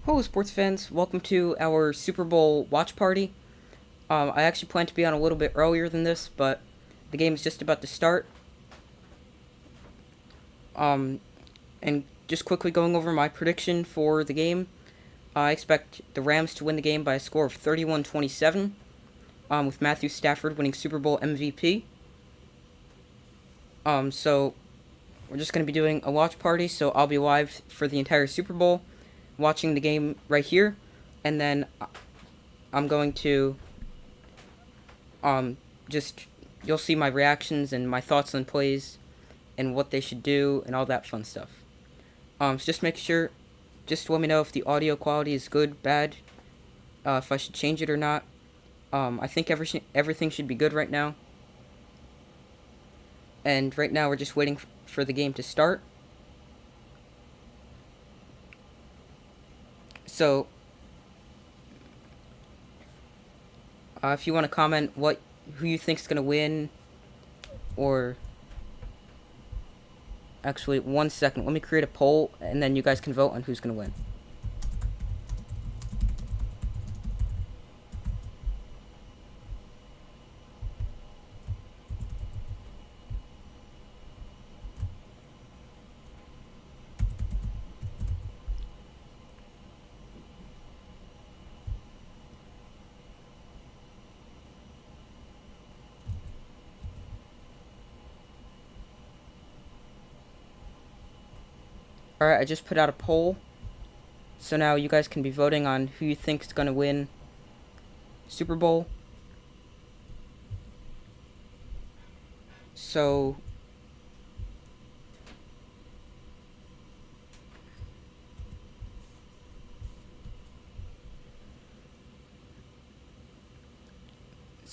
Hello, sports fans. Welcome to our Super Bowl watch party. I actually planned to be on a little bit earlier than this, but the game is just about to start. Um, and just quickly going over my prediction for the game. I expect the Rams to win the game by a score of 31-27, with Matthew Stafford winning Super Bowl MVP. So we're just going to be doing a watch party, so I'll be live for the entire Super Bowl, watching the game right here, and then I'm going to just you'll see my reactions and my thoughts on plays and what they should do and all that fun stuff. So just make sure, just let me know if the audio quality is good, bad, if I should change it or not. I think everything should be good right now. And right now we're just waiting for the game to start. So, if you want to comment who you think's gonna win, or actually, 1 second, let me create a poll, and then you guys can vote on who's gonna win. Alright, I just put out a poll. So now you guys can be voting on who you think is going to win Super Bowl. So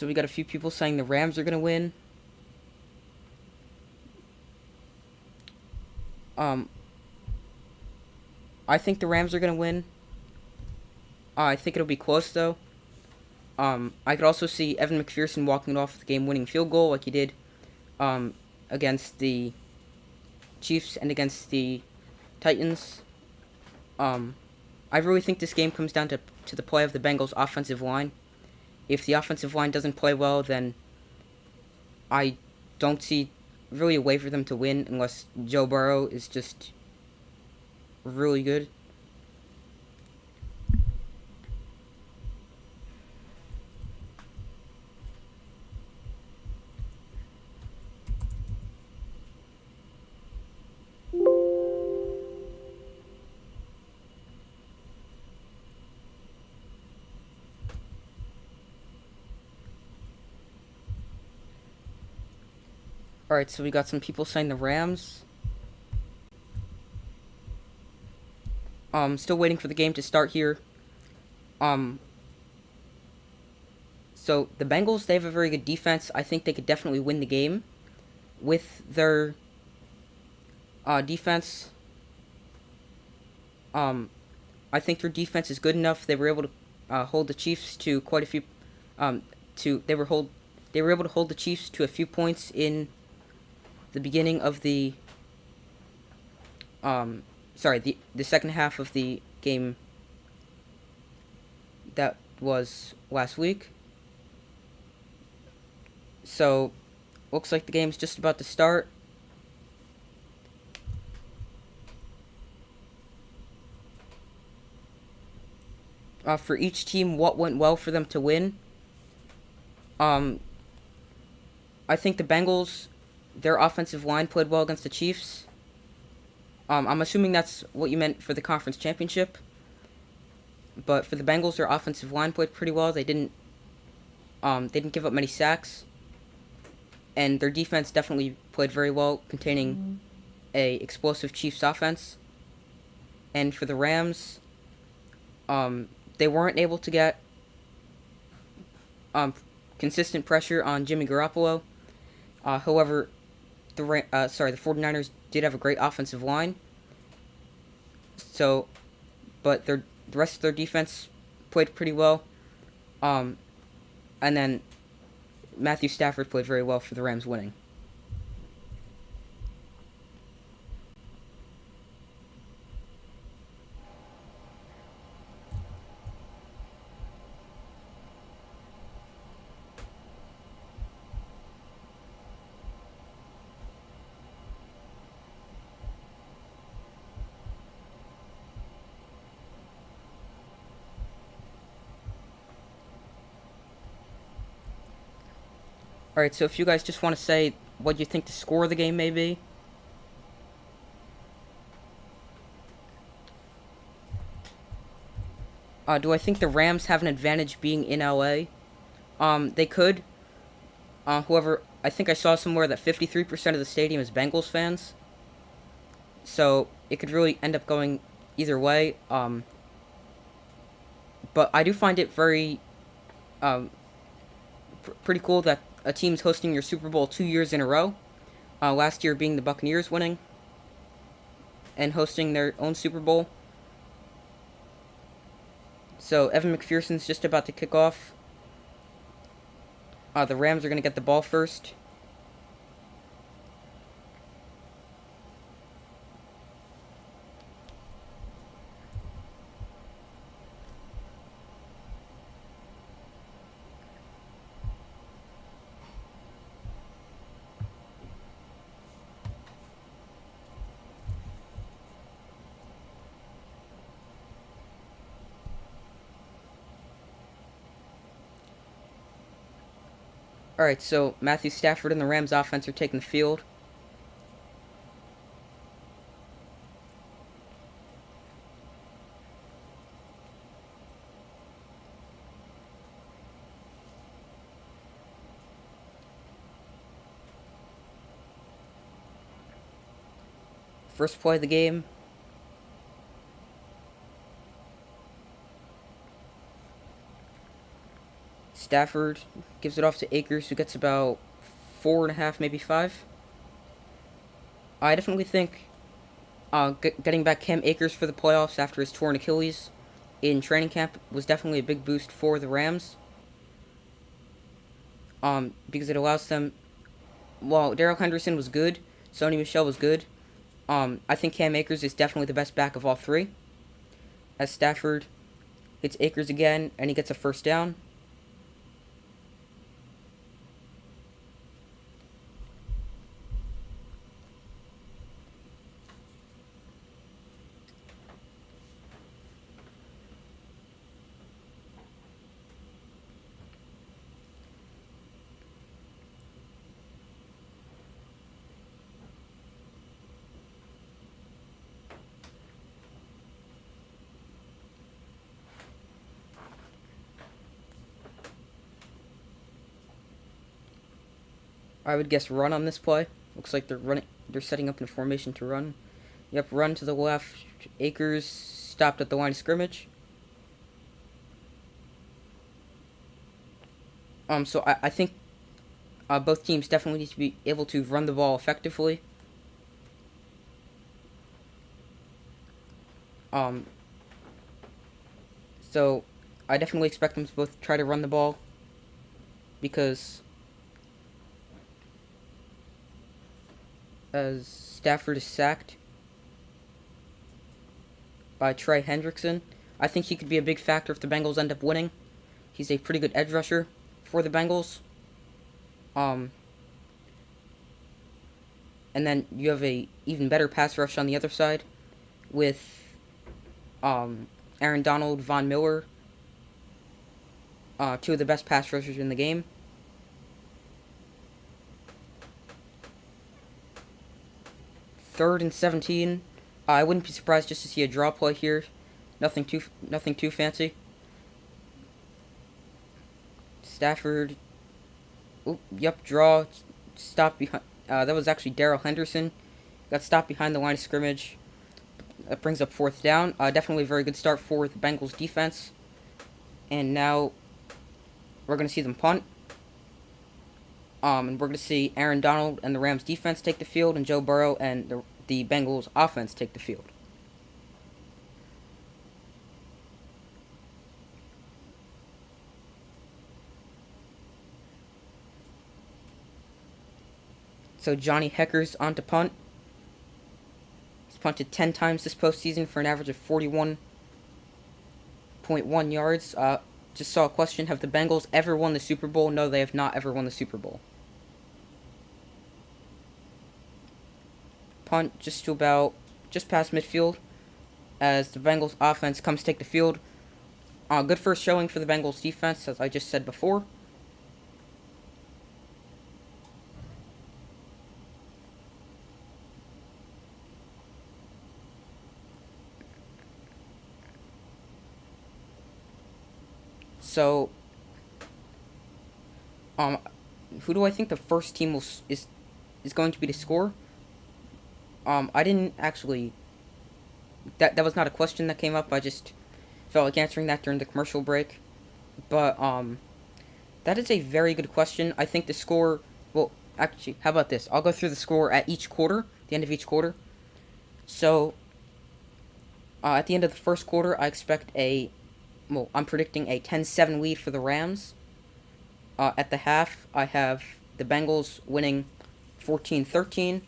we got a few people saying the Rams are going to win. I think the Rams are going to win. I think it'll be close, though. I could also see Evan McPherson walking off with the game-winning field goal like he did against the Chiefs and against the Titans. I really think this game comes down to the play of the Bengals' offensive line. If the offensive line doesn't play well, then I don't see really a way for them to win unless Joe Burrow is just really good. Alright, so we got some people saying the Rams. Still waiting for the game to start here. So the Bengals, they have a very good defense. I think they could definitely win the game with their defense. I think their defense is good enough. They were able to hold the Chiefs to quite a few. They were able to hold the Chiefs to a few points in the beginning of the second half of the game that was last week. So, looks like the game's just about to start. For each team, what went well for them to win? I think the Bengals, their offensive line played well against the Chiefs. I'm assuming that's what you meant for the conference championship. But for the Bengals, their offensive line played pretty well. They didn't give up many sacks. And their defense definitely played very well, containing a explosive Chiefs offense. And for the Rams, they weren't able to get consistent pressure on Jimmy Garoppolo. However, the 49ers did have a great offensive line. So, but the rest of their defense played pretty well. And then Matthew Stafford played very well for the Rams winning. All right, so if you guys just want to say what you think the score of the game may be. Do I think the Rams have an advantage being in LA? They could. However, I think I saw somewhere that 53% of the stadium is Bengals fans. So it could really end up going either way. But I do find it very um, pretty cool that a team's hosting your Super Bowl 2 years in a row. Last year being the Buccaneers winning and hosting their own Super Bowl. So Evan McPherson's just about to kick off. The Rams are going to get the ball first. Alright, so Matthew Stafford and the Rams offense are taking the field. First play of the game. Stafford gives it off to Akers, who gets about 4.5, maybe 5. I definitely think getting back Cam Akers for the playoffs after his torn Achilles in training camp was definitely a big boost for the Rams. Because it allows them. While Darrell Henderson was good, Sony Michel was good. I think Cam Akers is definitely the best back of all three. As Stafford hits Akers again, and he gets a first down. I would guess run on this play. Looks like they're running. They're setting up in formation to run. Yep, run to the left. Akers stopped at the line of scrimmage. So I think both teams definitely need to be able to run the ball effectively. Um, so I definitely expect them to both try to run the ball because as Stafford is sacked by Trey Hendrickson, I think he could be a big factor if the Bengals end up winning. He's a pretty good edge rusher for the Bengals. And then you have a even better pass rush on the other side with Aaron Donald, Von Miller, two of the best pass rushers in the game. Third and 17. I wouldn't be surprised just to see a draw play here. Nothing too fancy. Stafford. Oop, yep, draw. Stop behind. That was actually Darrell Henderson. Got stopped behind the line of scrimmage. That brings up fourth down. Definitely a very good start for the Bengals defense. And now we're going to see them punt. And we're going to see Aaron Donald and the Rams defense take the field, and Joe Burrow and the Bengals offense take the field. So Johnny Hecker's on to punt. He's punted 10 times this postseason for an average of 41.1 yards. Just saw a question, have the Bengals ever won the Super Bowl? No, they have not ever won the Super Bowl. Punt just past midfield as the Bengals offense comes to take the field. Good first showing for the Bengals defense, as I just said before. So, um, who do I think the first team is going to be to score? I didn't actually. That was not a question that came up. I just felt like answering that during the commercial break. But that is a very good question. I think the score. Well, actually, how about this? I'll go through the score at each quarter, the end of each quarter. So, at the end of the first quarter, I expect a. Well, I'm predicting a 10-7 lead for the Rams. At the half, I have the Bengals winning 14-13.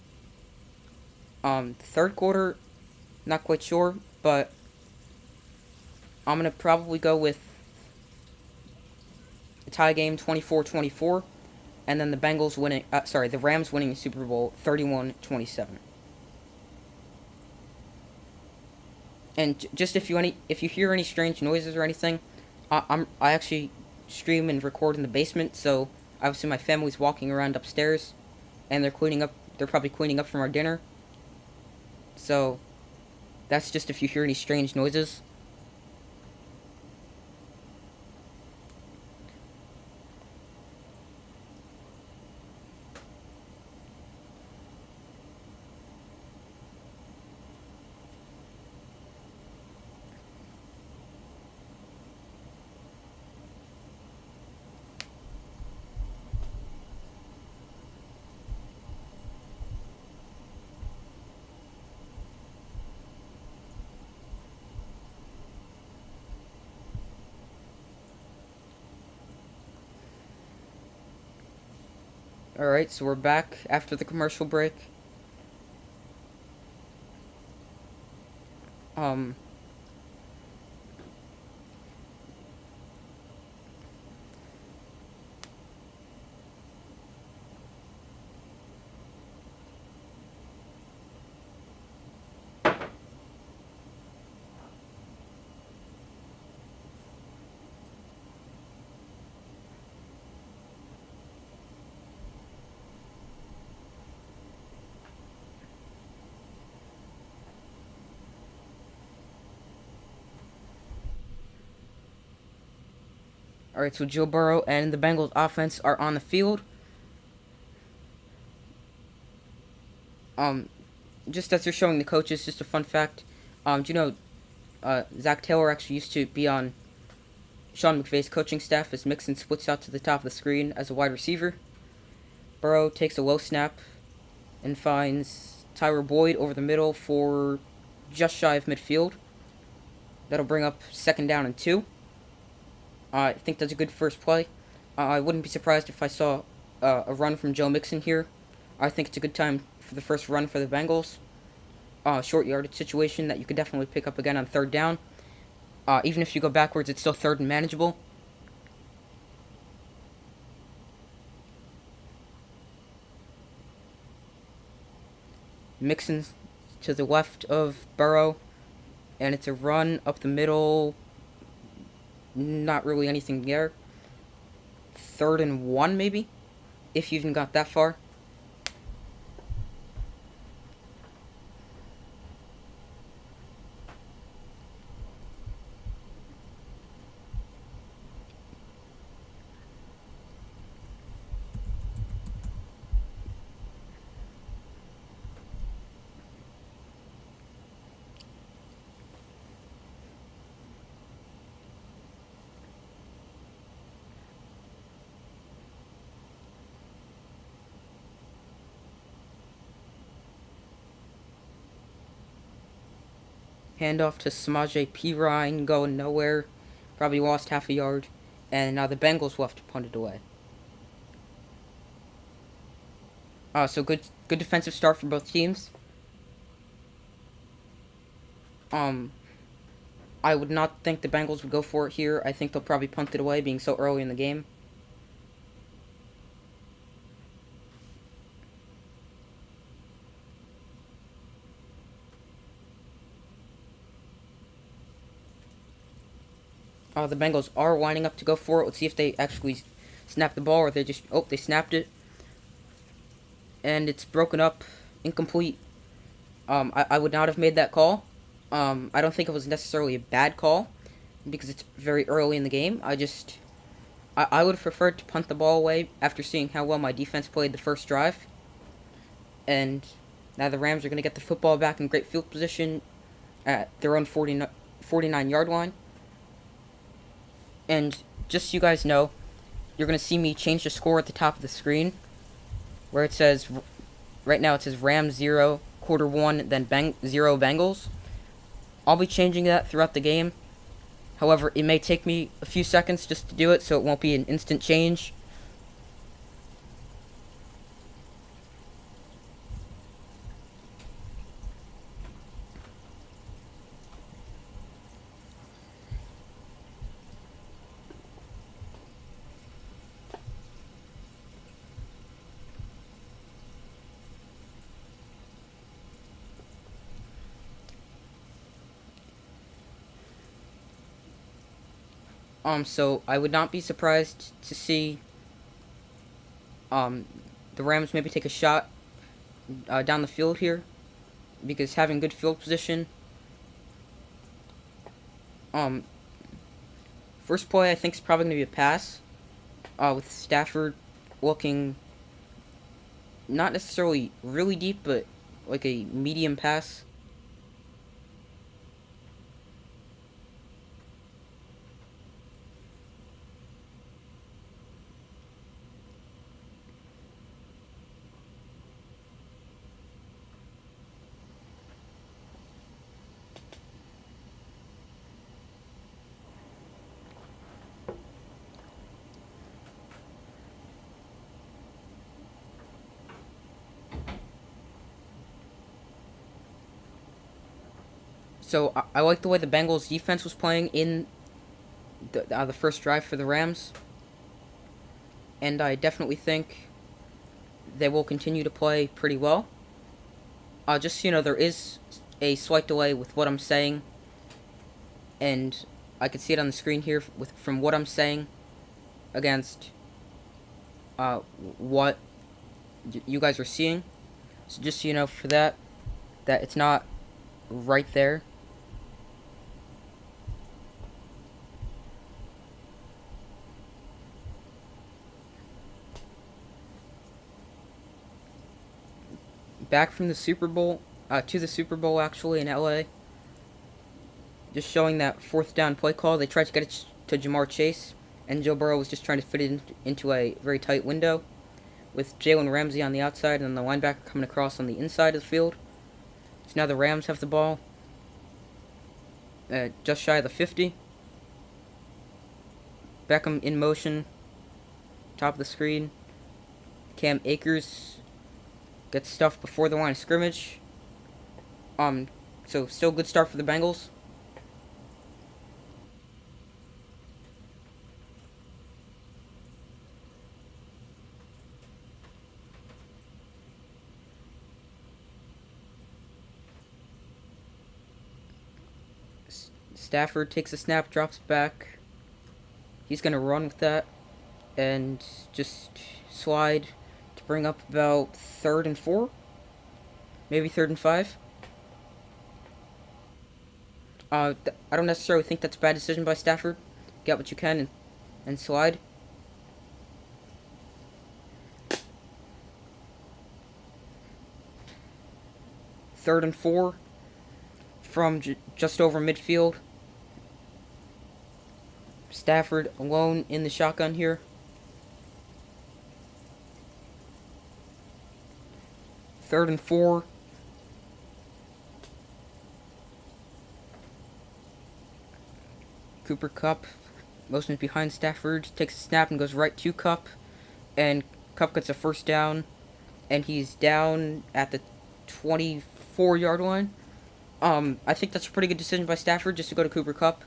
The third quarter, not quite sure, but I'm going to probably go with a tie game 24-24, and then the Bengals winning, the Rams winning the Super Bowl 31-27. And just if you hear any strange noises or anything, I actually stream and record in the basement, so obviously my family's walking around upstairs, and they're cleaning up. They're probably cleaning up from our dinner. So that's just if you hear any strange noises. All right, so we're back after the commercial break. Um, all right, so Joe Burrow and the Bengals offense are on the field. Um, just as they're showing the coaches, just a fun fact. Do you know Zach Taylor actually used to be on Sean McVay's coaching staff as Mixon splits out to the top of the screen as a wide receiver. Burrow takes a low snap and finds Tyler Boyd over the middle for just shy of midfield. That'll bring up 2nd down and 2. I think that's a good first play. I wouldn't be surprised if I saw a run from Joe Mixon here. I think it's a good time for the first run for the Bengals. Short yardage situation that you could definitely pick up again on 3rd down. Even if you go backwards, it's still 3rd and manageable. Mixon's to the left of Burrow, and it's a run up the middle. Not really anything there. 3rd and 1, maybe, if you even got that far. Handoff to Samaje Perine, going nowhere. Probably lost half a yard. And now the Bengals will have to punt it away. So good defensive start for both teams. I would not think the Bengals would go for it here. I think they'll probably punt it away, being so early in the game. The Bengals are winding up to go for it. Let's see if they actually snap the ball or they just... Oh, they snapped it. And it's broken up. Incomplete. I would not have made that call. I don't think it was necessarily a bad call. because it's very early in the game. I would have preferred to punt the ball away after seeing how well my defense played the first drive. And now the Rams are going to get the football back in great field position at their own 49-yard line. And just so you guys know, you're going to see me change the score at the top of the screen, where it says, right now it says Rams 0, quarter 1, then 0 Bengals. I'll be changing that throughout the game. However, it may take me a few seconds just to do it, so it won't be an instant change. So I would not be surprised to see the Rams maybe take a shot down the field here, because having good field position. Um, First play I think is probably going to be a pass, with Stafford looking not necessarily really deep, but like a medium pass. So I like the way the Bengals defense was playing in the first drive for the Rams, and I definitely think they will continue to play pretty well. Just so you know, there is a slight delay with what I'm saying, and I can see it on the screen here from what I'm saying against what you guys are seeing. So just so you know, for that it's not right there. Back from the Super Bowl, to the Super Bowl actually in LA. Just showing that fourth down play call. They tried to get it to Jamar Chase, and Joe Burrow was just trying to fit it into a very tight window, with Jalen Ramsey on the outside and the linebacker coming across on the inside of the field. So now the Rams have the ball, just shy of the 50. Beckham in motion, top of the screen. Cam Akers gets stuffed before the line of scrimmage. So still good start for the Bengals. Stafford takes a snap, drops back. He's going to run with that and just slide to bring up about 3rd and 4. Maybe 3rd and 5. I don't necessarily think that's a bad decision by Stafford. Get what you can and slide. Third and 4 from just over midfield. Stafford alone in the shotgun here. Third and 4. Cooper Kupp motions behind Stafford, takes a snap and goes right to Kupp, and Kupp gets a first down, and he's down at the 24-yard line. I think that's a pretty good decision by Stafford just to go to Cooper Kupp,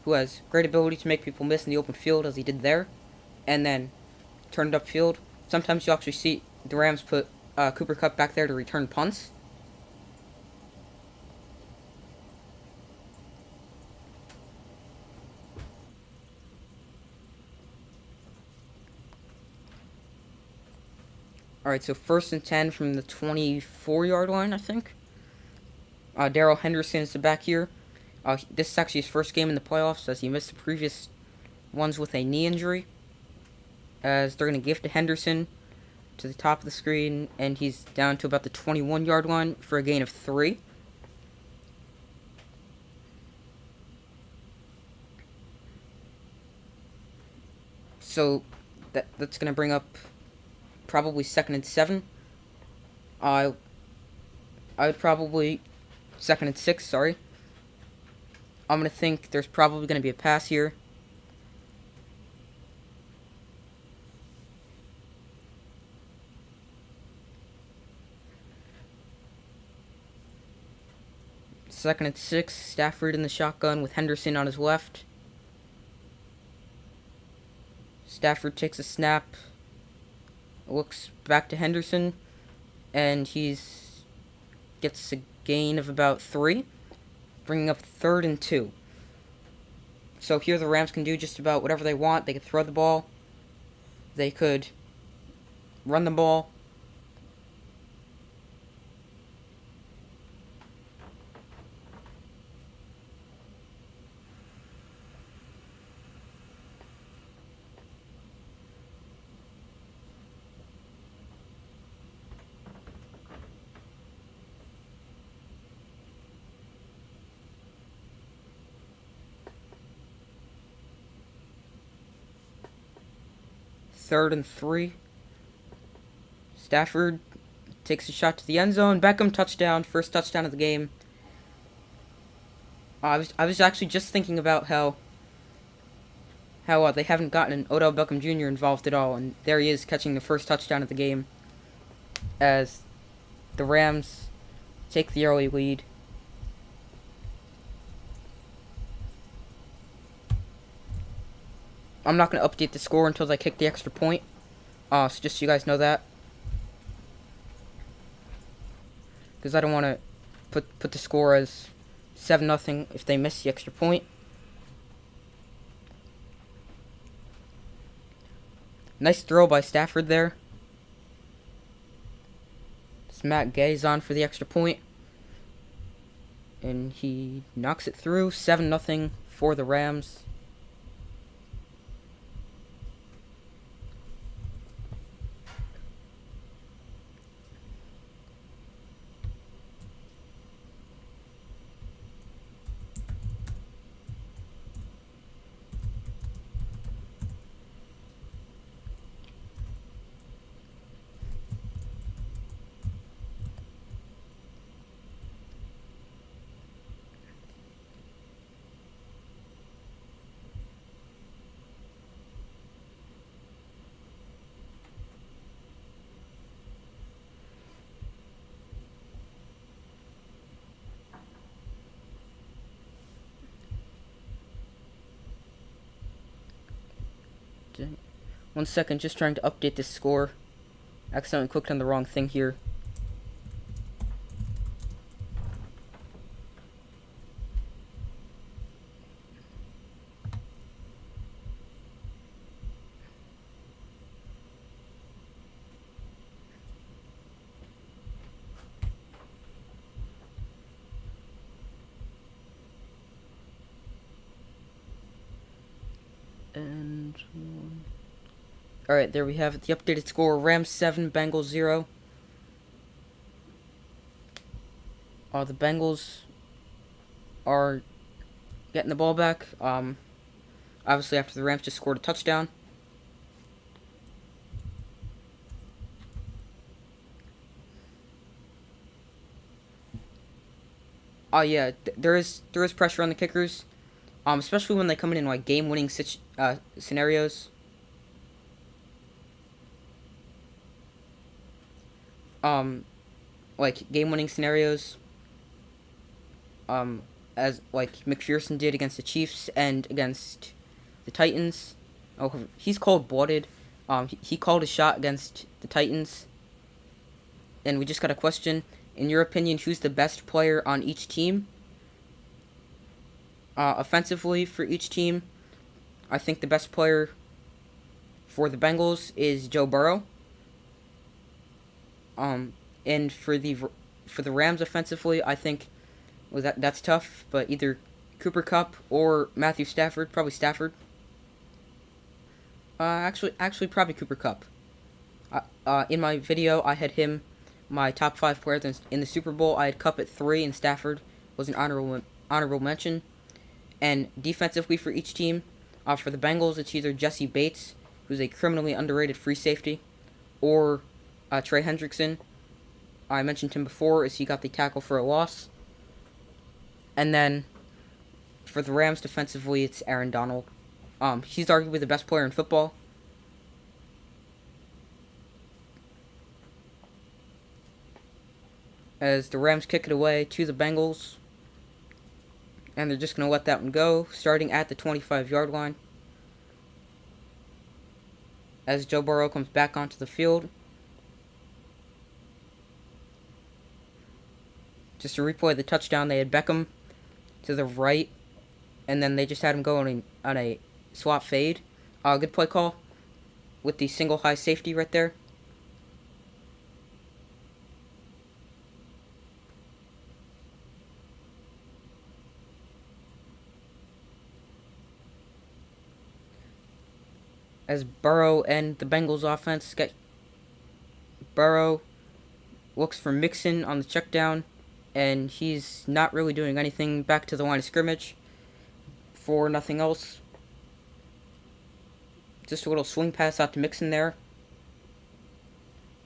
who has great ability to make people miss in the open field as he did there, and then turn it upfield. Sometimes you actually see the Rams put Cooper Kupp back there to return punts. Alright, so 1st and 10 from the 24-yard line, I think. Darrell Henderson is the back here. This is actually his first game in the playoffs, as he missed the previous ones with a knee injury. As they're going to give to Henderson to the top of the screen, and he's down to about the 21-yard line for a gain of 3. So that's going to bring up probably 2nd and 7. I would probably 2nd and 6, sorry. I'm going to think there's probably going to be a pass here. Second and 6, Stafford in the shotgun with Henderson on his left. Stafford takes a snap, looks back to Henderson, and gets a gain of about 3, bringing up 3rd and 2. So here the Rams can do just about whatever they want. They could throw the ball, they could run the ball. Third and 3. Stafford takes a shot to the end zone. Beckham touchdown, first touchdown of the game. I was actually just thinking about how they haven't gotten an Odell Beckham Jr. involved at all, and there he is catching the first touchdown of the game as the Rams take the early lead. I'm not going to update the score until they kick the extra point. So just so you guys know that. Because I don't want to put the score as 7-0 if they miss the extra point. Nice throw by Stafford there. It's Matt Gay's on for the extra point. And he knocks it through. 7-0 for the Rams. One second, just trying to update this score. Accidentally clicked on the wrong thing here. And alright, there we have it. The updated score: Rams 7, Bengals 0. The Bengals are getting the ball back. Obviously after the Rams just scored a touchdown. Yeah, there is pressure on the kickers, especially when they come in like game-winning scenarios. Like game-winning scenarios. As like McPherson did against the Chiefs and against the Titans. Oh, he's cold-blooded. He called a shot against the Titans. And we just got a question. In your opinion, who's the best player on each team? Offensively for each team, I think the best player for the Bengals is Joe Burrow. And for the Rams offensively, I think that's tough, but either Cooper Kupp or Matthew Stafford. Probably Stafford. Actually, probably Cooper Kupp. In my video, I had him my top 5 players in the Super Bowl. I had Kupp at 3, and Stafford was an honorable mention. And defensively for each team, for the Bengals, it's either Jesse Bates, who's a criminally underrated free safety, or Trey Hendrickson. I mentioned him before, as he got the tackle for a loss. And then for the Rams defensively, it's Aaron Donald. He's arguably the best player in football. As the Rams kick it away to the Bengals. And they're just going to let that one go, starting at the 25-yard line. As Joe Burrow comes back onto the field. Just to replay the touchdown, they had Beckham to the right, and then they just had him go on a swap fade. Good play call with the single high safety right there. As Burrow and the Bengals offense get Burrow looks for Mixon on the check down, and he's not really doing anything back to the line of scrimmage for nothing else. Just a little swing pass out to Mixon there.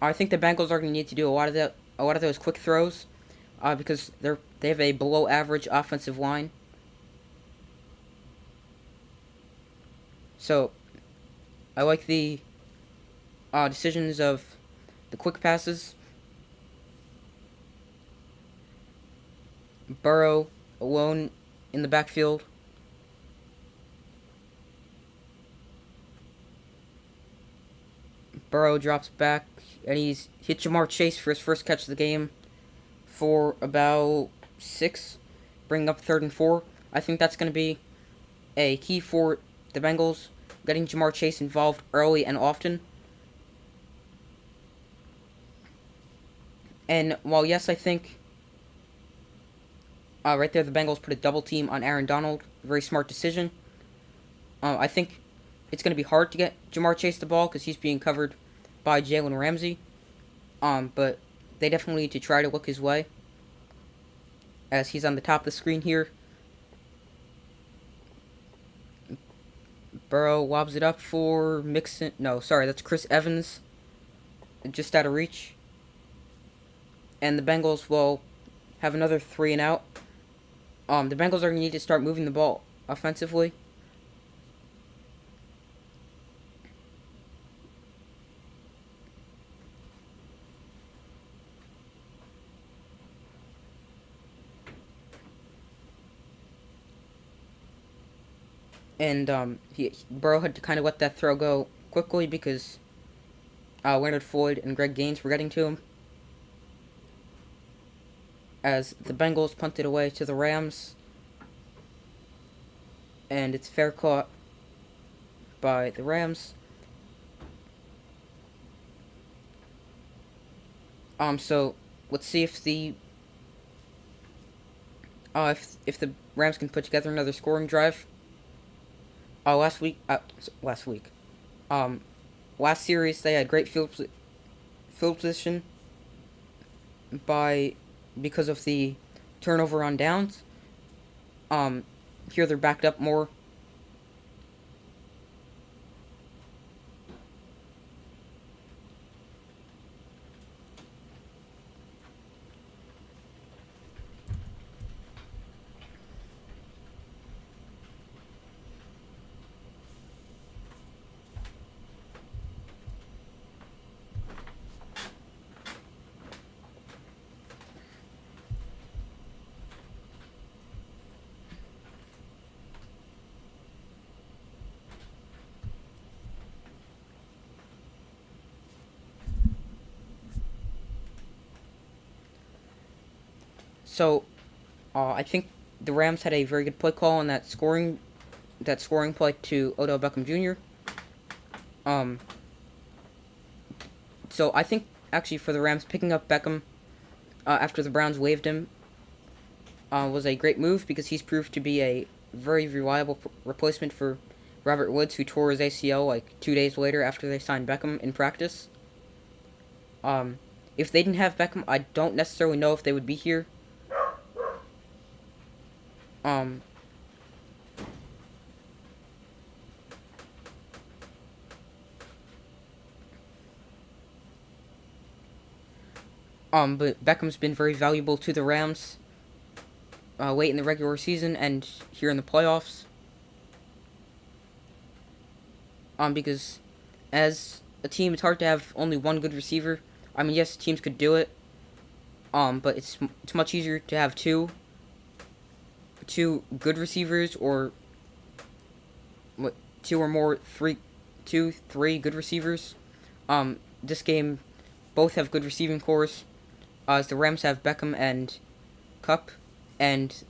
I think the Bengals are going to need to do a lot of those quick throws, because they have a below average offensive line. So I like the decisions of the quick passes. Burrow alone in the backfield. Burrow drops back, and he's hit Jamar Chase for his first catch of the game for about 6, bringing up 3rd and 4. I think that's going to be a key for the Bengals, getting Jamar Chase involved early and often. And while, yes, I think right there the Bengals put a double team on Aaron Donald, very smart decision. I think it's going to be hard to get Jamar Chase the ball because he's being covered by Jalen Ramsey. But they definitely need to try to look his way, as he's on the top of the screen here. Burrow lobs it up for Mixon. No, sorry, that's Chris Evans. Just out of reach. And the Bengals will have another 3 and out. The Bengals are going to need to start moving the ball offensively. And Burrow had to kind of let that throw go quickly because Leonard Floyd and Greg Gaines were getting to him. As the Bengals punted away to the Rams. And it's fair caught by the Rams. So let's see if the if the Rams can put together another scoring drive. Last series they had great field position because of the turnover on downs. Here they're backed up more. So, I think the Rams had a very good play call on that scoring play to Odell Beckham Jr. So I think actually for the Rams picking up Beckham after the Browns waived him was a great move because he's proved to be a very reliable replacement for Robert Woods, who tore his ACL like 2 days later after they signed Beckham in practice. Um, if they didn't have Beckham, I don't necessarily know if they would be here. Um, but Beckham's been very valuable to the Rams late in the regular season and here in the playoffs. Because as a team, it's hard to have only one good receiver. I mean, yes, teams could do it. But it's much easier to have two good receivers or two or more three good receivers. This game, both have good receiving cores. As the Rams have Beckham and Cup, and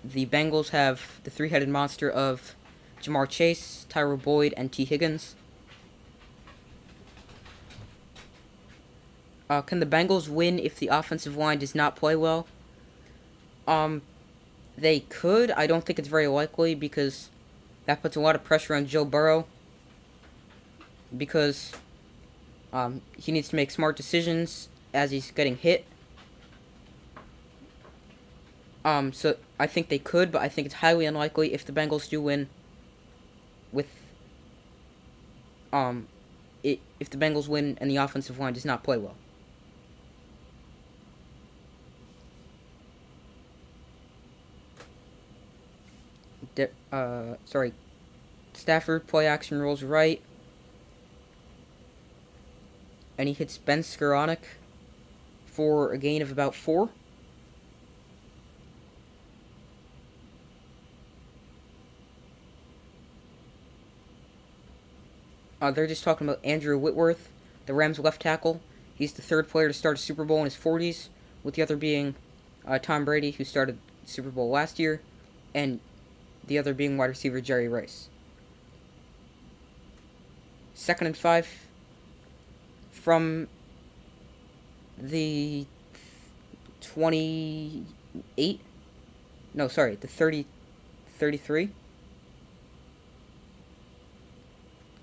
the Bengals have the three-headed monster of Jamar Chase, Tyro Boyd, and T. Higgins. Can the Bengals win if the offensive line does not play well? They could. I don't think it's very likely because that puts a lot of pressure on Joe Burrow. Because he needs to make smart decisions as he's getting hit. So I think they could, but I think it's highly unlikely if the Bengals do win. If the Bengals win and the offensive line does not play well. Stafford play action rolls right, and he hits Ben Skoranek for a gain of about 4. They're just talking about Andrew Whitworth, the Rams left tackle. He's the third player to start a Super Bowl in his 40s, with the other being Tom Brady, who started the Super Bowl last year, and the other being wide receiver Jerry Rice. 2nd and 5 from the 28. No, sorry, the 33.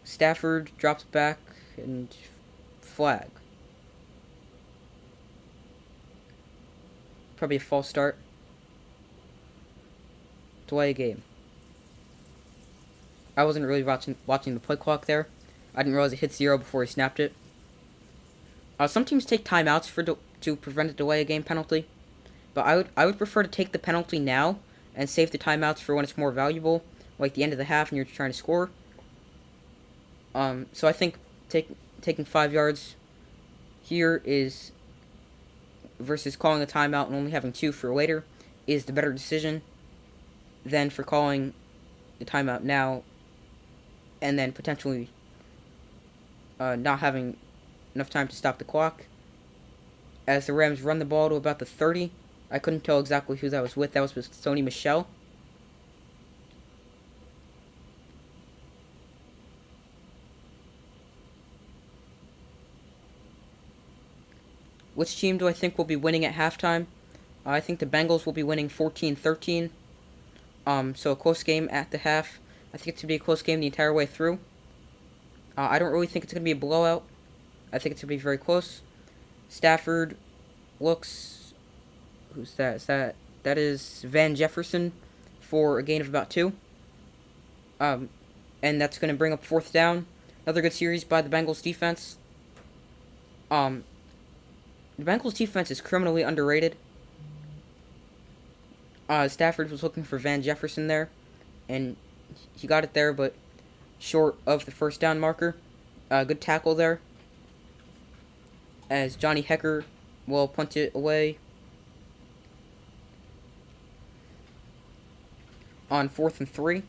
Stafford drops back and flag. Probably a false start. Delay a game. I wasn't really watching the play clock there. I didn't realize it hit 0 before he snapped it. Some teams take timeouts to prevent a delay a game penalty, but I would prefer to take the penalty now and save the timeouts for when it's more valuable, like the end of the half and you're trying to score. So I think taking 5 yards here is versus calling a timeout and only having 2 for later is the better decision than for calling the timeout now and then potentially not having enough time to stop the clock. As the Rams run the ball to about the 30, I couldn't tell exactly who that was with. That was with Sony Michel. Which team do I think will be winning at halftime? I think the Bengals will be winning 14-13. So a close game at the half. I think it's going to be a close game the entire way through. I don't really think it's going to be a blowout. I think it's going to be very close. Stafford looks... Who's that? That is Van Jefferson for a gain of about 2. And that's going to bring up 4th down. Another good series by the Bengals defense. The Bengals defense is criminally underrated. Stafford was looking for Van Jefferson there, and he got it there, but short of the 1st down marker. Good tackle there, as Johnny Hecker will punt it away on 4th and 3.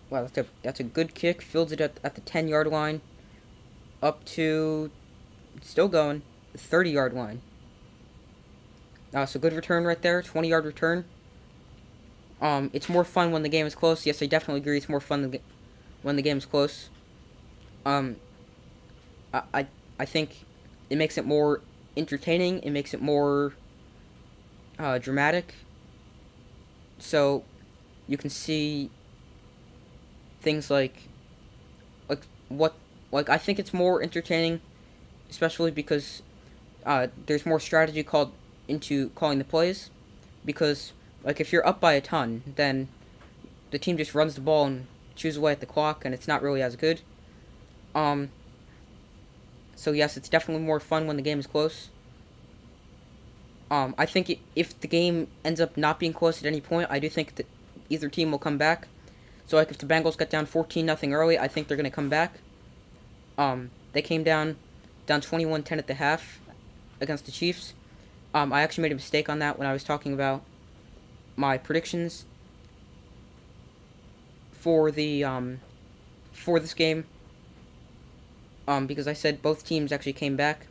Wow, that's a good kick. Fields it at the 10-yard line. Up to... Still going. The 30-yard line. So good return right there. 20-yard return. It's more fun when the game is close. Yes, I definitely agree. It's more fun when the game is close. I I think it makes it more entertaining. It makes it more dramatic. So you can see things like what like I think it's more entertaining, especially because there's more strategy called into calling the plays. Because like if you're up by a ton, then the team just runs the ball and chews away at the clock, and it's not really as good. Um, so yes, it's definitely more fun when the game is close. I think if the game ends up not being close at any point, I do think that either team will come back. So like if the Bengals get down 14-0 early, I think they're gonna come back. They came down 21-10 at the half against the Chiefs. I actually made a mistake on that when I was talking about my predictions for the for this game. Because I said both teams actually came back,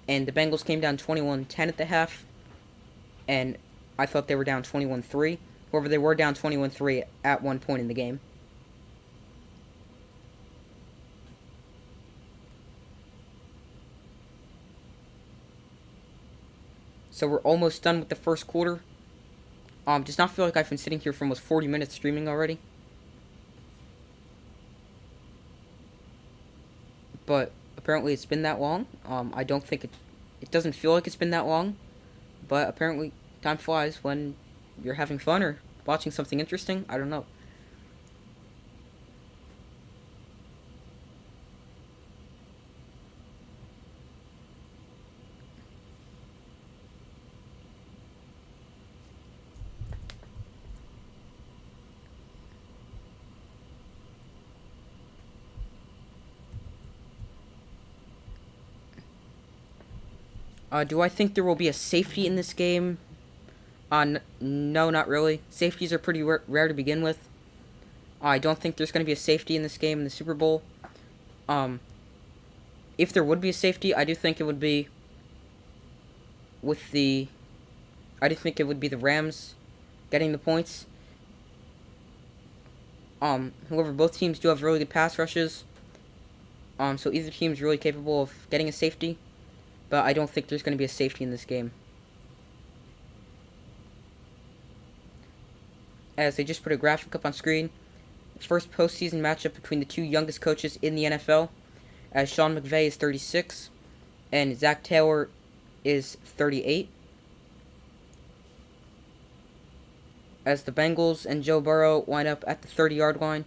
and the Bengals came down 21-10 at the half, and I thought they were down 21-3. However, they were down 21-3 at one point in the game. So we're almost done with the first quarter. Does not feel like I've been sitting here for almost 40 minutes streaming already. But apparently it's been that long. I don't think it doesn't feel like it's been that long, but apparently time flies when you're having fun or watching something interesting. I don't know. Do I think there will be a safety in this game? No, not really. Safeties are pretty rare to begin with. I don't think there's going to be a safety in this game in the Super Bowl. Um, if there would be a safety, I do think it would be with the. I do think it would be the Rams getting the points. However, both teams do have really good pass rushes. So either team is really capable of getting a safety, but I don't think there's going to be a safety in this game. As they just put a graphic up on screen, the first postseason matchup between the two youngest coaches in the NFL, as Sean McVay is 36 and Zach Taylor is 38. As the Bengals and Joe Burrow line up at the 30-yard line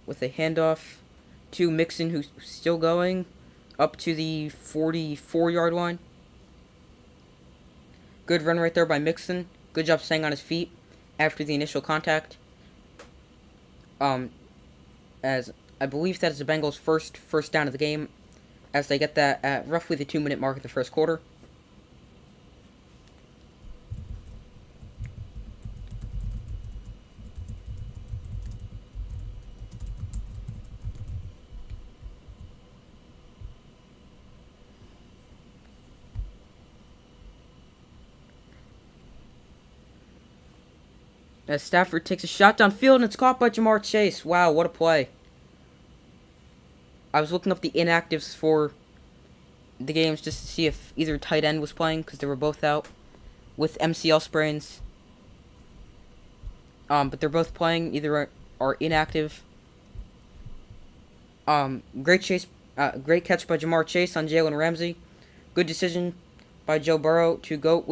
with a handoff to Mixon, who's still going up to the 44-yard line. Good run right there by Mixon. Good job staying on his feet after the initial contact. As I believe that is the Bengals' first down of the game, as they get that at roughly the 2-minute mark of the first quarter. As Stafford takes a shot downfield and it's caught by Jamar Chase. Wow, what a play. I was looking up the inactives for the games just to see if either tight end was playing, because they were both out with MCL sprains. But they're both playing, either are inactive. Great catch by Jamar Chase on Jalen Ramsey. Good decision by Joe Burrow to go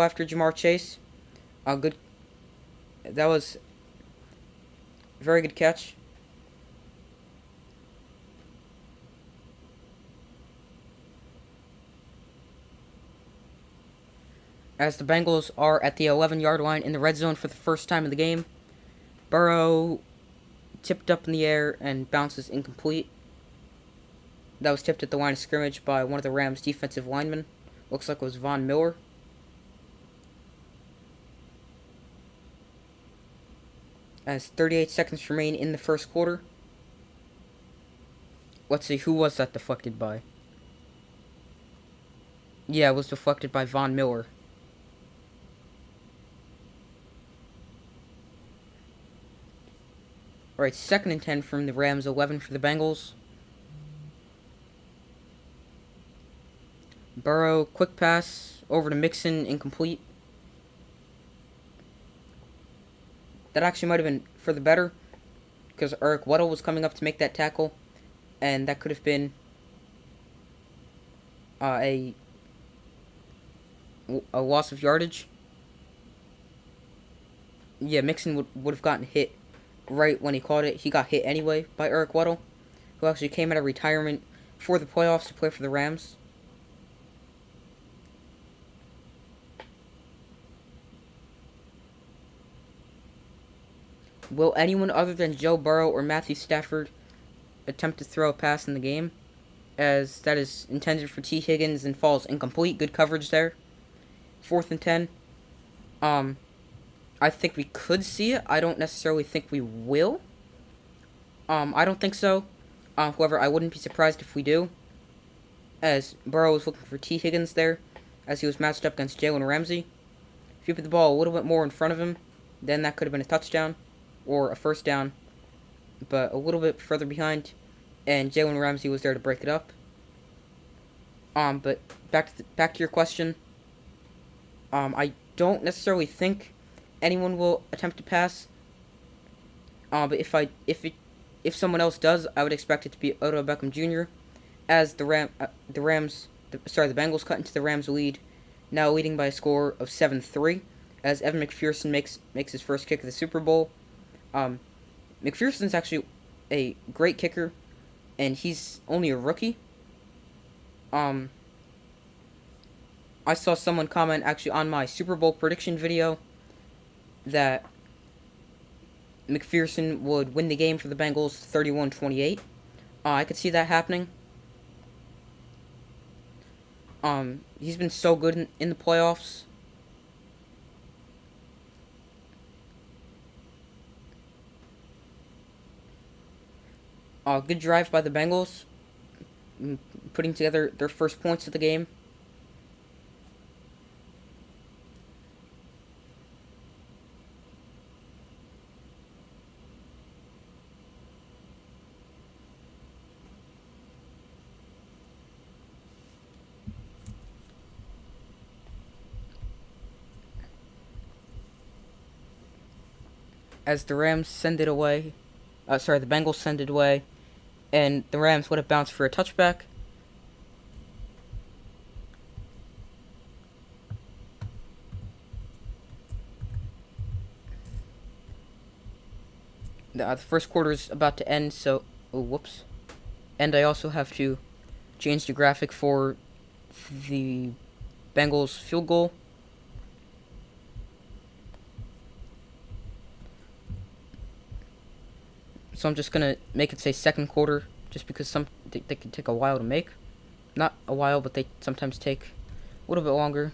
after Jamar Chase. That was a very good catch. As the Bengals are at the 11-yard line in the red zone for the first time in the game, Burrow tipped up in the air and bounces incomplete. That was tipped at the line of scrimmage by one of the Rams' defensive linemen. Looks like it was Von Miller. As 38 seconds remain in the first quarter. Let's see, who was that deflected by? Yeah, it was deflected by Von Miller. Alright, 2nd and 10 from the Rams, 11 for the Bengals. Burrow, quick pass, over to Mixon, incomplete. That actually might have been for the better, because Eric Weddle was coming up to make that tackle, and that could have been a loss of yardage. Yeah, Mixon would have gotten hit right when he caught it. He got hit anyway by Eric Weddle, who actually came out of retirement for the playoffs to play for the Rams. Will anyone other than Joe Burrow or Matthew Stafford attempt to throw a pass in the game, as that is intended for T. Higgins and falls incomplete? Good coverage there. 4th and 10. I think we could see it. I don't necessarily think we will. I don't think so. However, I wouldn't be surprised if we do, as Burrow was looking for T. Higgins there, as he was matched up against Jalen Ramsey. If you put the ball a little bit more in front of him, then that could have been a touchdown or a first down, but a little bit further behind, and Jalen Ramsey was there to break it up. But back to your question. I don't necessarily think anyone will attempt to pass. But if someone else does, I would expect it to be Odell Beckham Jr. as the Bengals cut into the Rams' lead, now leading by a score of 7-3, as Evan McPherson makes his first kick of the Super Bowl. McPherson's actually a great kicker, and he's only a rookie. I saw someone comment actually on my Super Bowl prediction video that McPherson would win the game for the Bengals 31-28. I could see that happening. He's been so good in the playoffs. Good drive by the Bengals, putting together their first points of the game. As the Rams send it away, the Bengals send it away, and the Rams would have bounced for a touchback. The first quarter is about to end, so whoops. And I also have to change the graphic for the Bengals field goal. So I'm just gonna make it say second quarter, just because they can take a while to make. Not a while, but they sometimes take a little bit longer.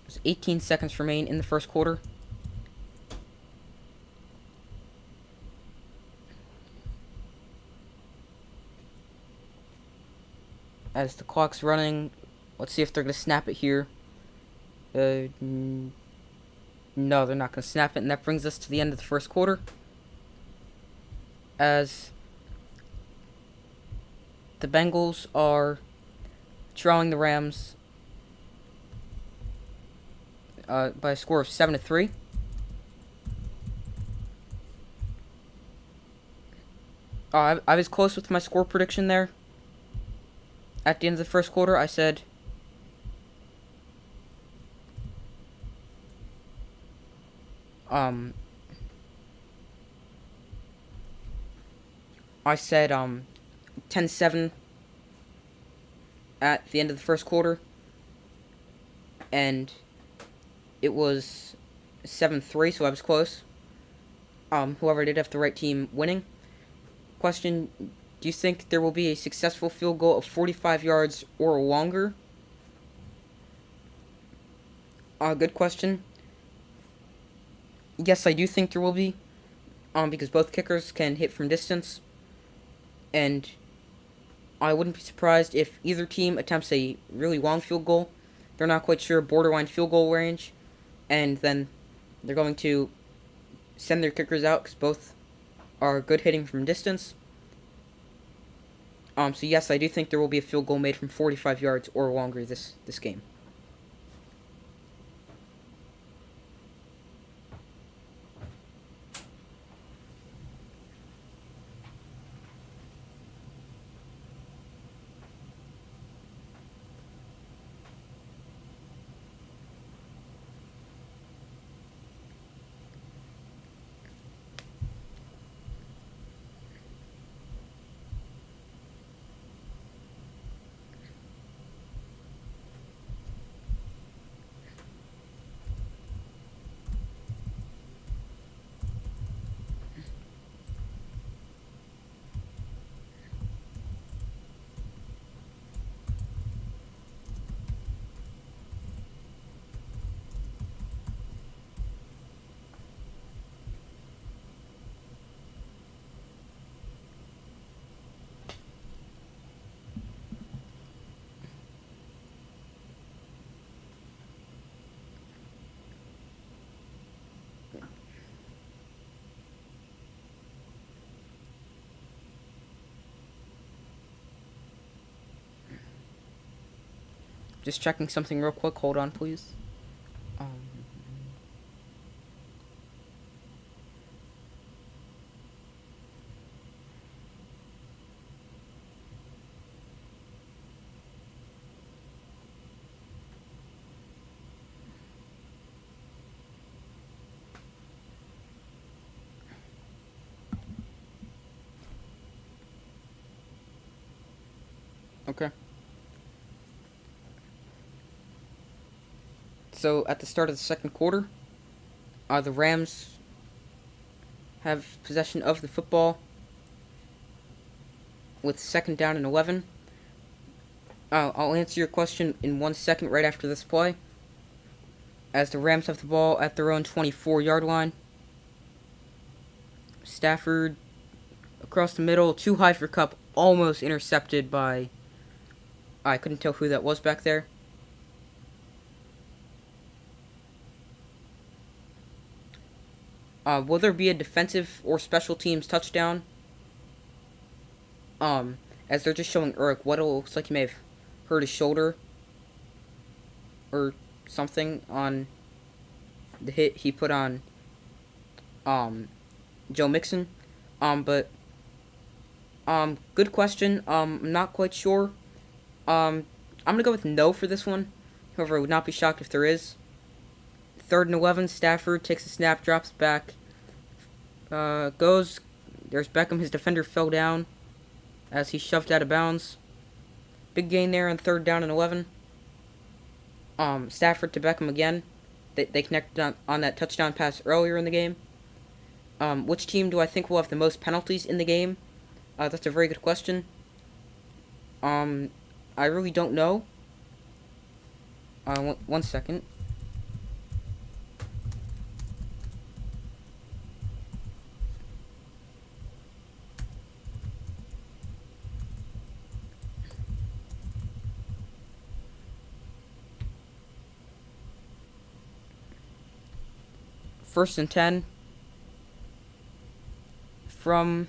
There's 18 seconds remain in the first quarter. As the clock's running, let's see if they're going to snap it here. No, they're not going to snap it, and that brings us to the end of the first quarter. As the Bengals are trailing the Rams by a score of 7-3. I was close with my score prediction there. At the end of the first quarter, I said I said 10-7 at the end of the first quarter, and it was 7-3, so I was close. However, I did have the right team winning. Question: do you think there will be a successful field goal of 45 yards or longer? Good question. Yes, I do think there will be, because both kickers can hit from distance, and I wouldn't be surprised if either team attempts a really long field goal. They're not quite sure borderline field goal range, and then they're going to send their kickers out because both are good hitting from distance. So yes, I do think there will be a field goal made from 45 yards or longer this game. Just checking something real quick. Hold on, please. Um, okay. So at the start of the second quarter, the Rams have possession of the football with second down and 11. I'll answer your question in 1 second right after this play. As the Rams have the ball at their own 24-yard line. Stafford across the middle, too high for Kupp, almost intercepted by... I couldn't tell who that was back there. Will there be a defensive or special teams touchdown? As they're just showing Urk, what it looks like he may have hurt his shoulder or something on the hit he put on Joe Mixon. But good question. I'm not quite sure. I'm gonna go with no for this one. However, I would not be shocked if there is. 3rd and 11. Stafford takes a snap, drops back. Goes. There's Beckham. His defender fell down as he shoved out of bounds. Big gain there on 3rd down and 11. Stafford to Beckham again. They connected on that touchdown pass earlier in the game. Which team do I think will have the most penalties in the game? That's a very good question. I really don't know. 1 second. First and 10 from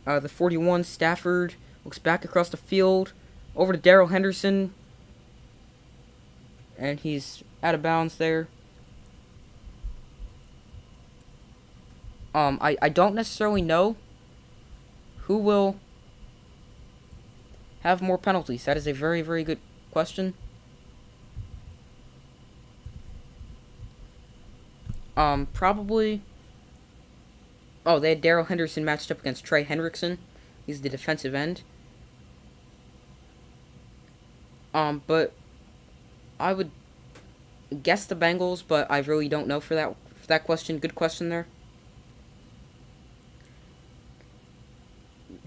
the 41. Stafford looks back across the field over to Darrell Henderson, and he's out of bounds there. I don't necessarily know who will have more penalties. That is a very, very good question. Probably... Oh, they had Darrell Henderson matched up against Trey Hendrickson. He's the defensive end. But I would guess the Bengals, but I really don't know for that question. Good question there.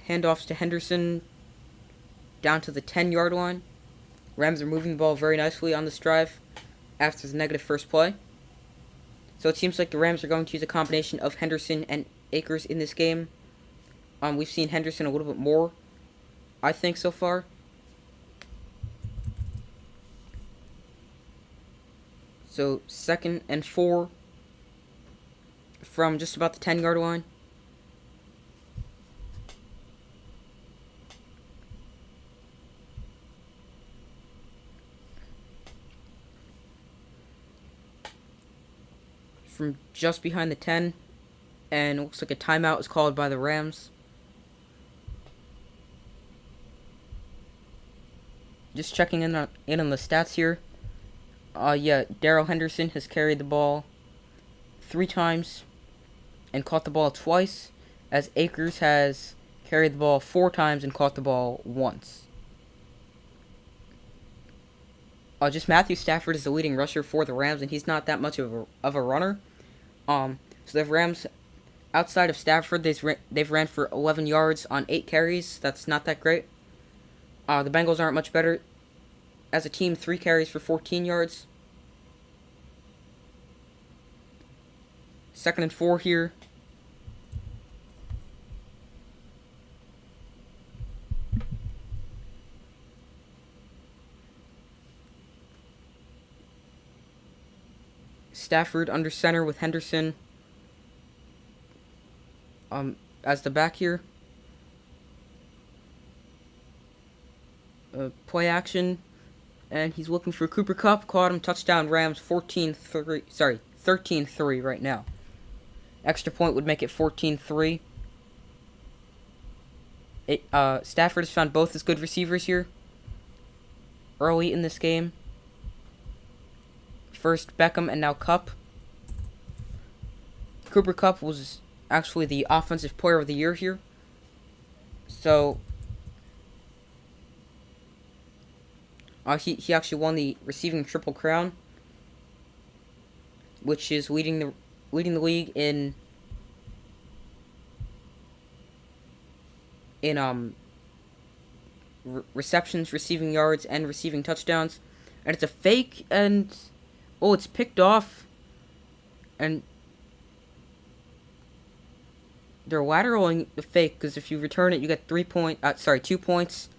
Handoffs to Henderson down to the 10-yard line. Rams are moving the ball very nicely on this drive after the negative first play. So it seems like the Rams are going to use a combination of Henderson and Akers in this game. We've seen Henderson a little bit more I think, so far. So 2nd and 4 from just about the 10-yard line. From just behind the 10, and it looks like a timeout is called by the Rams. Just checking in on the stats here. Yeah, Darrell Henderson has carried the ball 3 times and caught the ball twice, as Akers has carried the ball 4 times and caught the ball once. Just Matthew Stafford is the leading rusher for the Rams, and he's not that much of a runner. So the Rams, outside of Stafford, they've ran for 11 yards on 8 carries. That's not that great. The Bengals aren't much better. As a team, 3 carries for 14 yards. 2nd and 4 here. Stafford under center with Henderson as the back here. Play action, and he's looking for Cooper Kupp. Caught him. Touchdown Rams. 13-3 right now. Extra point would make it 14-3. Stafford has found both his good receivers here early in this game. First Beckham and now Kupp. Cooper Kupp was actually the offensive player of the year here. So he actually won the receiving triple crown, which is leading the league in receptions, receiving yards, and receiving touchdowns. And it's a fake, and it's picked off, and they're lateraling the fake, because if you return it, you get 2 points,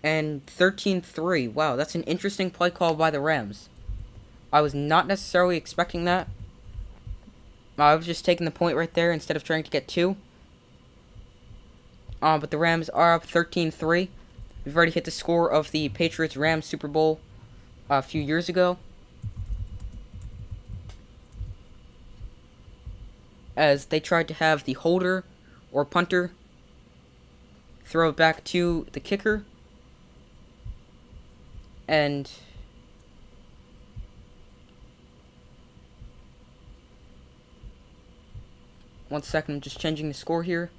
and 13-3. Wow, that's an interesting play call by the Rams. I was not necessarily expecting that. I was just taking the point right there instead of trying to get 2. But the Rams are up 13-3. We've already hit the score of the Patriots-Rams Super Bowl a few years ago, as they tried to have the holder or punter throw it back to the kicker, and one second, I'm just changing the score here.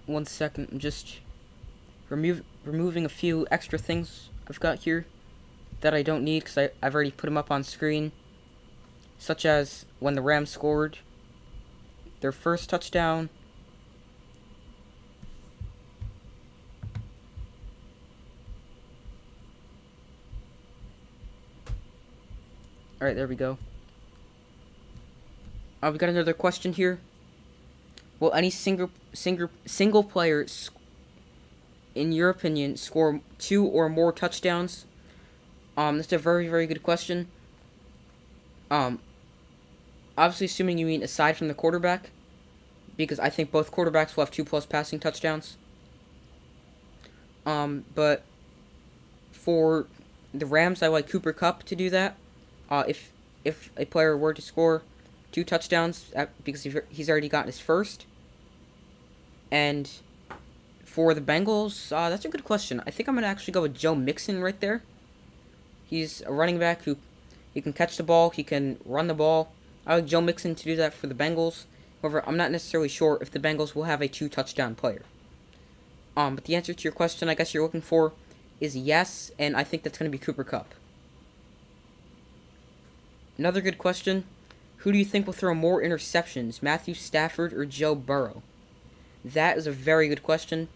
One second, I'm just removing a few extra things I've got here that I don't need, because I've already put them up on screen, such as when the Rams scored their first touchdown. Alright, there we go. We got another question here. Will any single player, in your opinion, score 2 or more touchdowns? That's a very, very good question. Obviously assuming you mean aside from the quarterback, because I think both quarterbacks will have 2+ passing touchdowns. But for the Rams, I like Cooper Kupp to do that. If a player were to score 2 touchdowns, because he's already gotten his first. And for the Bengals, that's a good question. I think I'm going to actually go with Joe Mixon right there. He's a running back he can catch the ball, he can run the ball. I like Joe Mixon to do that for the Bengals. However, I'm not necessarily sure if the Bengals will have a 2 touchdown player. But the answer to your question, I guess you're looking for, is yes, and I think that's going to be Cooper Kupp. Another good question: who do you think will throw more interceptions, Matthew Stafford or Joe Burrow? That is a very good question.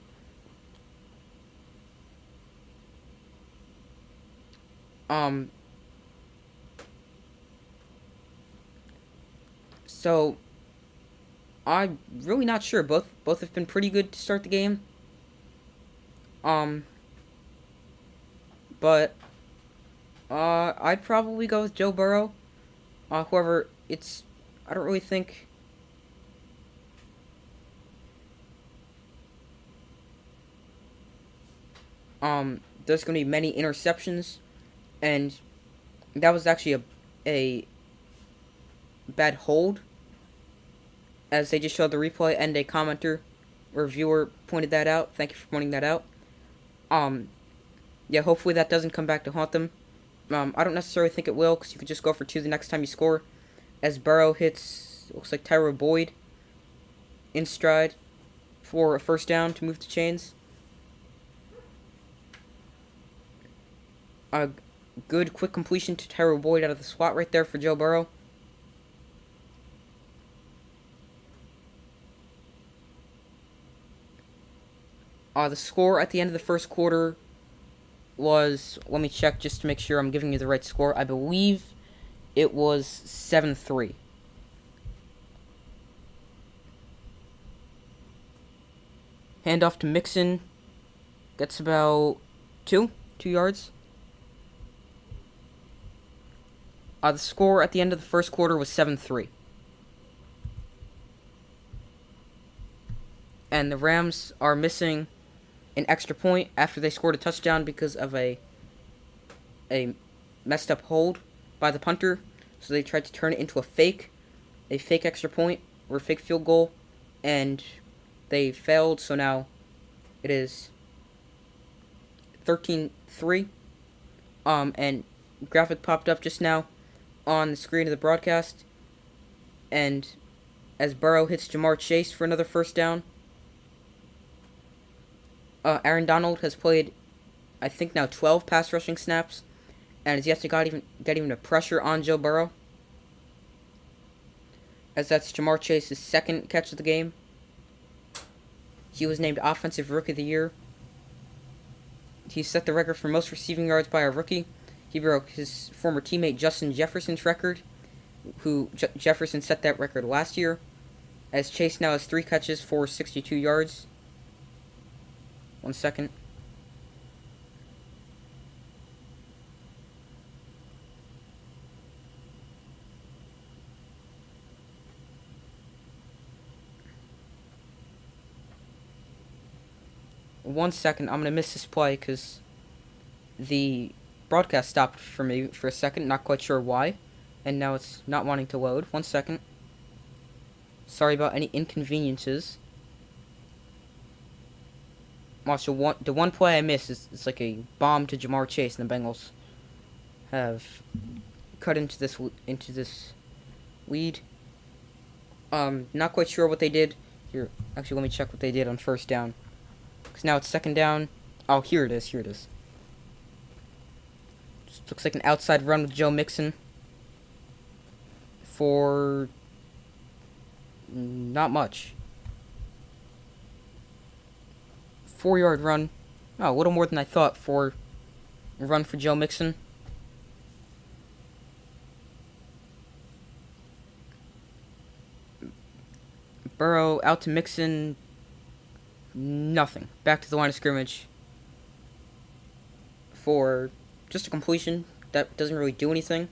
So I'm really not sure. Both have been pretty good to start the game. Um, but I'd probably go with Joe Burrow. However, I don't really think there's gonna be many interceptions, and that was actually a bad hold, as they just showed the replay, and a commenter or viewer pointed that out. Thank you for pointing that out. Yeah, hopefully that doesn't come back to haunt them. I don't necessarily think it will, because you could just go for 2 the next time you score, as Burrow hits, looks like Tyler Boyd in stride for a first down to move the chains. A good quick completion to Tyler Boyd out of the slot right there for Joe Burrow. The score at the end of the first quarter was, let me check just to make sure I'm giving you the right score. I believe it was 7-3. Handoff to Mixon. Gets about 2 yards. The score at the end of the first quarter was 7-3. And the Rams are missing an extra point after they scored a touchdown because of a messed up hold by the punter. So they tried to turn it into a fake extra point or a fake field goal, and they failed. So now it is 13-3. And graphic popped up just now on the screen of the broadcast, and as Burrow hits Jamar Chase for another first down. Aaron Donald has played, I think now 12 pass rushing snaps, and has yet to get even a pressure on Joe Burrow, as that's Jamar Chase's second catch of the game. He was named Offensive Rookie of the Year. He set the record for most receiving yards by a rookie. He broke his former teammate Justin Jefferson's record, who Jefferson set that record last year, as Chase now has 3 catches for 62 yards. 1 second. I'm gonna miss this play because the broadcast stopped for me for a second, not quite sure why, and now it's not wanting to load. 1 second. Sorry about any inconveniences. Watch, the one play I missed is like a bomb to Jamar Chase, and the Bengals have cut into this lead. Not quite sure what they did here. Actually, let me check what they did on first down, because now it's second down. Oh, here it is. Just looks like an outside run with Joe Mixon for not much. 4-yard run. Oh, a little more than I thought for a run for Joe Mixon. Burrow out to Mixon. Nothing. Back to the line of scrimmage for just a completion that doesn't really do anything,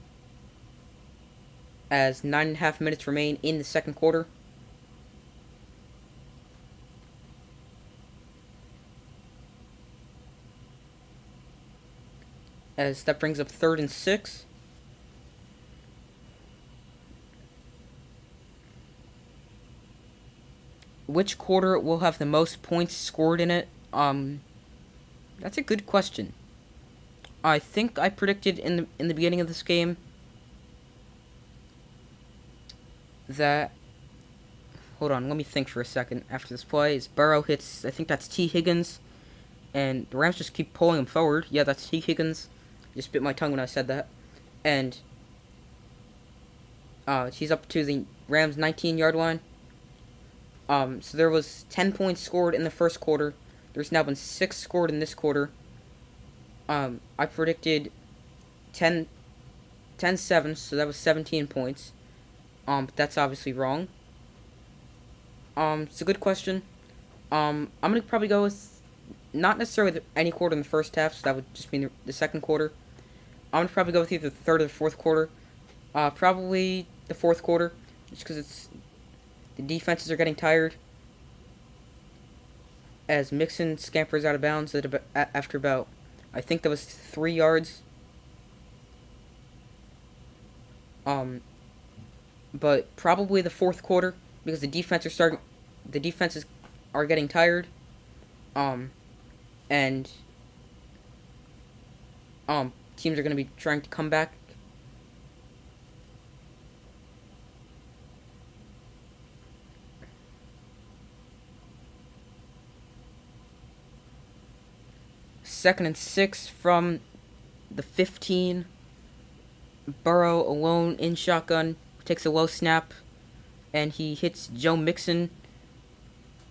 as 9.5 minutes remain in the second quarter. As that brings up 3rd and 6. Which quarter will have the most points scored in it? That's a good question. I think I predicted in the beginning of this game that hold on, let me think for a second. After this play, is Burrow hits, I think that's T. Higgins, and the Rams just keep pulling him forward. Yeah, that's T. Higgins. Just bit my tongue when I said that. And he's up to the Rams' 19-yard line. So there was 10 points scored in the first quarter. There's now been 6 scored in this quarter. I predicted 10-7, so that was 17 points. But that's obviously wrong. It's a good question. I'm gonna probably go with not necessarily any quarter in the first half, so that would just mean the second quarter. I'm gonna probably go with either the third or the fourth quarter. Probably the fourth quarter, just because the defenses are getting tired. As Mixon scampers out of bounds after about, I think that was 3 yards. But probably the fourth quarter, because the defenses are getting tired. And teams are going to be trying to come back. Second and 6 from the 15. Burrow alone in shotgun, takes a low snap, and he hits Joe Mixon,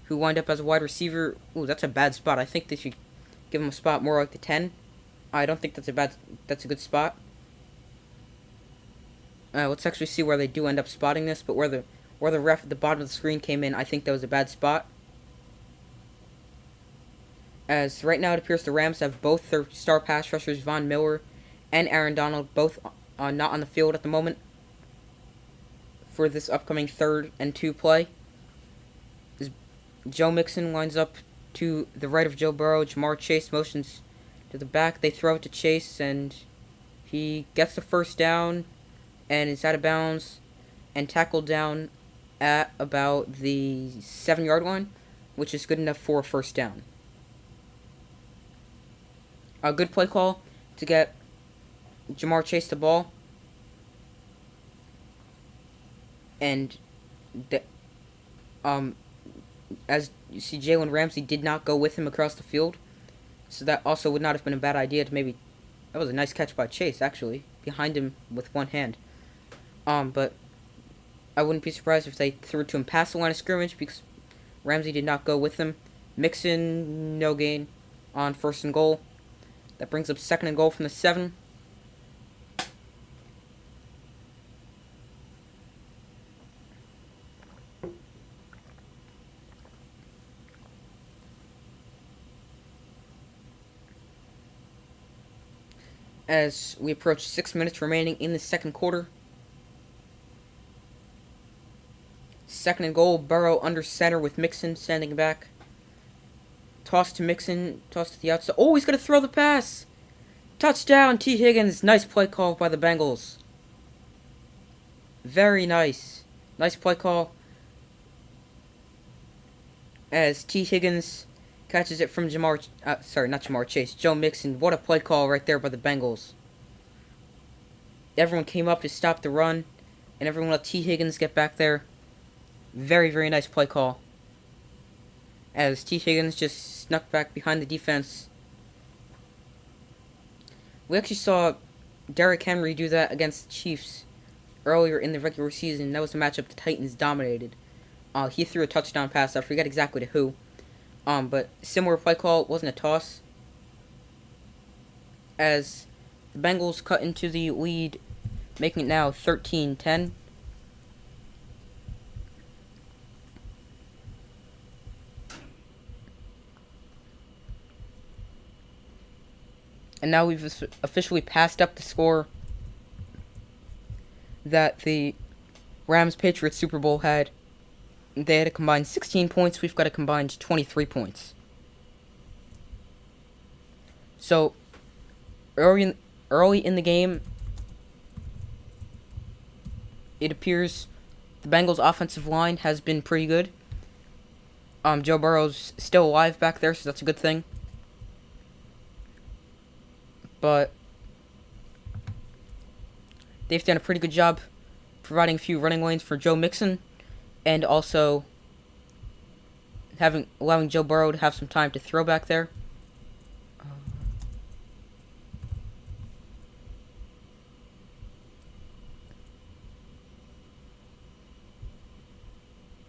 who wind up as a wide receiver. Ooh, that's a bad spot. I think they should give him a spot more like the 10. I don't think that's a good spot. Let's actually see where they do end up spotting this, but where the ref at the bottom of the screen came in, I think that was a bad spot. As right now it appears the Rams have both their star pass rushers, Von Miller and Aaron Donald, both not on the field at the moment for this upcoming 3rd and 2 play. As Joe Mixon lines up to the right of Joe Burrow. Jamar Chase motions to the back. They throw it to Chase, and he gets the first down and is out of bounds and tackled down at about the 7-yard line, which is good enough for a first down. A good play call to get Jamar Chase the ball. And as you see, Jalen Ramsey did not go with him across the field. So that also would not have been a bad idea to maybe... That was a nice catch by Chase, actually. Behind him with one hand. But I wouldn't be surprised if they threw it to him past the line of scrimmage because Ramsey did not go with him. Mixon, no gain on 1st and goal. That brings up 2nd and goal from the 7. As we approach 6 minutes remaining in the second quarter. 2nd and goal, Burrow under center with Mixon standing back. Toss to Mixon, toss to the outside. Oh, he's going to throw the pass. Touchdown, T. Higgins. Nice play call by the Bengals. Very nice. Nice play call. As T. Higgins catches it from not Jamar Chase. Joe Mixon. What a play call right there by the Bengals. Everyone came up to stop the run, and everyone let T. Higgins get back there. Very, very nice play call. As T. Higgins just snuck back behind the defense. We actually saw Derrick Henry do that against the Chiefs earlier in the regular season. That was a matchup the Titans dominated. He threw a touchdown pass. I forget exactly to who. But similar play call. It wasn't a toss. As the Bengals cut into the lead, making it now 13-10. And now we've officially passed up the score that the Rams-Patriots Super Bowl had. They had a combined 16 points. We've got a combined 23 points. So, early in the game, it appears the Bengals' offensive line has been pretty good. Joe Burrow's still alive back there, so that's a good thing. But they've done a pretty good job providing a few running lanes for Joe Mixon and also allowing Joe Burrow to have some time to throw back there.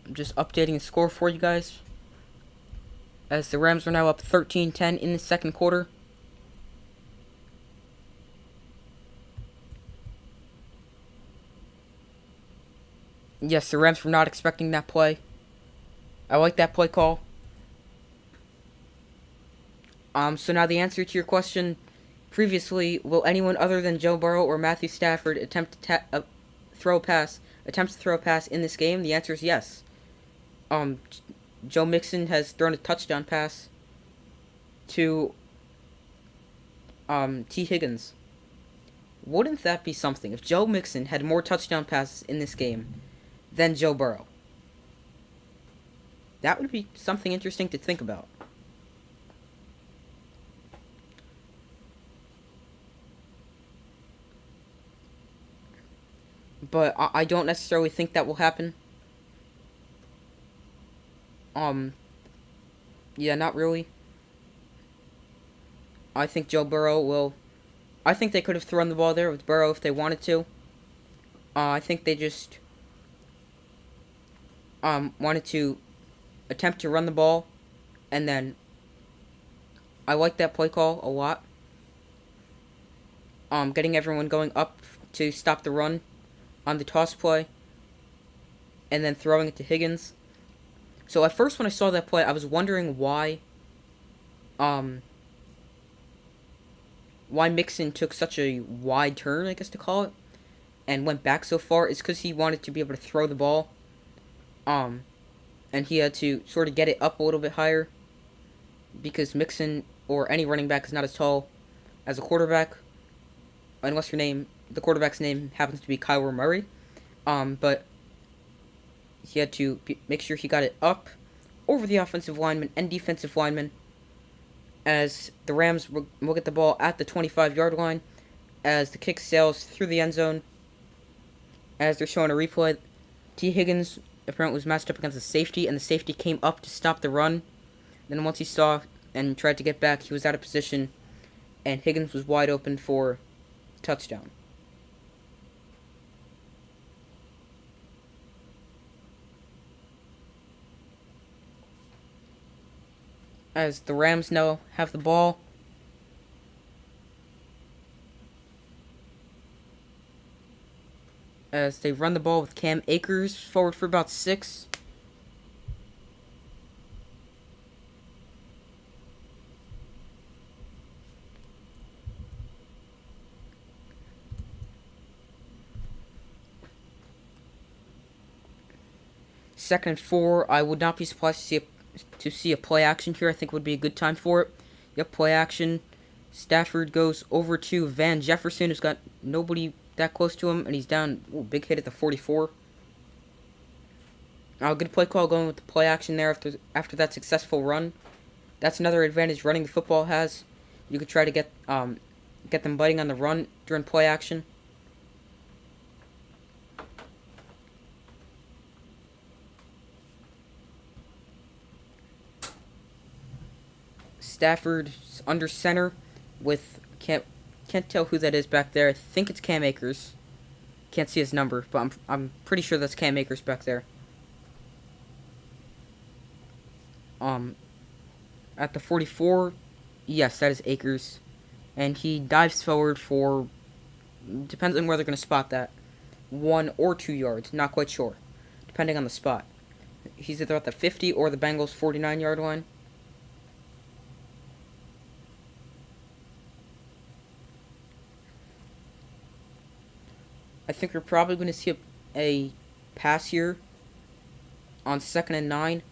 I'm just updating the score for you guys, as the Rams are now up 13-10 in the second quarter. Yes, the Rams were not expecting that play. I like that play call. So now the answer to your question previously, will anyone other than Joe Burrow or Matthew Stafford attempt to throw a pass in this game? The answer is yes. Joe Mixon has thrown a touchdown pass to T. Higgins. Wouldn't that be something if Joe Mixon had more touchdown passes in this game than Joe Burrow? That would be something interesting to think about. But I don't necessarily think that will happen. Yeah, not really. I think Joe Burrow will... I think they could have thrown the ball there with Burrow if they wanted to. I think they just wanted to attempt to run the ball, and then I like that play call a lot. Getting everyone going up to stop the run on the toss play, and then throwing it to Higgins. So at first when I saw that play, I was wondering why Mixon took such a wide turn, I guess to call it, and went back so far. It's because he wanted to be able to throw the ball. And he had to sort of get it up a little bit higher, because Mixon or any running back is not as tall as a quarterback, unless the quarterback's name happens to be Kyler Murray. But he had to make sure he got it up over the offensive lineman and defensive lineman, as the Rams will get the ball at the 25-yard line, as the kick sails through the end zone. As they're showing a replay, T. Higgins apparently was matched up against the safety, and the safety came up to stop the run. Then once he saw and tried to get back, he was out of position, and Higgins was wide open for touchdown. As the Rams now have the ball. As they run the ball with Cam Akers forward for about 6. Second and 4. I would not be surprised to see a play action here. I think would be a good time for it. Yep, play action. Stafford goes over to Van Jefferson, who's got nobody that close to him, and he's down. Ooh, big hit at the 44. Good play call going with the play action there after that successful run. That's another advantage running the football has. You could try to get them biting on the run during play action. Stafford's under center with can't tell who that is back there. I think it's Cam Akers. Can't see his number, but I'm pretty sure that's Cam Akers back there. At the 44, yes, that is Akers, and he dives forward for, depends on where they're going to spot that, 1 or 2 yards, not quite sure, depending on the spot. He's either at the 50 or the Bengals 49-yard line. I think we're probably going to see a pass here on 2nd and 9.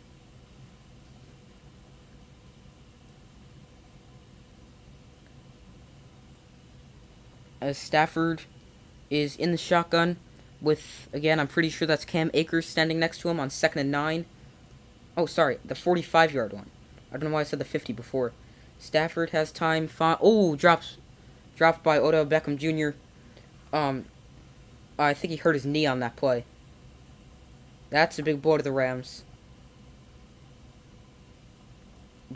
As Stafford is in the shotgun with, again, I'm pretty sure that's Cam Akers standing next to him on 2nd and 9. Oh, sorry, the 45-yard one. I don't know why I said the 50 before. Stafford has time. Dropped by Odell Beckham Jr. I think he hurt his knee on that play. That's a big blow to the Rams.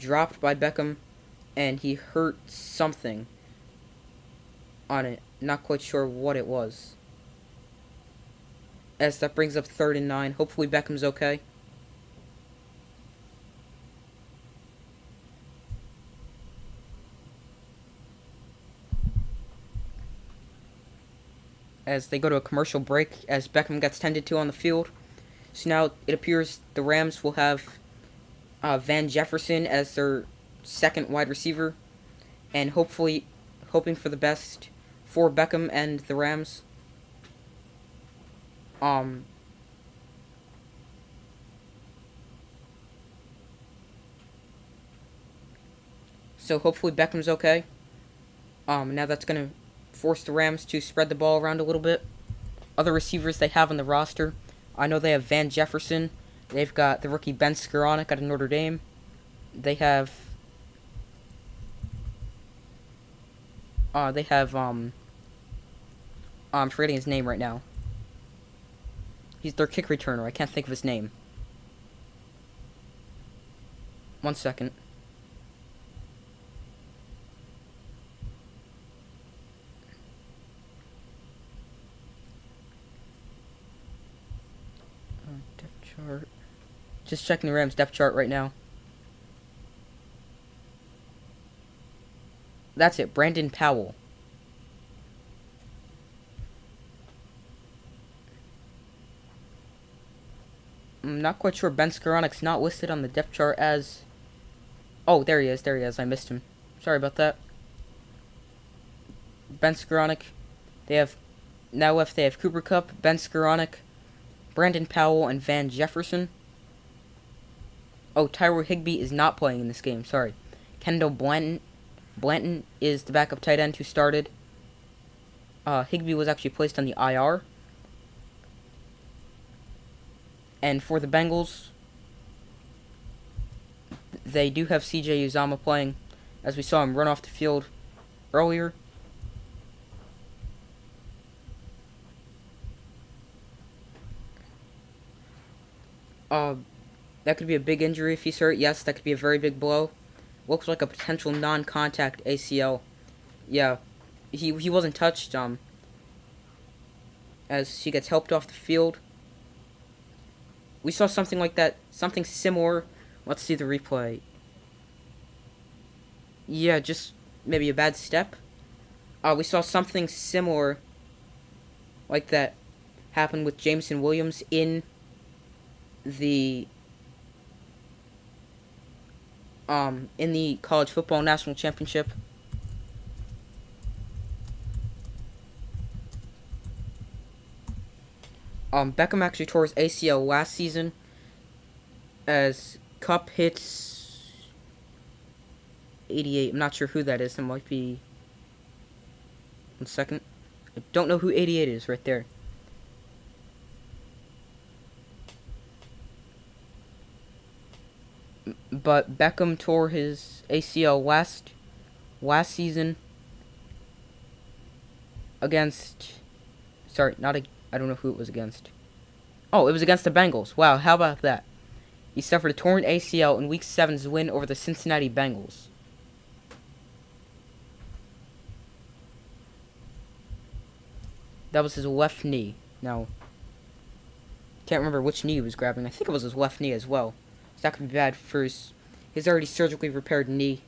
dropped by Beckham, and he hurt something on it. Not quite sure what it was. As that brings up 3rd and 9. Hopefully Beckham's okay. As they go to a commercial break, as Beckham gets tended to on the field. So now it appears the Rams will have Van Jefferson as their second wide receiver, and hopefully hoping for the best for Beckham and the Rams. So hopefully Beckham's okay. Now that's gonna force the Rams to spread the ball around a little bit. Other receivers they have on the roster, I know they have Van Jefferson. They've got the rookie Ben Skoranek out of Notre Dame. They have I'm forgetting his name right now. He's their kick returner. I can't think of his name. 1 second. Depth chart. Just checking the Rams depth chart right now. That's it, Brandon Powell. I'm not quite sure. Ben Skoranek's not listed on the depth chart as... Oh, there he is. I missed him. Sorry about that. Ben Skoranek. They have... Now left they have Cooper Kupp, Ben Skoranek, Brandon Powell, and Van Jefferson. Oh, Tyler Higbee is not playing in this game. Sorry. Kendall Blanton is the backup tight end who started. Higbee was actually placed on the IR. And for the Bengals, they do have CJ Uzomah playing, as we saw him run off the field earlier. That could be a big injury if he's hurt. Yes, that could be a very big blow. Looks like a potential non-contact ACL. Yeah, he wasn't touched, as he gets helped off the field. We saw something like that, something similar. Let's see the replay. Yeah, just maybe a bad step. We saw something similar like that happen with Jameson Williams in the college football national championship. Beckham actually tore his ACL last season as Kupp hits 88. I'm not sure who that is. It might be... 1 second. I don't know who 88 is right there. But Beckham tore his ACL last season against... Sorry, I don't know who it was against. Oh, it was against the Bengals. Wow, how about that? He suffered a torn ACL in Week 7's win over the Cincinnati Bengals. That was his left knee. Now, can't remember which knee he was grabbing. I think it was his left knee as well. So that could be bad for his already surgically repaired knee.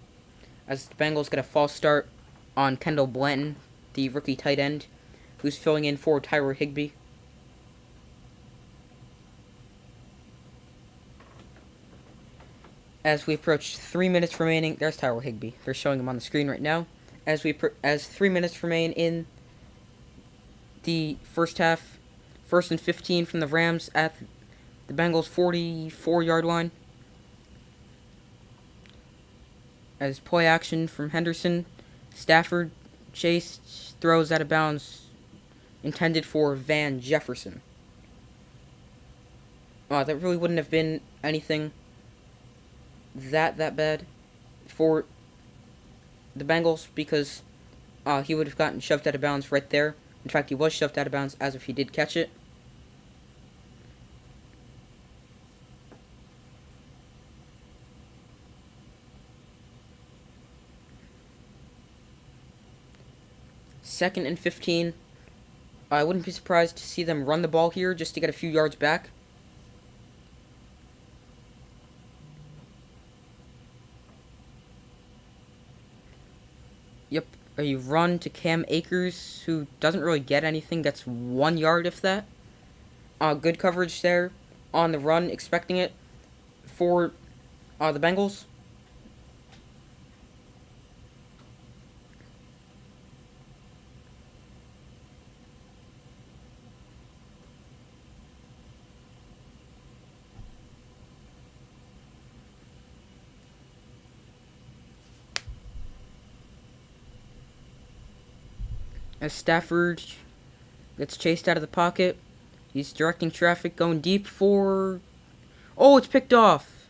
As the Bengals get a false start on Kendall Blanton, the rookie tight end, who's filling in for Tyler Higbee. As we approach 3 minutes remaining, there's Tyler Higbee. They're showing him on the screen right now. As 3 minutes remain in the first half, 1st and 15 from the Rams at the Bengals' 44-yard line. As play action from Henderson, Stafford Chase throws out of bounds, intended for Van Jefferson. That really wouldn't have been anything that bad for the Bengals, because he would have gotten shoved out of bounds right there. In fact, he was shoved out of bounds as if he did catch it. Second and 15. I wouldn't be surprised to see them run the ball here just to get a few yards back. Yep, a run to Cam Akers, who doesn't really get anything. Gets 1 yard, if that. Good coverage there on the run, expecting it for the Bengals. As Stafford gets chased out of the pocket, he's directing traffic, going deep for... Oh, it's picked off!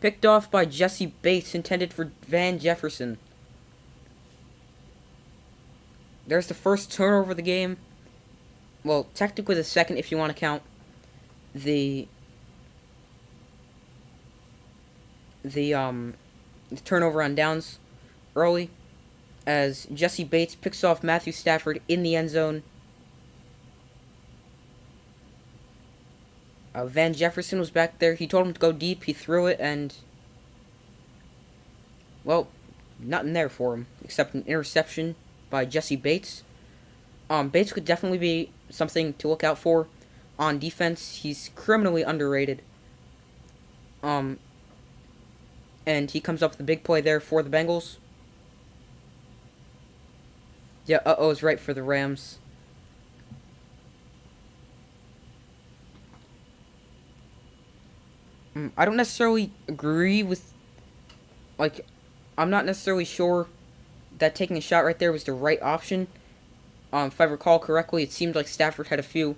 Picked off by Jesse Bates, intended for Van Jefferson. There's the first turnover of the game. Well, technically the second if you want to count the turnover on downs early, as Jesse Bates picks off Matthew Stafford in the end zone. Van Jefferson was back there. He told him to go deep. He threw it, and... well, nothing there for him, except an interception by Jesse Bates. Bates could definitely be something to look out for on defense. He's criminally underrated. And he comes up with a big play there for the Bengals. Yeah, is right for the Rams. I don't necessarily agree with... like, I'm not necessarily sure that taking a shot right there was the right option. If I recall correctly, it seemed like Stafford had a few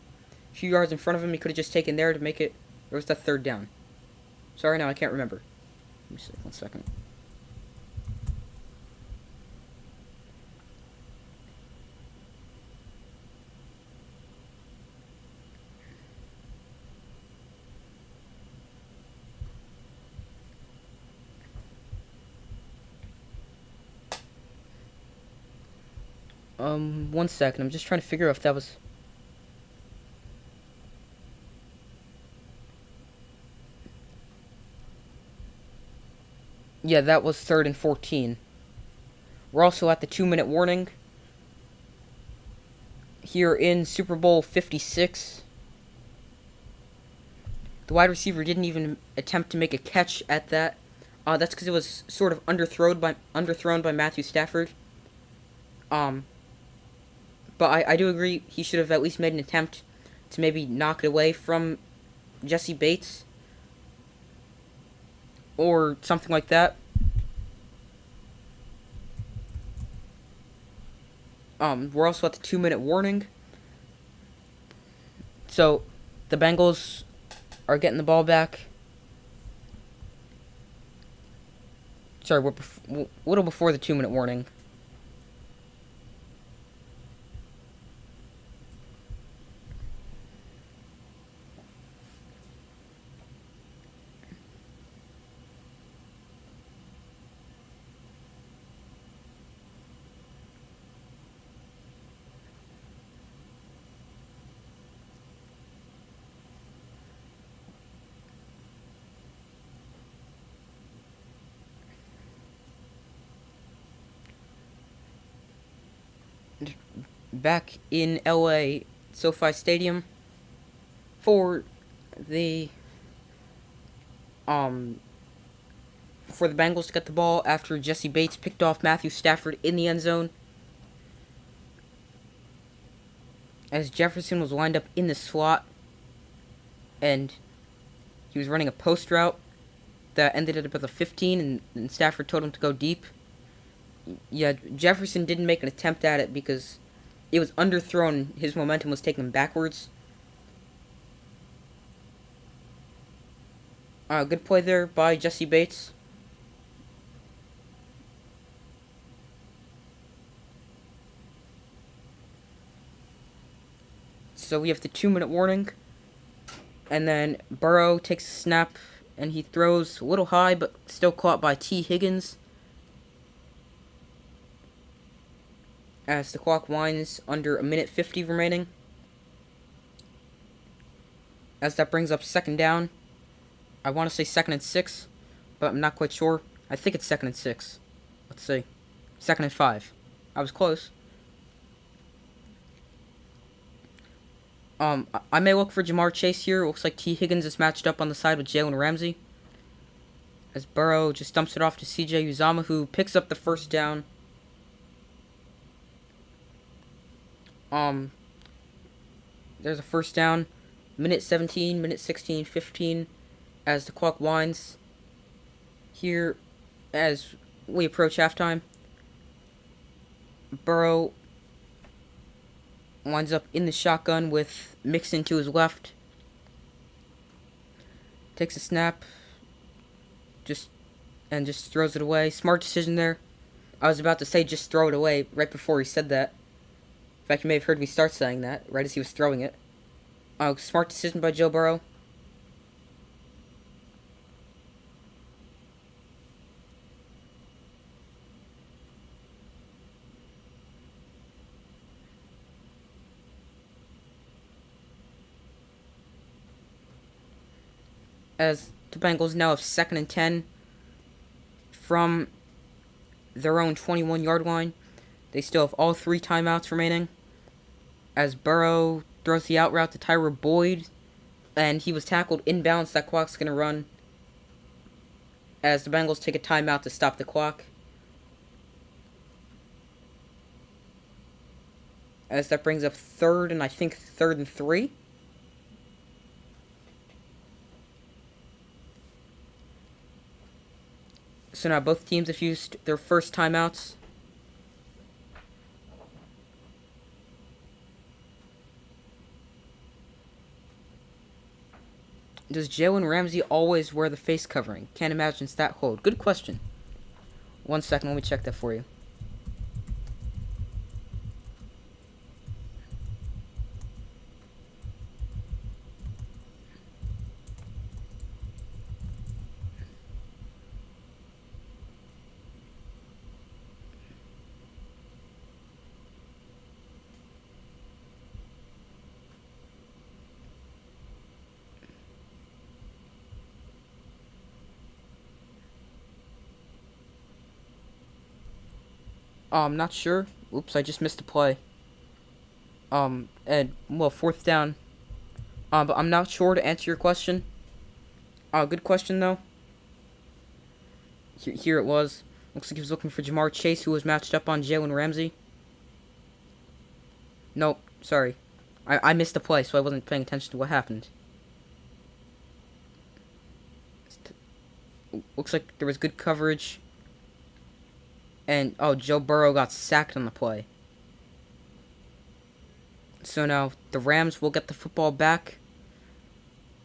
yards in front of him. He could have just taken there to make it... Or was that third down? Sorry, now I can't remember. Let me see, 1 second. One second. I'm just trying to figure out if that was... Yeah, that was 3rd and 14. We're also at the 2-minute warning here in Super Bowl 56. The wide receiver didn't even attempt to make a catch at that. That's because it was sort of underthrown by Matthew Stafford. But I do agree he should have at least made an attempt to maybe knock it away from Jesse Bates. Or something like that. We're also at the 2-minute warning. So, the Bengals are getting the ball back. Sorry, we're a little before the 2-minute warning. Back in LA, SoFi Stadium, for the Bengals to get the ball after Jesse Bates picked off Matthew Stafford in the end zone. As Jefferson was lined up in the slot, and he was running a post route that ended up with a 15, and Stafford told him to go deep. Yeah, Jefferson didn't make an attempt at it because it was underthrown. His momentum was taken backwards. Good play there by Jesse Bates. So we have the 2-minute warning. And then Burrow takes a snap, and he throws a little high, but still caught by T. Higgins. as the clock winds under a minute 50 remaining. As that brings up second down. I want to say 2nd and 6, but I'm not quite sure. I think it's 2nd and 6. Let's see. 2nd and 5. I was close. I may look for Jamar Chase here. It looks like T. Higgins is matched up on the side with Jalen Ramsey. As Burrow just dumps it off to CJ Uzama, who picks up the first down. There's a first down. Minute 17, minute 16, 15. As the clock winds. Here, as we approach halftime. Burrow winds up in the shotgun with Mixon to his left. Takes a snap. Just throws it away. Smart decision there. I was about to say just throw it away right before he said that. In fact, you may have heard me start saying that right as he was throwing it. Smart decision by Joe Burrow. As the Bengals now have 2nd and 10 from their own 21-yard line. They still have all 3 timeouts remaining. As Burrow throws the out route to Tyler Boyd, and he was tackled inbounds. That clock's going to run as the Bengals take a timeout to stop the clock. As that brings up 3rd and 3. So now both teams have used their first timeouts. Does Jalen Ramsey always wear the face covering? Can't imagine it's that hold. Good question. 1 second, let me check that for you. I'm not sure. Oops, I just missed a play. And, well, 4th down. But I'm not sure to answer your question. Good question, though. Here it was. Looks like he was looking for Jamar Chase, who was matched up on Jalen Ramsey. Nope, sorry. I missed the play, so I wasn't paying attention to what happened. Looks like there was good coverage. And, Joe Burrow got sacked on the play. So now the Rams will get the football back.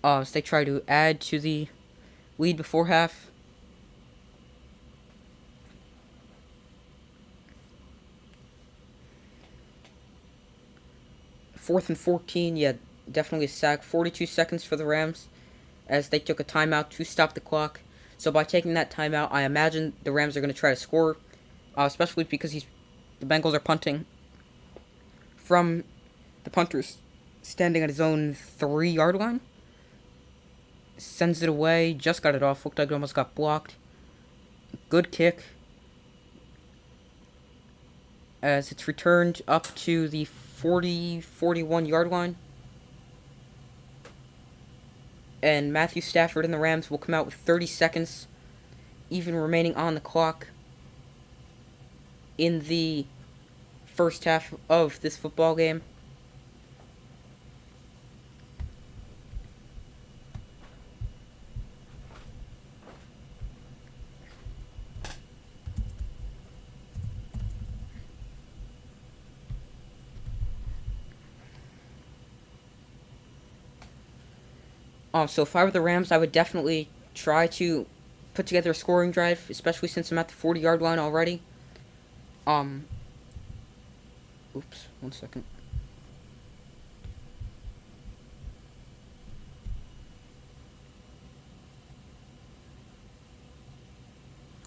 As they try to add to the lead before half. Fourth and 14, yeah, definitely a sack. 42 seconds for the Rams as they took a timeout to stop the clock. So by taking that timeout, I imagine the Rams are going to try to score. Especially because the Bengals are punting from the punter's standing at his own 3-yard line. Sends it away, just got it off, looked like it almost got blocked. Good kick. As it's returned up to the 41-yard line. And Matthew Stafford and the Rams will come out with 30 seconds, even remaining on the clock, in the first half of this football game. So if I were the Rams, I would definitely try to put together a scoring drive, especially since I'm at the 40-yard line already. Oops, 1 second.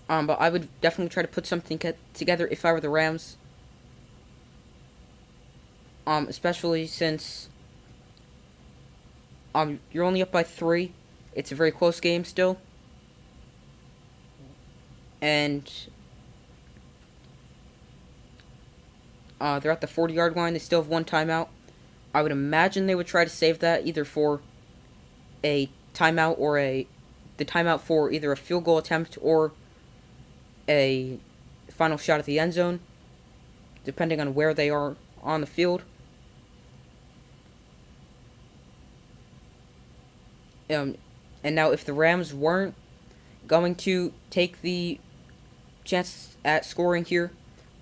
But I would definitely try to put something together if I were the Rams. Especially since you're only up by 3. It's a very close game still. And they're at the 40-yard line. They still have one timeout. I would imagine they would try to save that either for a timeout or the timeout for either a field goal attempt or a final shot at the end zone, depending on where they are on the field. And now if the Rams weren't going to take the chance at scoring here,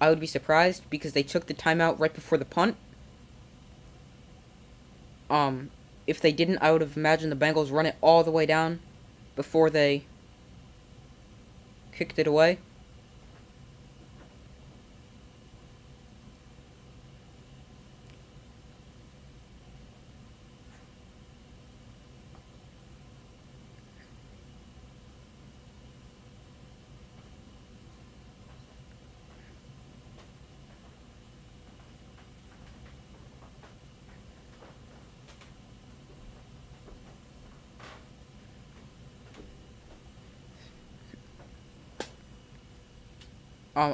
I would be surprised because they took the timeout right before the punt. If they didn't, I would have imagined the Bengals run it all the way down before they kicked it away.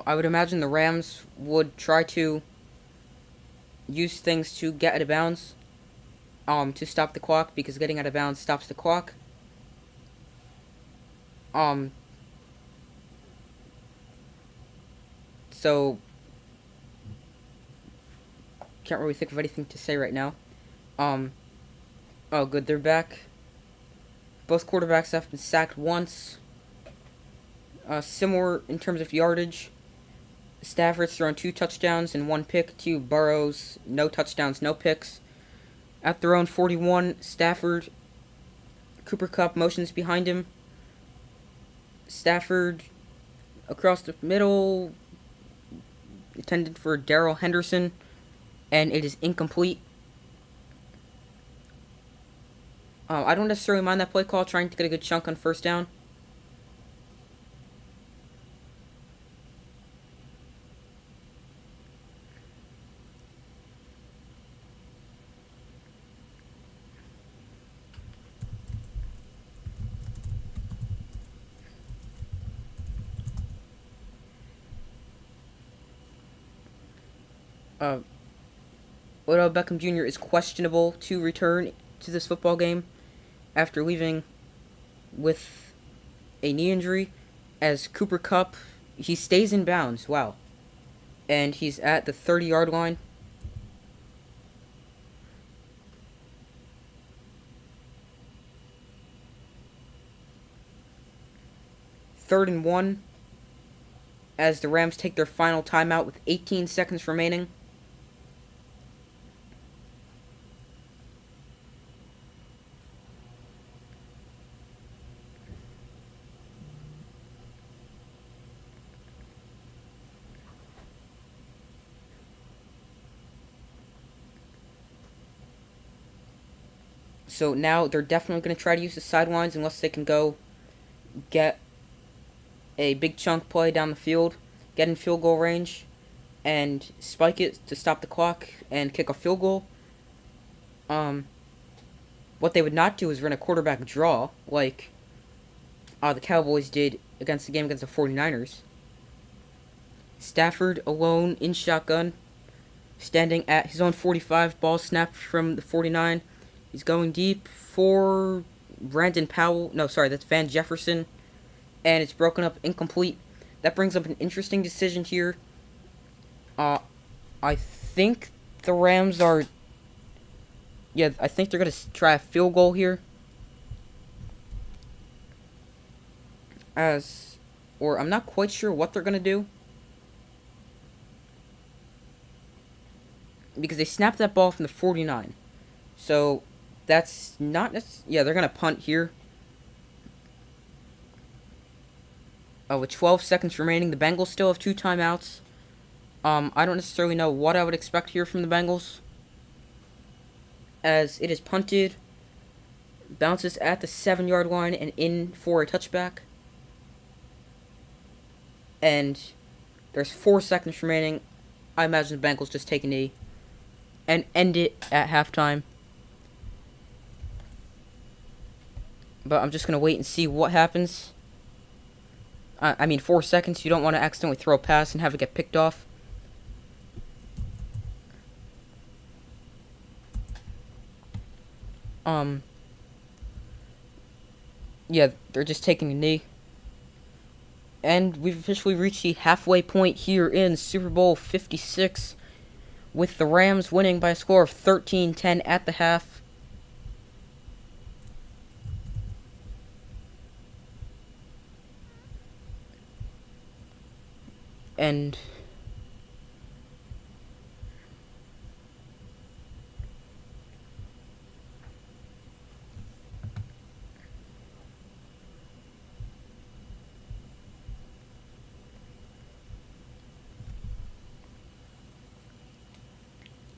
I would imagine the Rams would try to use things to get out of bounds, to stop the clock, because getting out of bounds stops the clock. Um, so can't really think of anything to say right now. Um, oh, good, they're back. Both quarterbacks have been sacked once. Similar in terms of yardage. Stafford's thrown 2 touchdowns and 1 pick to Burrow's no touchdowns, no picks. At their own 41, Stafford, Cooper Kupp motions behind him. Stafford across the middle, intended for Darrell Henderson, and it is incomplete. I don't necessarily mind that play call, trying to get a good chunk on first down. Uh, Odell Beckham Jr. is questionable to return to this football game after leaving with a knee injury, as Cooper Kupp, he stays in bounds. Wow. And he's at the 30-yard line. Third and 1, as the Rams take their final timeout with 18 seconds remaining. So now they're definitely going to try to use the sidelines unless they can go get a big chunk play down the field, get in field goal range, and spike it to stop the clock and kick a field goal. What they would not do is run a quarterback draw like the Cowboys did against the game against the 49ers. Stafford alone in shotgun, standing at his own 45, ball snapped from the 49. He's going deep for Brandon Powell. No, sorry, that's Van Jefferson. And it's broken up, incomplete. That brings up an interesting decision here. I think the Rams are... Yeah, I think they're going to try a field goal here. Or I'm not quite sure what they're going to do. Because they snapped that ball from the 49. So, that's not... Yeah, they're going to punt here. With 12 seconds remaining, the Bengals still have 2 timeouts. I don't necessarily know what I would expect here from the Bengals, as it is punted, bounces at the 7-yard line and in for a touchback. And there's 4 seconds remaining. I imagine the Bengals just take a knee and end it at halftime. But I'm just gonna wait and see what happens. I mean, 4 seconds. You don't want to accidentally throw a pass and have it get picked off. Um. Yeah, they're just taking a knee. And we've officially reached the halfway point here in Super Bowl 56, with the Rams winning by a score of 13-10 at the half. And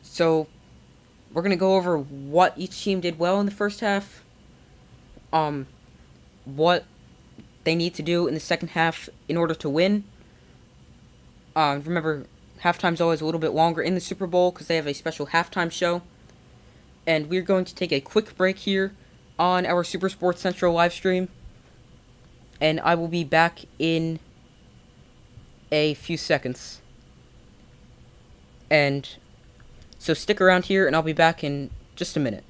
so we're gonna go over what each team did well in the first half, what they need to do in the second half in order to win. Remember, halftime's always a little bit longer in the Super Bowl because they have a special halftime show. And we're going to take a quick break here on our Super Sports Central live stream. And I will be back in a few seconds. And so stick around here, and I'll be back in just a minute.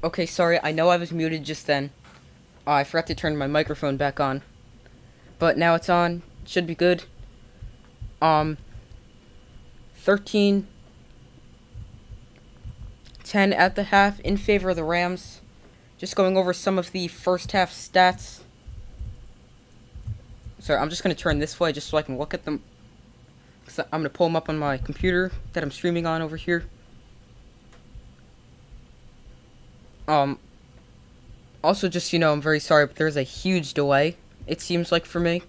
Okay, sorry, I know I was muted just then. I forgot to turn my microphone back on. But now it's on. Should be good. Um, 13-10 at the half in favor of the Rams. Just going over some of the first half stats. Sorry, I'm just going to turn this way just so I can look at them. So I'm going to pull them up on my computer that I'm streaming on over here. Also, just, I'm very sorry, but there's a huge delay, it seems like, for me.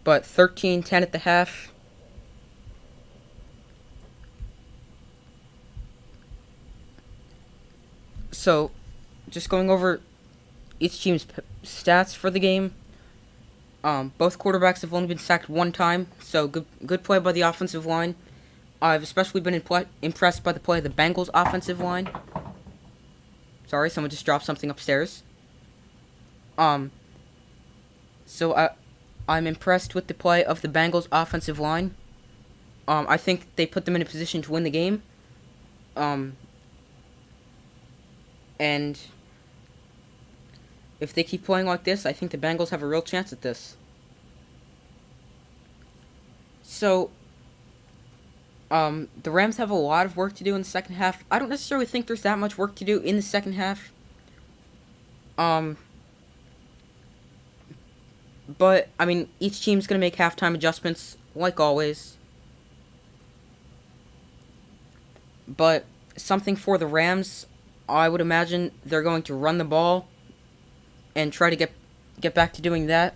But 13-10 at the half. So, just going over each team's stats for the game. Both quarterbacks have only been sacked one time, so good play by the offensive line. I've especially been impressed by the play of the Bengals offensive line. Sorry, someone just dropped something upstairs. So I'm impressed with the play of the Bengals offensive line. I think they put them in a position to win the game. And if they keep playing like this, I think the Bengals have a real chance at this. So, the Rams have a lot of work to do in the second half. I don't necessarily think there's that much work to do in the second half. But, I mean, each team's going to make halftime adjustments, like always. But, something for the Rams, I would imagine they're going to run the ball and try to get back to doing that,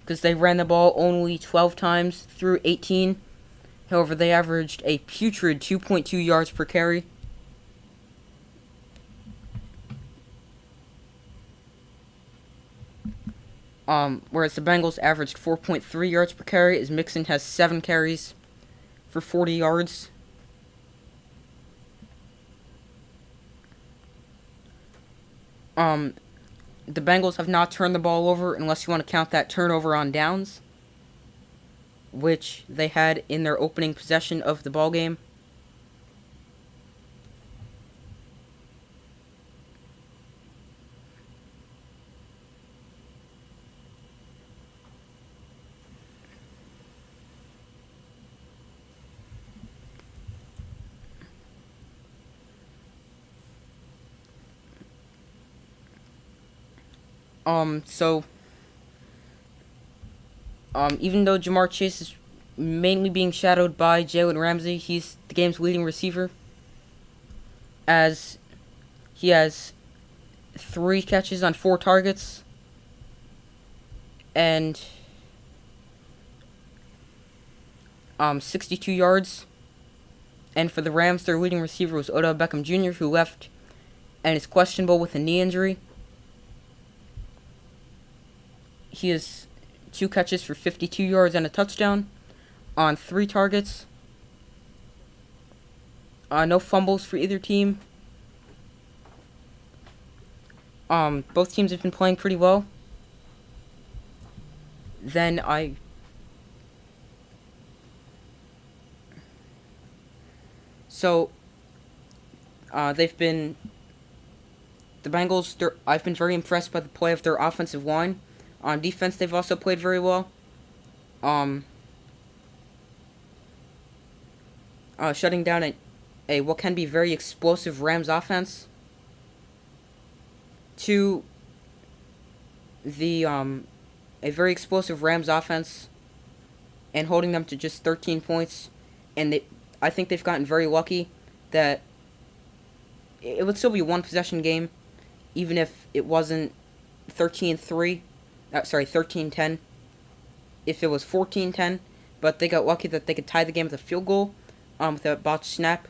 because they ran the ball only 12 times through 18. However, they averaged a putrid 2.2 yards per carry. Whereas the Bengals averaged 4.3 yards per carry, as Mixon has 7 carries for 40 yards. The Bengals have not turned the ball over unless you want to count that turnover on downs, which they had in their opening possession of the ball game. Even though Jamar Chase is mainly being shadowed by Jalen Ramsey, he's the game's leading receiver, as he has 3 catches on 4 targets, and 62 yards. And for the Rams, their leading receiver was Odell Beckham Jr., who left and is questionable with a knee injury. He has 2 catches for 52 yards and a touchdown on 3 targets. No fumbles for either team. Both teams have been playing pretty well. They've been... The Bengals, I've been very impressed by the play of their offensive line. On defense, they've also played very well. Shutting down a what can be very explosive Rams offense to a very explosive Rams offense and holding them to just 13 points. And I think they've gotten very lucky that it would still be a 1-possession game, even if it wasn't 13-3. 13-10. If it was 14-10, but they got lucky that they could tie the game with a field goal with a botched snap.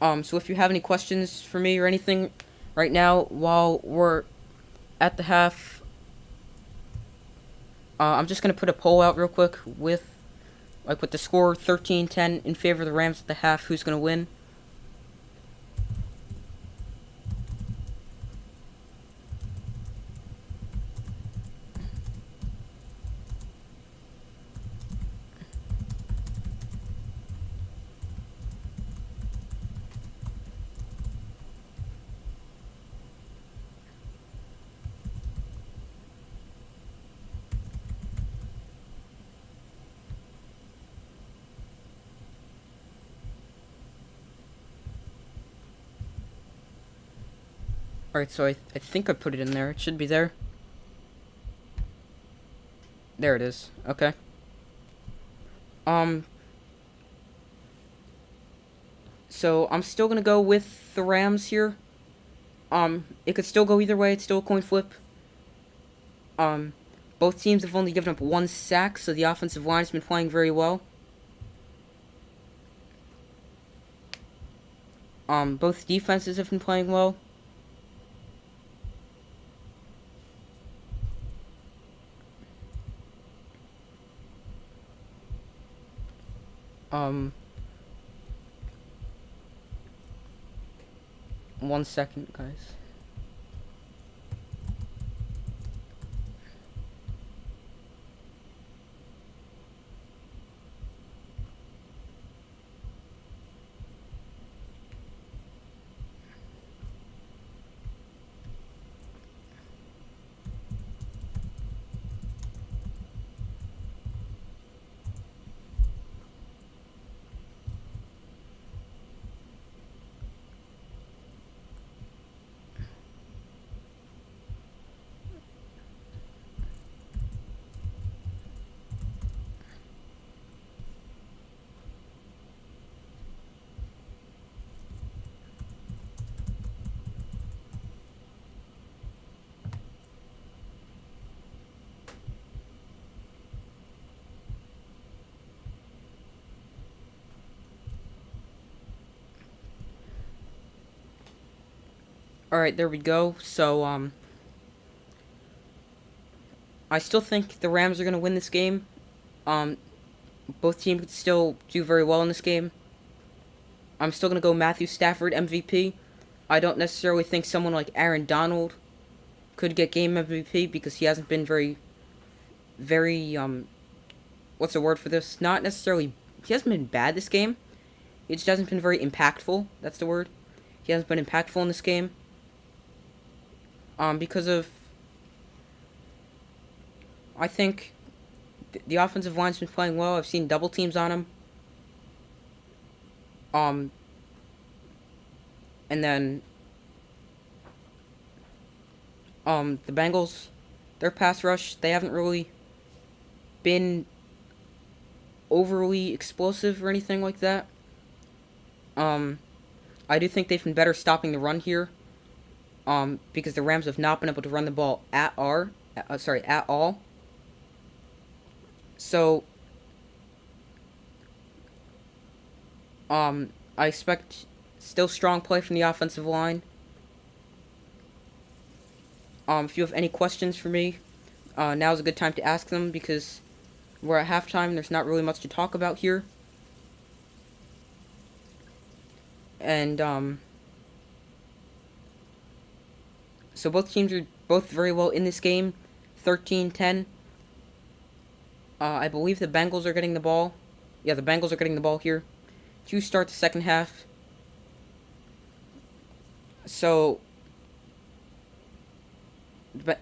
So if you have any questions for me or anything right now while we're at the half, I'm just going to put a poll out real quick with the score 13-10 in favor of the Rams at the half. Who's going to win? Alright, so I think I put it in there. It should be there. There it is. Okay. Um, so I'm still gonna go with the Rams here. It could still go either way. It's still a coin flip. Um, both teams have only given up 1 sack, so the offensive line's been playing very well. Both defenses have been playing well. Um, 1 second, guys. Alright, there we go. So, I still think the Rams are gonna win this game. Um, both teams could still do very well in this game. I'm still gonna go Matthew Stafford MVP. I don't necessarily think someone like Aaron Donald could get game MVP because he hasn't been very, what's the word for this? Not necessarily, he hasn't been bad this game. He just hasn't been very impactful. That's the word. He hasn't been impactful in this game. Because of, I think the offensive line's been playing well. I've seen double teams on him. And then, the Bengals, their pass rush, they haven't really been overly explosive or anything like that. I do think they've been better stopping the run here. Because the Rams have not been able to run the ball at all. So, I expect still strong play from the offensive line. If you have any questions for me, now's a good time to ask them because we're at halftime. There's not really much to talk about here. And, so both teams are both very well in this game. 13-10. I believe the Bengals are getting the ball. Yeah, the Bengals are getting the ball here to start the second half. So,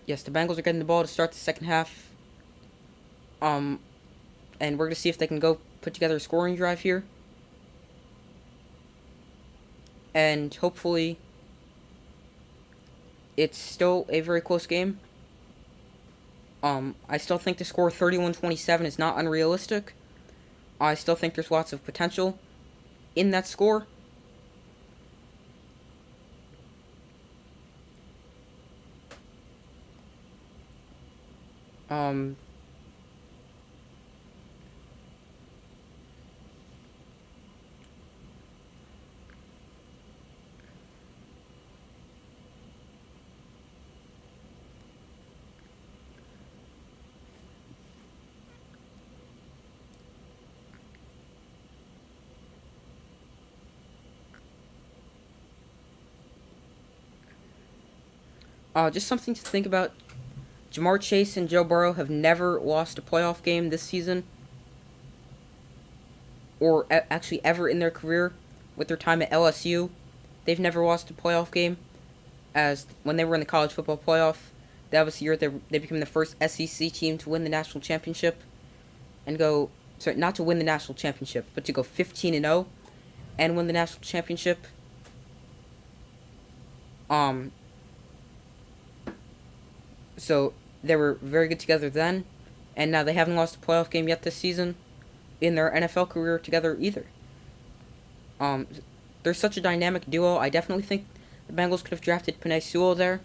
yes, the Bengals are getting the ball to start the second half. And we're going to see if they can go put together a scoring drive here. And hopefully it's still a very close game. I still think the score 31-27 is not unrealistic. I still think there's lots of potential in that score. Just something to think about. Jamar Chase and Joe Burrow have never lost a playoff game this season. Or actually ever in their career. With their time at LSU, they've never lost a playoff game. As when they were in the college football playoff, that was the year they became the first SEC team to win the national championship. And go, sorry, not to win the national championship, but to go 15-0 and win the national championship. So they were very good together then, and now they haven't lost a playoff game yet this season in their NFL career together either. Um, they're such a dynamic duo. I definitely think the Bengals could have drafted Penei Sewell there.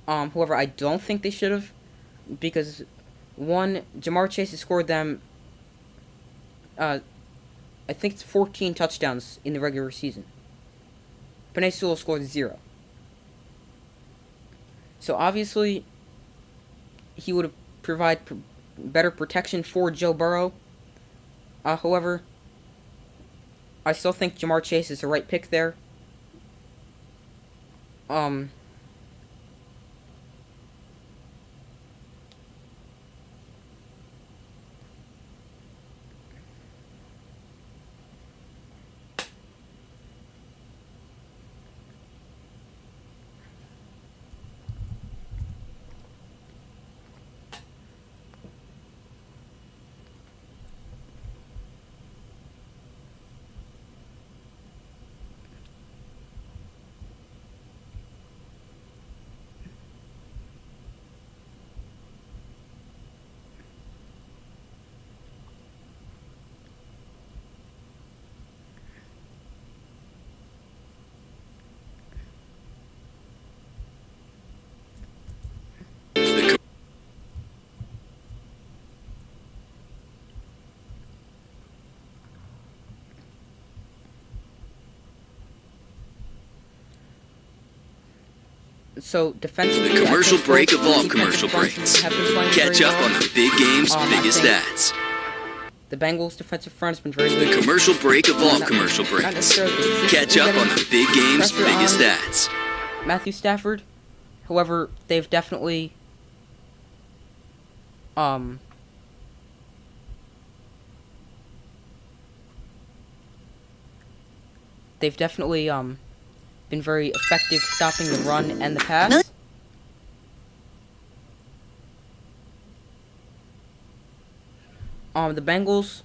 However, I don't think they should have, because one, Jamar Chase has scored them. I think it's 14 touchdowns in the regular season. Penei Sewell scored 0. So obviously, he would have provided better protection for Joe Burrow. However, I still think Jamar Chase is the right pick there. So defensively, The commercial I think break both of all defensive commercial fronts breaks. have been playing Catch very up well. on the big game's I biggest think stats. The Bengals' defensive front has been very good. The commercial break of all Not- commercial not breaks. necessarily Catch up on the big game's pressure biggest on stats. Matthew Stafford. However, they've definitely been very effective stopping the run and the pass. The Bengals,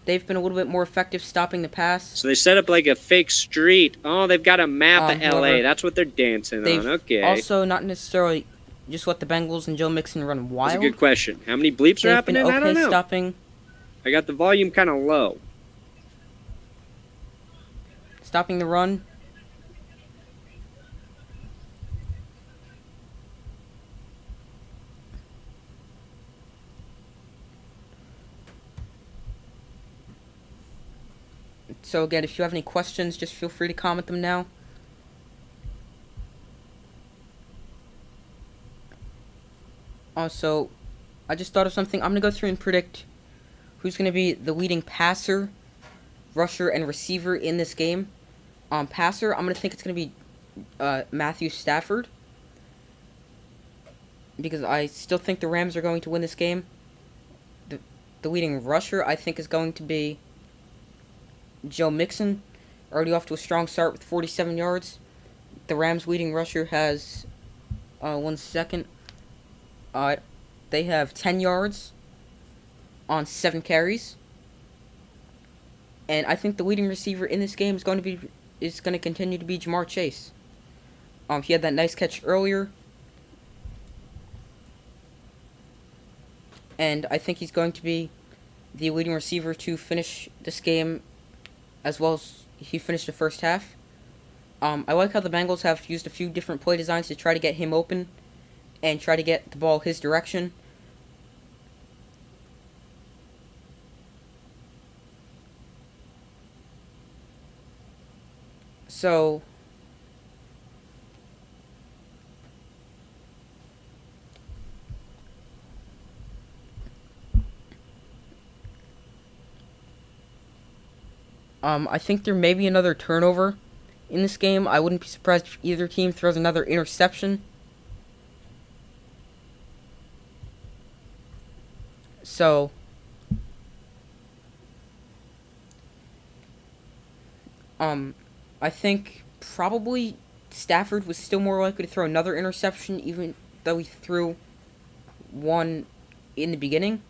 they've been a little bit more effective stopping the pass. So they set up like a fake street. Oh, they've got a map of However, LA. That's what they're dancing They've on. Okay. also not necessarily just let the Bengals and Joe Mixon run That's a wild. good question. How many bleeps are They've been happening? I don't okay know. stopping I got the volume kind of low. the run. So again, if you have any questions, just feel free to comment them now. Also, I just thought of something. I'm going to go through and predict who's going to be the leading passer, rusher, and receiver in this game. Passer, I'm going to think it's going to be Matthew Stafford, because I still think the Rams are going to win this game. The leading rusher, I think, is going to be Joe Mixon, already off to a strong start with 47 yards. The Rams' leading rusher has, 1 second. They have 10 yards on 7 carries. And I think the leading receiver in this game is going to continue to be Jamar Chase. He had that nice catch earlier. And I think he's going to be the leading receiver to finish this game as well as he finished the first half. I like how the Bengals have used a few different play designs to try to get him open and try to get the ball his direction. So I think there may be another turnover in this game. I wouldn't be surprised if either team throws another interception. So I think probably Stafford was still more likely to throw another interception, even though he threw one in the beginning.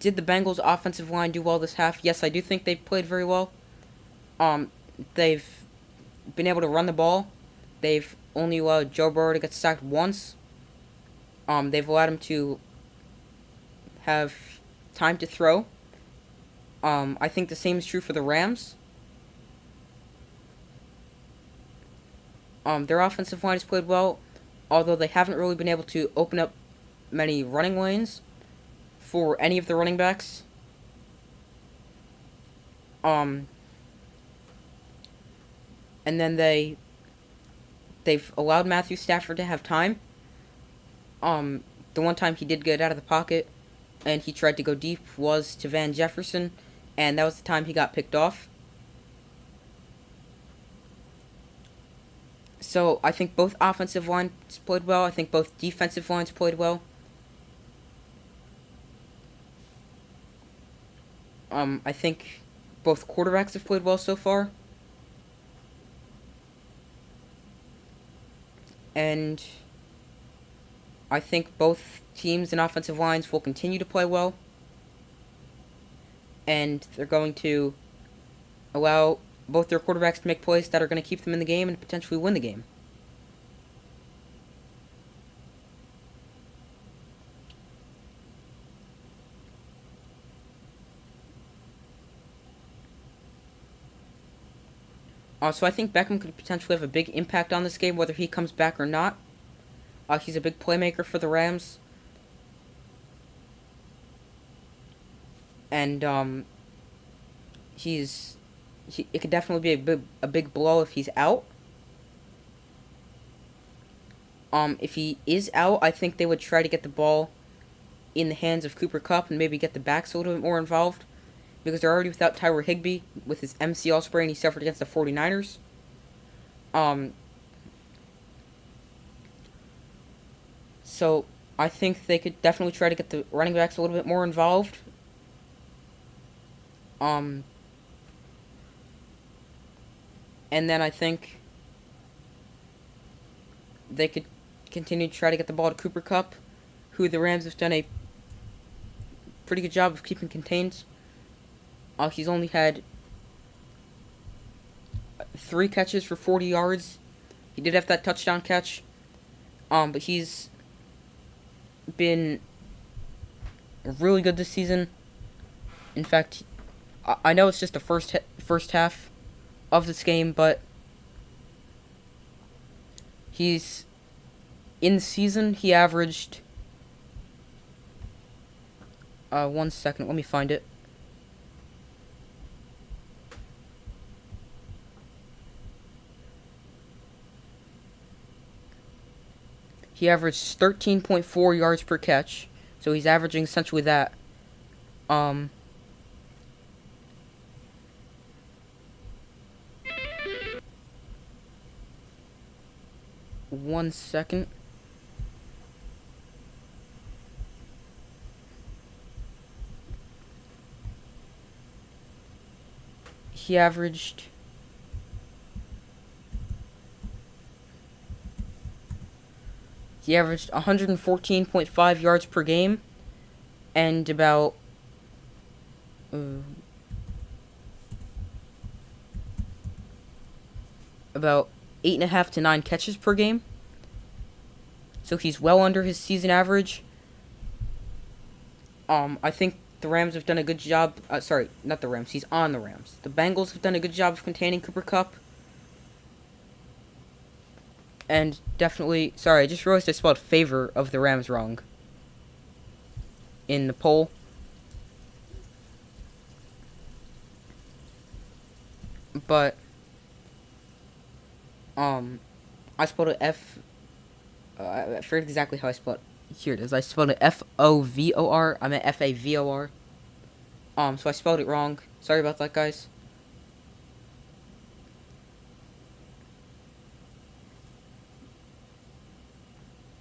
Did the Bengals' offensive line do well this half? Yes, I do think they played very well. Um, they've been able to run the ball. They've only allowed Joe Burrow to get sacked once. They've allowed him to have time to throw. I think the same is true for the Rams. Their offensive line has played well, although they haven't really been able to open up many running lanes for any of the running backs. And then they've allowed Matthew Stafford to have time. The one time he did get out of the pocket and he tried to go deep was to Van Jefferson, and that was the time he got picked off. So I think both offensive lines played well. I think both defensive lines played well. I think both quarterbacks have played well so far. And I think both teams and offensive lines will continue to play well. And they're going to allow both their quarterbacks to make plays that are going to keep them in the game and potentially win the game. So I think Beckham could potentially have a big impact on this game, whether he comes back or not. He's a big playmaker for the Rams. And it could definitely be a big blow if he's out. If he is out, I think they would try to get the ball in the hands of Cooper Kupp and maybe get the backs a little bit more involved, because they're already without Tyler Higbee with his MCL sprain he suffered against the 49ers. So I think they could definitely try to get the running backs a little bit more involved. And then I think they could continue to try to get the ball to Cooper Kupp, who the Rams have done a pretty good job of keeping contained. He's only had 3 catches for 40 yards. He did have that touchdown catch. But he's been really good this season. In fact, I know it's just the first half of this game, but he's in season. He averaged 1 second. Let me find it. He averaged 13.4 yards per catch, so he's averaging essentially that. 1 second. He averaged 114.5 yards per game and about 8.5 to 9 catches per game. So he's well under his season average. I think the Rams have done a good job. Sorry, not the Rams. He's on the Rams. The Bengals have done a good job of containing Cooper Kupp. And definitely, sorry, I just realized I spelled favor of the Rams wrong in the poll. But I spelled it I forget exactly how I spelled it. Here it is. I spelled it F-O-V-O-R. I meant F-A-V-O-R. So I spelled it wrong. Sorry about that, guys.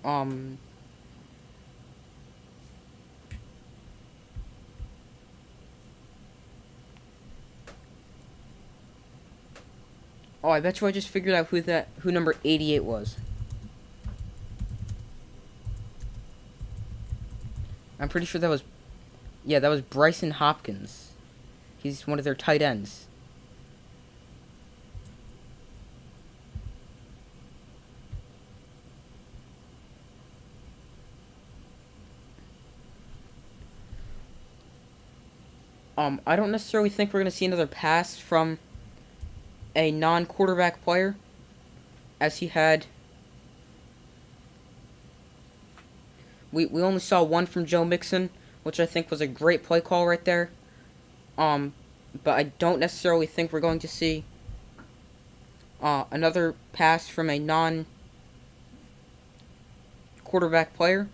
Oh, I bet you I just figured out who number 88 was. I'm pretty sure that was Bryson Hopkins. He's one of their tight ends. I don't necessarily think we're going to see another pass from a non-quarterback player, as he had. We only saw one from Joe Mixon, which I think was a great play call right there. Um, but I don't necessarily think we're going to see another pass from a non-quarterback player,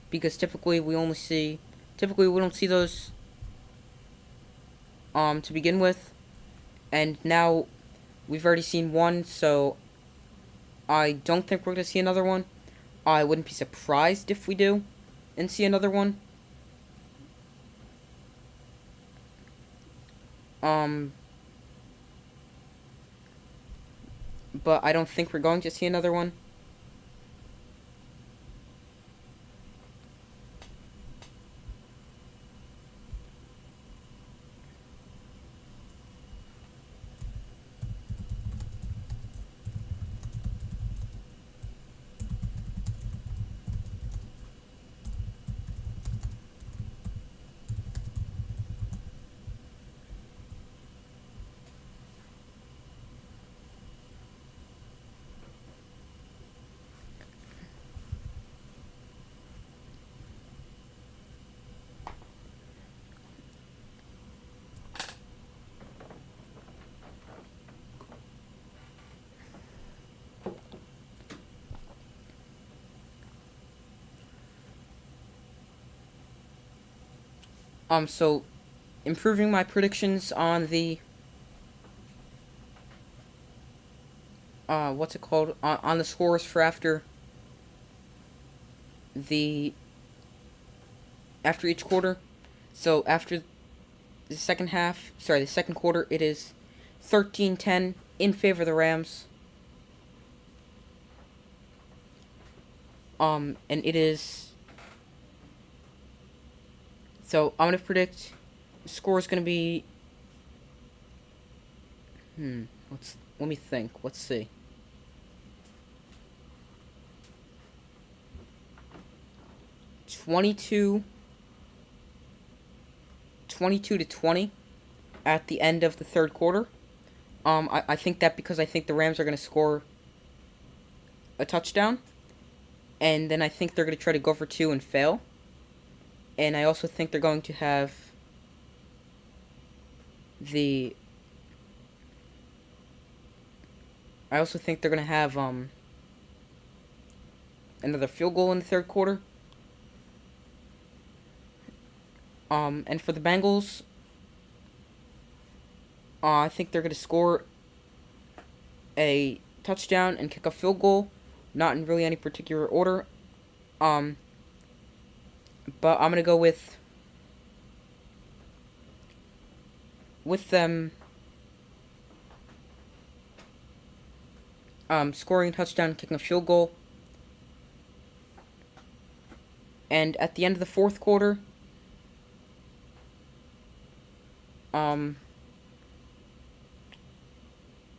because typically we don't see those to begin with, and now we've already seen one, so I don't think we're going to see another one. I wouldn't be surprised if we do and see another one. But I don't think we're going to see another one. So improving my predictions on the what's it called, on the scores for after each quarter. So after the second quarter, it is 13-10 in favor of the Rams. And it is, so I'm gonna predict the score is gonna be, let me think. Let's see. 22 to 20 at the end of the third quarter. I think that because I think the Rams are going to score a touchdown, and then I think they're going to try to go for two and fail. And I also think they're going to have another field goal in the third quarter. And for the Bengals, I think they're going to score a touchdown and kick a field goal, not in really any particular order. But I'm going to go with them scoring a touchdown, kicking a field goal. And at the end of the fourth quarter,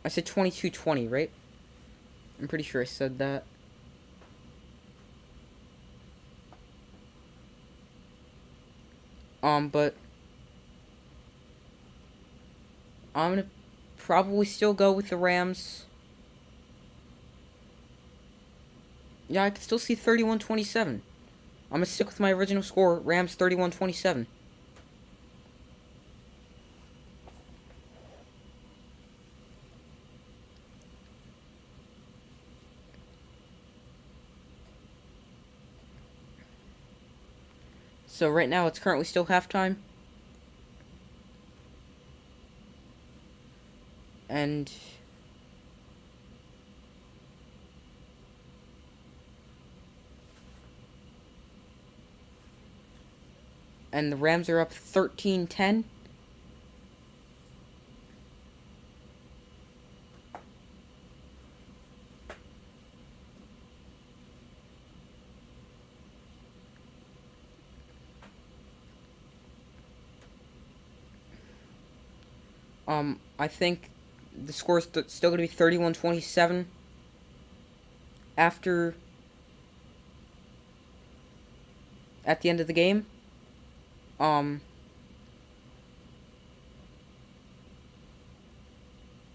I said 22-20, right? I'm pretty sure I said that. But I'm gonna probably still go with the Rams. Yeah, I can still see 31-27. I'm gonna stick with my original score, Rams 31-27. So right now it's currently still halftime. And the Rams are up 13-10. I think the score is still going to be 31-27 at the end of the game.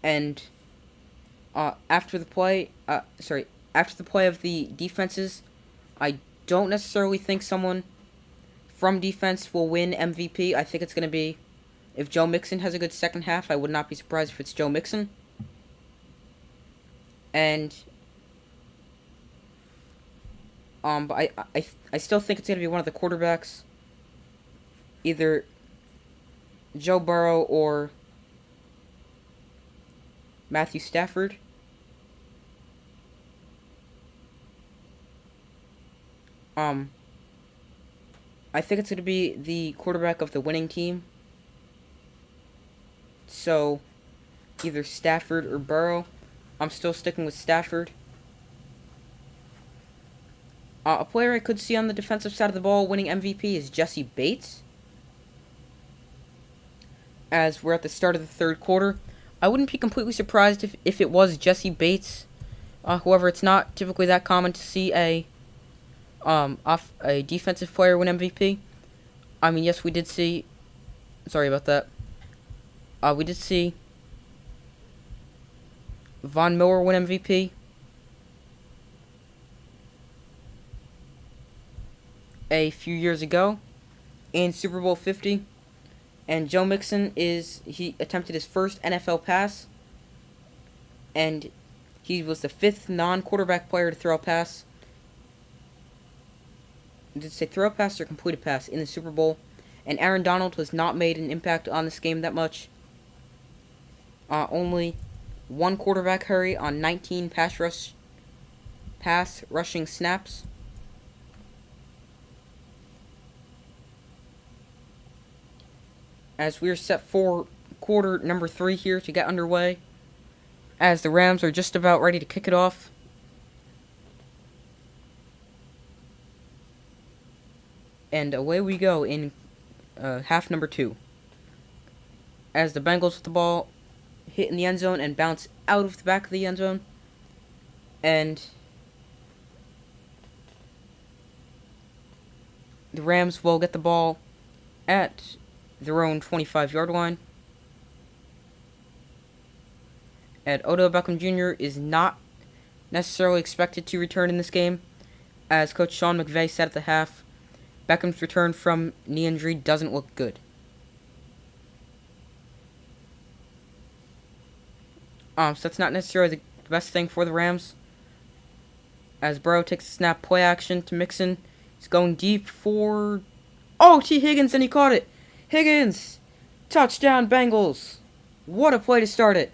And after the play, after the play of the defenses, I don't necessarily think someone from defense will win MVP. I think it's going to be, if Joe Mixon has a good second half, I would not be surprised if it's Joe Mixon. And but I still think it's going to be one of the quarterbacks, either Joe Burrow or Matthew Stafford. I think it's going to be the quarterback of the winning team. So, either Stafford or Burrow. I'm still sticking with Stafford. A player I could see on the defensive side of the ball winning MVP is Jesse Bates. As we're at the start of the third quarter, I wouldn't be completely surprised if it was Jesse Bates. However, it's not typically that common to see a defensive player win MVP. I mean, yes, we did see. Sorry about that. We did see Von Miller win MVP. A few years ago in Super Bowl 50. And Joe Mixon he attempted his first NFL pass. And he was the 5th non-quarterback player to throw a pass. Did it say throw a pass or complete a pass in the Super Bowl? And Aaron Donald has not made an impact on this game that much. Only 1 quarterback hurry on 19 pass rushing snaps. As we are set for quarter number 3 here to get underway, as the Rams are just about ready to kick it off. And away we go in half number 2. As the Bengals with the ball hit in the end zone and bounce out of the back of the end zone. And the Rams will get the ball at their own 25-yard line. And Odell Beckham Jr. is not necessarily expected to return in this game. As Coach Sean McVay said at the half, Beckham's return from knee injury doesn't look good. So that's not necessarily the best thing for the Rams. As Burrow takes a snap play action to Mixon. He's going deep for... Oh, T. Higgins, and he caught it. Higgins! Touchdown, Bengals! What a play to start it.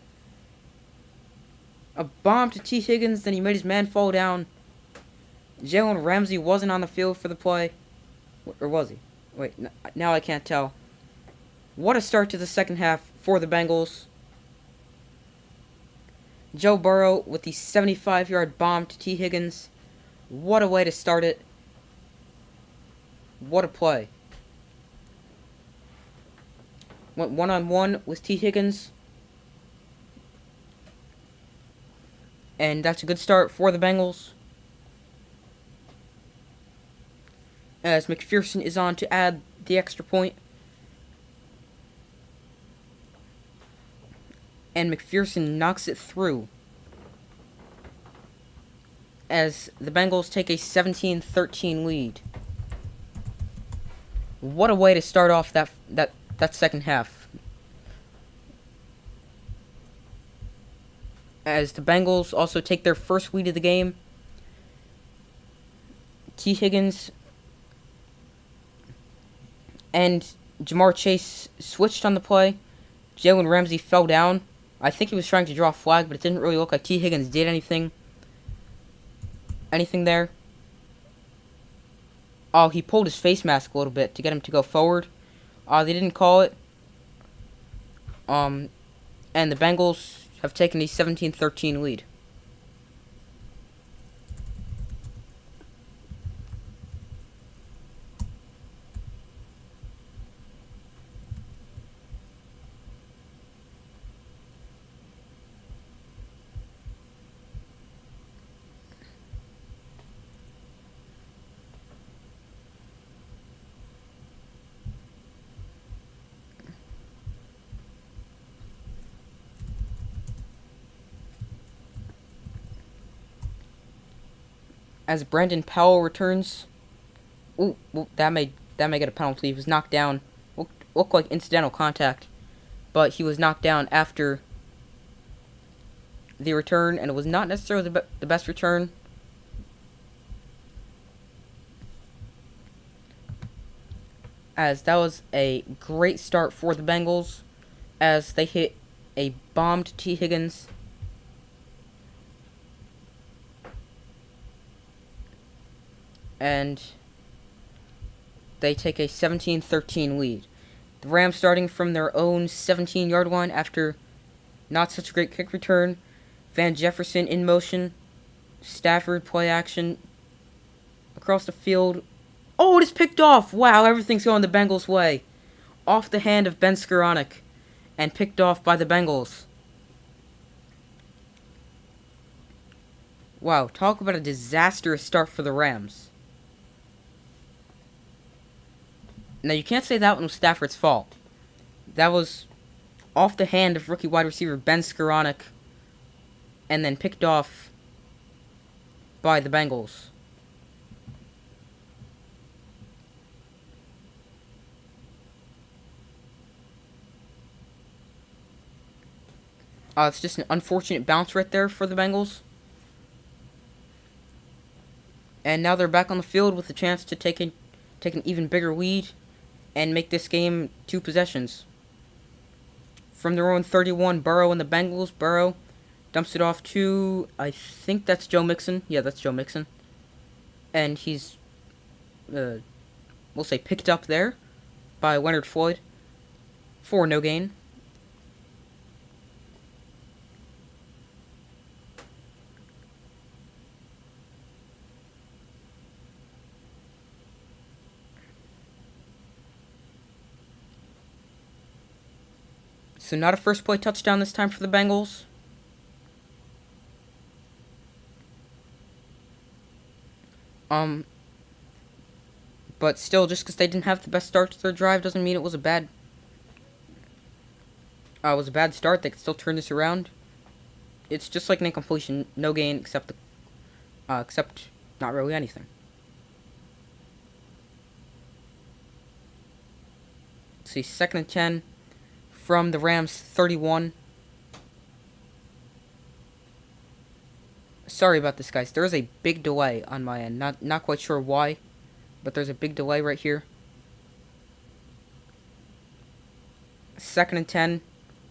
A bomb to T. Higgins, then he made his man fall down. Jalen Ramsey wasn't on the field for the play. Or was he? Wait, now I can't tell. What a start to the second half for the Bengals. Joe Burrow with the 75-yard bomb to T. Higgins. What a way to start it. What a play. Went one-on-one with T. Higgins. And that's a good start for the Bengals. As McPherson is on to add the extra point. And McPherson knocks it through. As the Bengals take a 17-13 lead. What a way to start off that second half. As the Bengals also take their first lead of the game. T. Higgins and Jamar Chase switched on the play. Jalen Ramsey fell down. I think he was trying to draw a flag, but it didn't really look like T. Higgins did anything there. Oh, he pulled his face mask a little bit to get him to go forward. They didn't call it. And the Bengals have taken a 17-13 lead. as Brandon Powell returns. Ooh, that may get a penalty. He was knocked down. Looked like incidental contact, but he was knocked down after the return, and it was not necessarily the best return. As that was a great start for the Bengals, as they hit a bomb to T. Higgins. And they take a 17-13 lead. The Rams starting from their own 17-yard line after not such a great kick return. Van Jefferson in motion. Stafford play action across the field. Oh, it is picked off! Wow, everything's going the Bengals' way. Off the hand of Ben Skoranek and picked off by the Bengals. Wow, talk about a disastrous start for the Rams. Now, you can't say that one was Stafford's fault. That was off the hand of rookie wide receiver Ben Skoranek and then picked off by the Bengals. It's just an unfortunate bounce right there for the Bengals. And now they're back on the field with a chance to take an even bigger lead and make this game 2 possessions. From their own 31, Burrow and the Bengals. Burrow dumps it off to, I think that's Joe Mixon. Yeah, that's Joe Mixon. And he's, we'll say, picked up there by Leonard Floyd for no gain. So not a first play touchdown this time for the Bengals. But still, just because they didn't have the best start to their drive doesn't mean it was a bad start. They could still turn this around. It's just like an incompletion, no gain except not really anything. Let's see, 2nd and 10 from the Rams 31. Sorry about this, guys. There is a big delay on my end. Not quite sure why, but there's a big delay right here. 2nd and 10.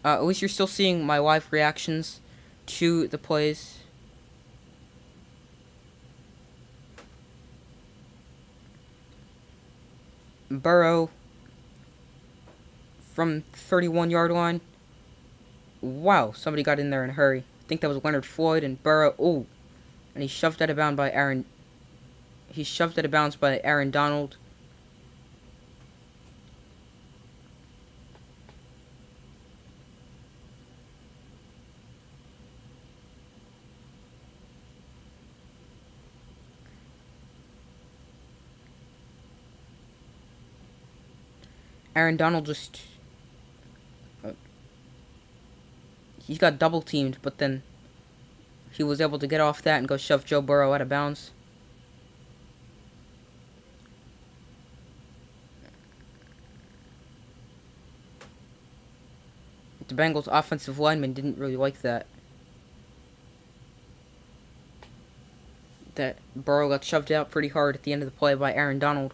At least you're still seeing my live reactions to the plays. Burrow from 31-yard line. Wow, somebody got in there in a hurry. I think that was Leonard Floyd and Burrow. Oh, and he shoved out of bounds by Aaron. He shoved out of bounds by Aaron Donald. Aaron Donald just... he got double teamed, but then he was able to get off that and go shove Joe Burrow out of bounds. The Bengals offensive lineman didn't really like that. That Burrow got shoved out pretty hard at the end of the play by Aaron Donald.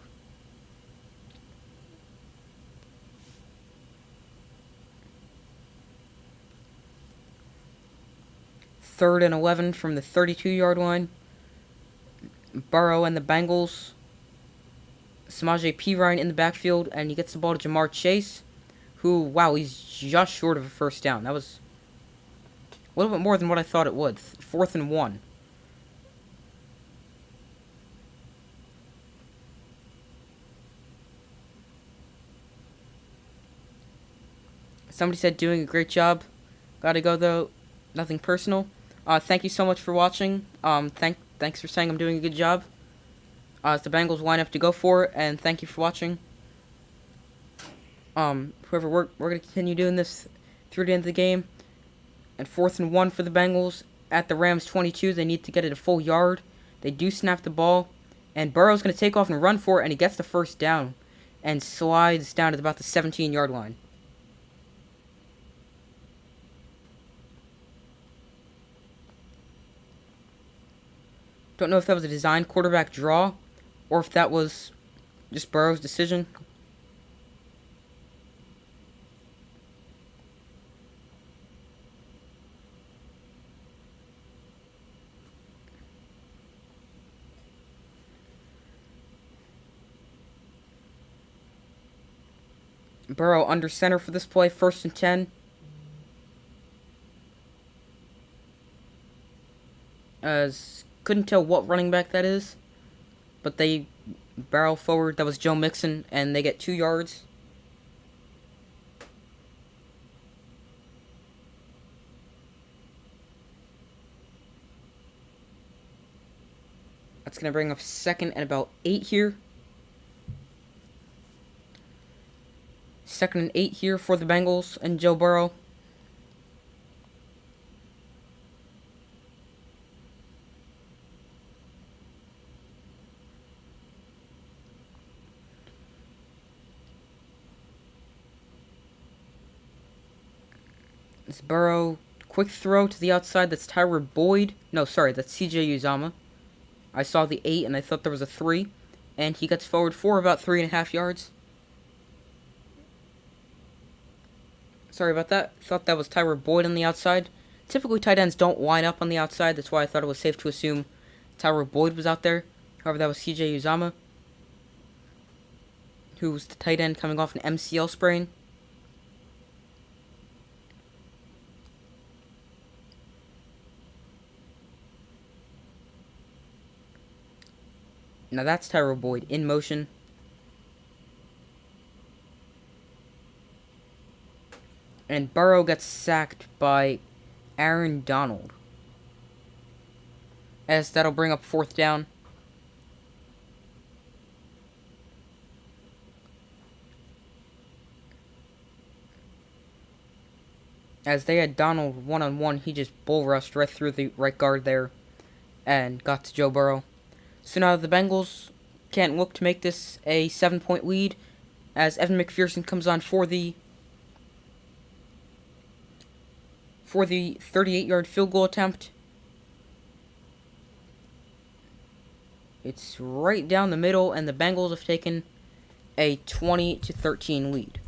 Third and 11 from the 32-yard line. Burrow and the Bengals. Samaje Perine in the backfield, and he gets the ball to Jamar Chase, who, wow, he's just short of a first down. That was a little bit more than what I thought it would. 4th and 1. Somebody said doing a great job. Gotta go, though. Nothing personal. Thank you so much for watching. Thanks for saying I'm doing a good job. It's the Bengals lineup to go for, and thank you for watching. We're gonna continue doing this through the end of the game. And 4th and 1 for the Bengals at the Rams 22. They need to get it a full yard They do snap the ball, and Burrow's going to take off and run for it, and he gets the first down and slides down at about the 17-yard line. Don't know if that was a designed quarterback draw or if that was just Burrow's decision. Burrow under center for this play, 1st and 10. As couldn't tell what running back that is, but they barrel forward. That was Joe Mixon, and they get 2 yards. That's going to bring up 2nd and about 8 here. 2nd and 8 here for the Bengals and Joe Burrow. It's Burrow, quick throw to the outside. That's Tyler Boyd. No, sorry, that's CJ Uzama. I saw the 8 and I thought there was a 3. And he gets forward for about 3.5 yards. Sorry about that. Thought that was Tyler Boyd on the outside. Typically, tight ends don't line up on the outside. That's why I thought it was safe to assume Tyler Boyd was out there. However, that was CJ Uzama, who was the tight end coming off an MCL sprain. Now that's Tyler Boyd in motion. And Burrow gets sacked by Aaron Donald. As that'll bring up 4th down. As they had Donald one-on-one, he just bull rushed right through the right guard there and got to Joe Burrow. So now the Bengals can't look to make this a 7-point lead as Evan McPherson comes on for the 38-yard field goal attempt. It's right down the middle, and the Bengals have taken a 20-13 lead.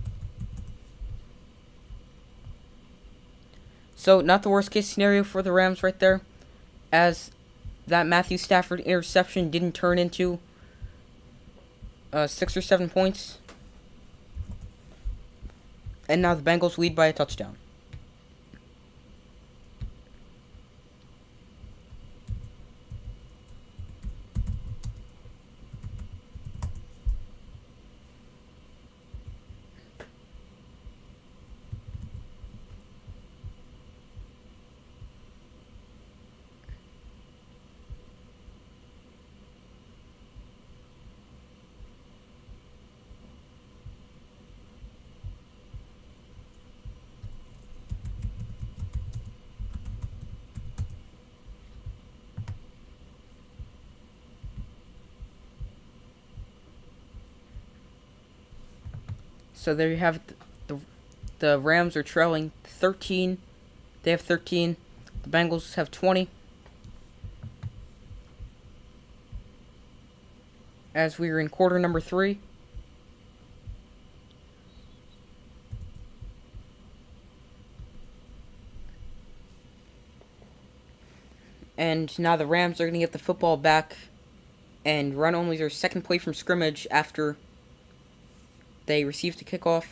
So not the worst case scenario for the Rams right there, as that Matthew Stafford interception didn't turn into 6 or 7 points. And now the Bengals lead by a touchdown. So there you have it. The Rams are trailing 13. They have 13. The Bengals have 20. As we are in quarter number 3. And now the Rams are going to get the football back and run only their 2nd play from scrimmage after they received a kickoff.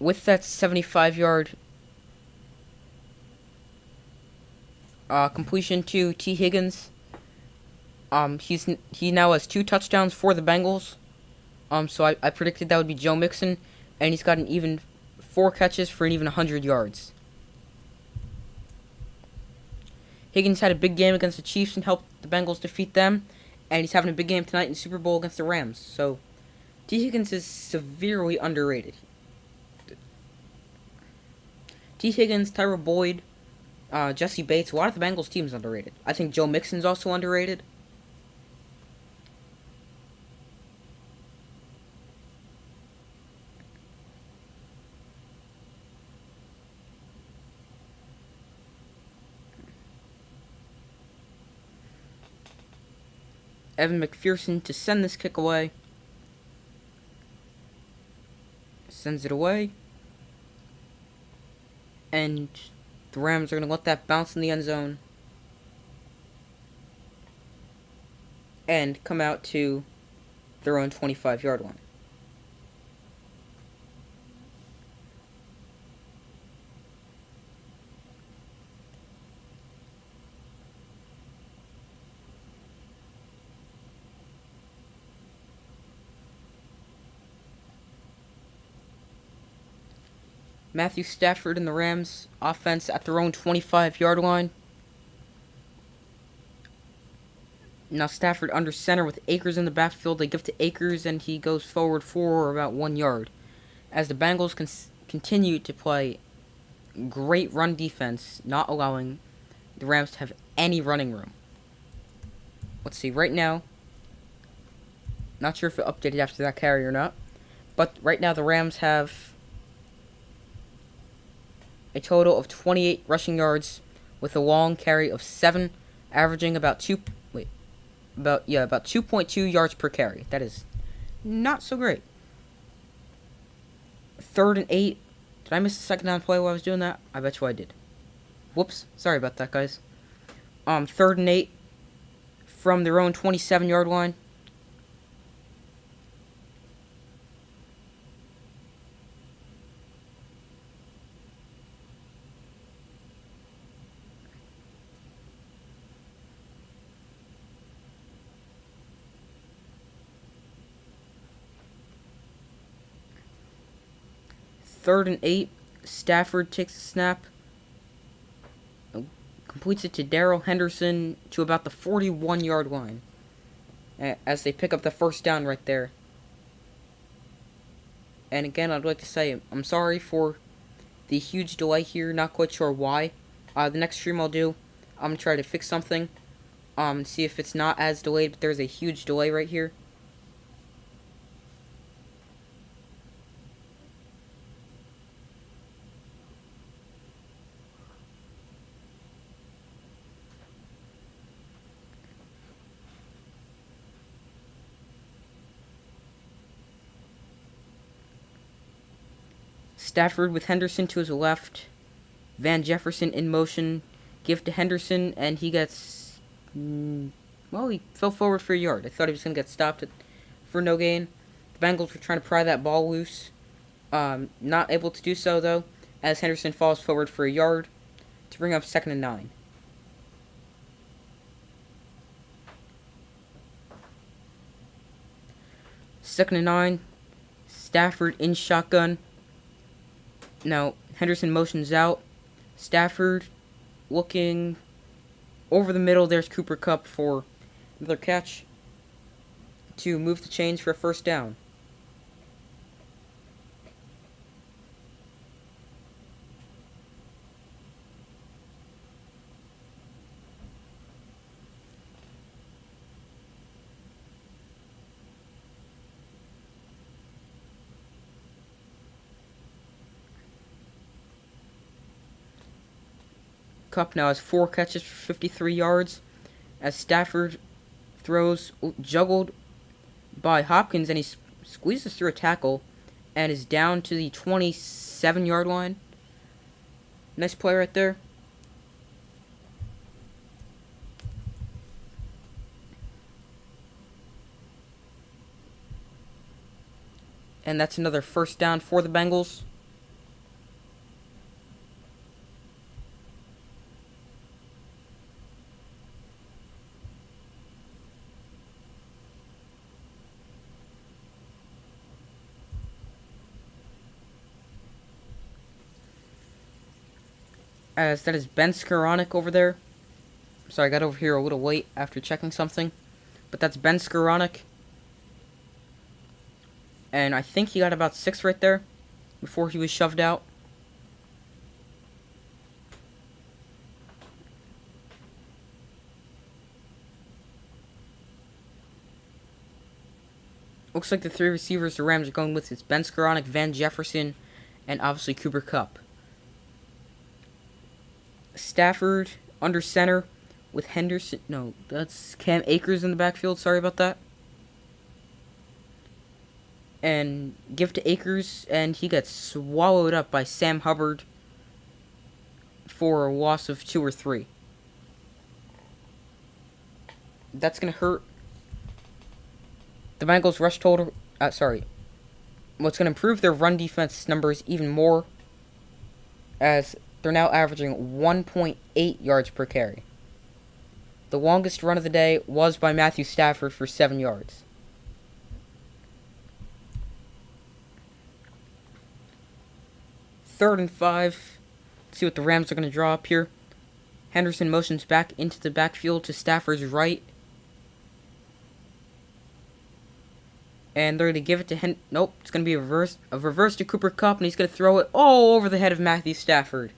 With that 75-yard Completion to T. Higgins. He now has 2 touchdowns for the Bengals. So I predicted that would be Joe Mixon, and he's got an even 4 catches for an even 100 yards. Higgins had a big game against the Chiefs and helped the Bengals defeat them, and he's having a big game tonight in the Super Bowl against the Rams. So T. Higgins is severely underrated. T. Higgins, Tyra Boyd, Jesse Bates, a lot of the Bengals team is underrated. I think Joe Mixon's also underrated. Evan McPherson to send this kick away. Sends it away. And the Rams are going to let that bounce in the end zone. And come out to their own 25-yard line. Matthew Stafford and the Rams offense at their own 25-yard line. Now Stafford under center with Akers in the backfield. They give to Akers and he goes forward for about 1 yard. As the Bengals continue to play great run defense, not allowing the Rams to have any running room. Let's see, right now, not sure if it updated after that carry or not, but right now the Rams have a total of 28 rushing yards with a long carry of 7, averaging about 2.2 yards per carry. That is not so great. 3rd and 8. Did I miss the second down play while I was doing that? I bet you I did. Whoops. Sorry about that, guys. 3rd and 8 from their own 27-yard line. Third and 8. Stafford takes the snap. Completes it to Darrell Henderson to about the 41-yard line. As they pick up the first down right there. And again, I'd like to say I'm sorry for the huge delay here. Not quite sure why. The next stream I'll do, I'm going to try to fix something. See if it's not as delayed, but there's a huge delay right here. Stafford with Henderson to his left. Van Jefferson in motion. Give to Henderson, and he gets... well, he fell forward for a yard. I thought he was going to get stopped for no gain. The Bengals were trying to pry that ball loose. Not able to do so, though, as Henderson falls forward for a yard to bring up 2nd and 9. Second and 9. Stafford in shotgun. Now, Henderson motions out. Stafford looking over the middle. There's Cooper Kupp for another catch to move the chains for a first down. Kupp now has 4 catches for 53 yards as Stafford throws juggled by Hopkins, and he squeezes through a tackle and is down to the 27-yard line. Nice play right there. And that's another first down for the Bengals. as that is Ben Skoranek over there. Sorry, I got over here a little late after checking something. But that's Ben Skoranek. And I think he got about 6 right there before he was shoved out. Looks like the 3 receivers the Rams are going with is Ben Skoranek, Van Jefferson, and obviously Cooper Kupp. Stafford under center with Henderson. No, that's Cam Akers in the backfield. Sorry about that. And give to Akers, and he gets swallowed up by Sam Hubbard for a loss of 2 or 3. That's going to hurt the Bengals rush total. What's going to improve their run defense numbers even more, as they're now averaging 1.8 yards per carry. The longest run of the day was by Matthew Stafford for 7 yards. Third and 5. Let's see what the Rams are going to draw up here. Henderson motions back into the backfield to Stafford's right. And they're going to give it to Nope, it's going to be a reverse to Cooper Kupp, and he's going to throw it all over the head of Matthew Stafford.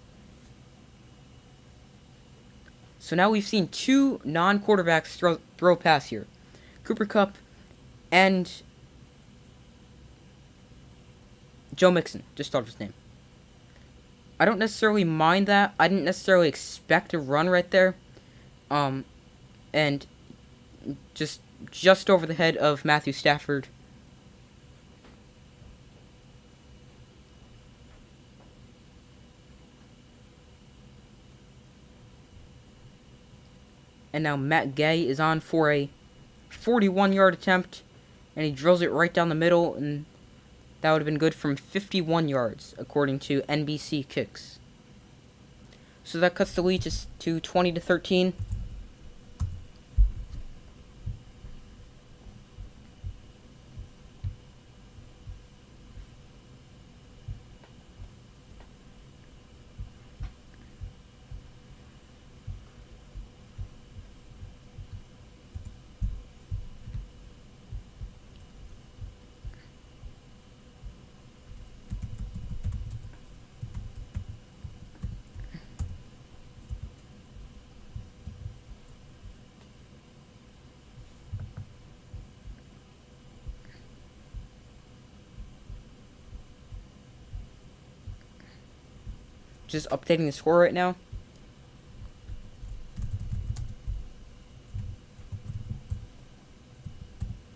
So now we've seen 2 non-quarterbacks throw a pass here. Cooper Kupp and Joe Mixon. Just thought of his name. I don't necessarily mind that. I didn't necessarily expect a run right there. And just over the head of Matthew Stafford. And now Matt Gay is on for a 41-yard attempt, and he drills it right down the middle, and that would have been good from 51 yards, according to NBC Kicks. So that cuts the lead to 20-13. Just updating the score right now.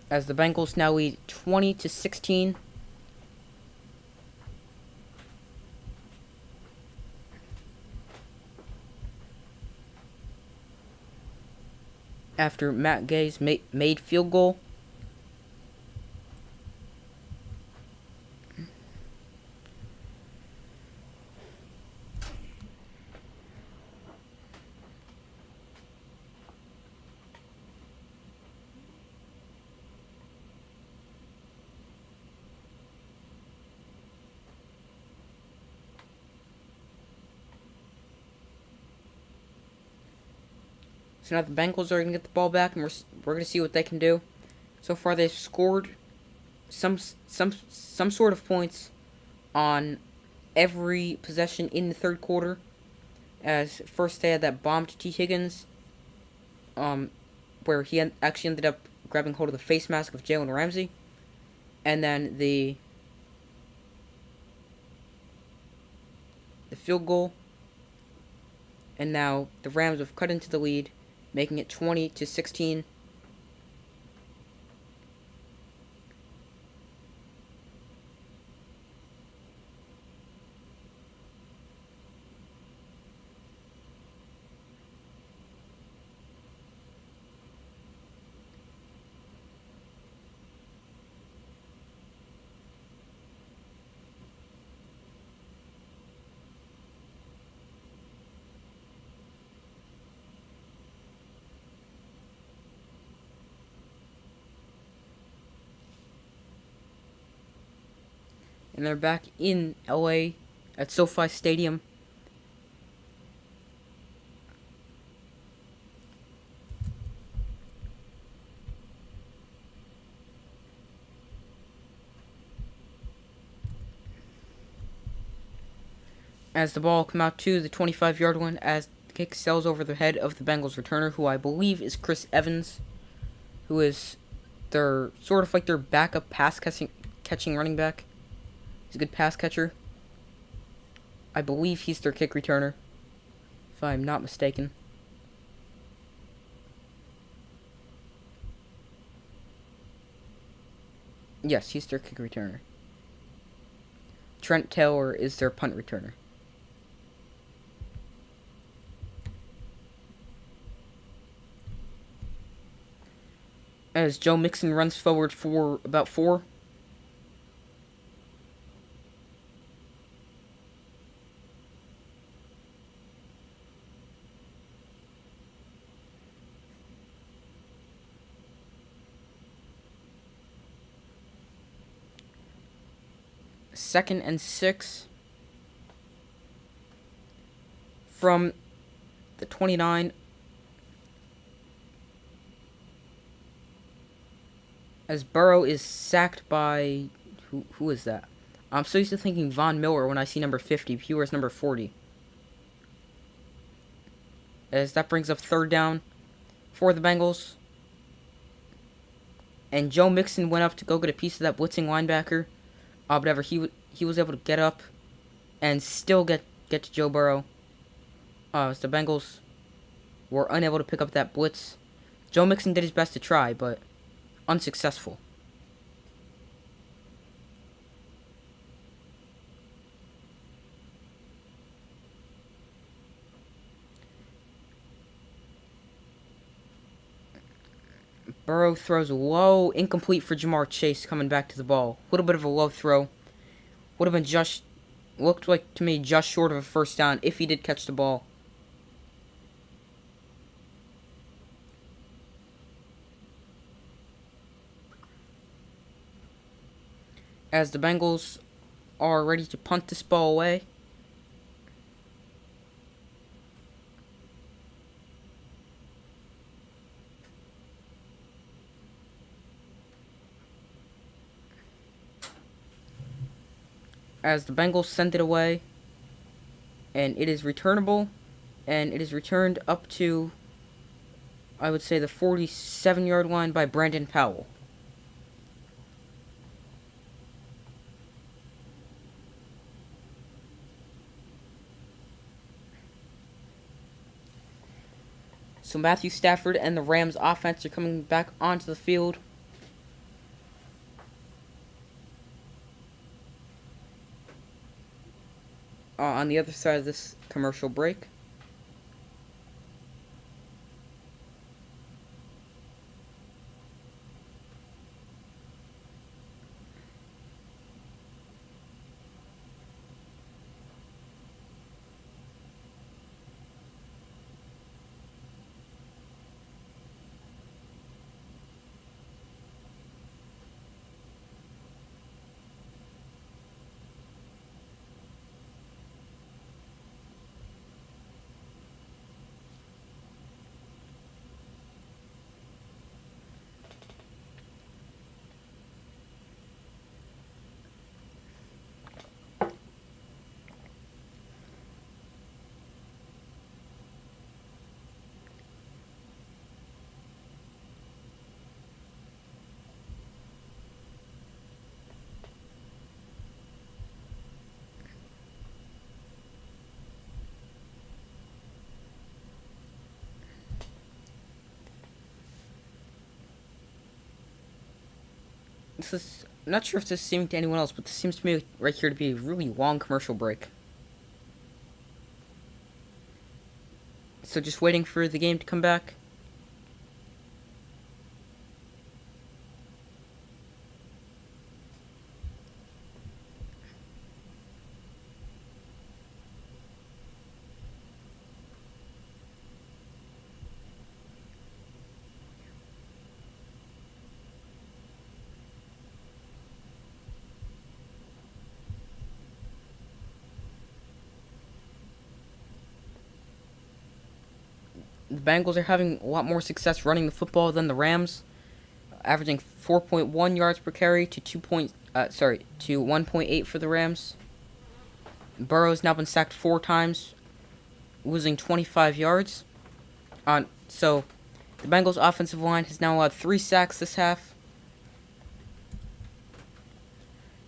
As the Bengals now lead 20-16. After Matt Gay's made field goal. So now the Bengals are going to get the ball back, and we're going to see what they can do. So far, they've scored some sort of points on every possession in the third quarter. As first they had that bomb to T. Higgins, where he actually ended up grabbing hold of the face mask of Jalen Ramsey, and then the field goal, and now the Rams have cut into the lead, making it 20-16. And they're back in LA at SoFi Stadium. as the ball come out to the 25-yard line as the kick sails over the head of the Bengals returner, who I believe is Chris Evans, who is their sort of like their backup pass catching running back. He's a good pass catcher. I believe he's their kick returner, if I'm not mistaken. Yes, he's their kick returner. Trent Taylor is their punt returner. As Joe Mixon runs forward for about 4. Second and 6 from the 29. As Burrow is sacked by... Who is that? I'm so used to thinking Von Miller when I see number 50. He wears number 40. As that brings up third down for the Bengals. And Joe Mixon went up to go get a piece of that blitzing linebacker. Whatever, he was able to get up and still get to Joe Burrow. As the Bengals were unable to pick up that blitz. Joe Mixon did his best to try, but unsuccessful. Burrow throws low, incomplete for Jamar Chase coming back to the ball. A little bit of a low throw. Would have been looked like to me just short of a first down if he did catch the ball. As the Bengals are ready to punt this ball away. As the Bengals send it away. And it is returnable. And it is returned up to, I would say, the 47-yard line by Brandon Powell. So Matthew Stafford and the Rams offense are coming back onto the field. On the other side of this commercial break. I'm not sure if this is seeming to anyone else, but this seems to me right here to be a really long commercial break. So just waiting for the game to come back. The Bengals are having a lot more success running the football than the Rams, averaging 4.1 yards per carry to 1.8 for the Rams. Burrow's now been sacked 4 times, losing 25 yards. So the Bengals offensive line has now allowed 3 sacks this half.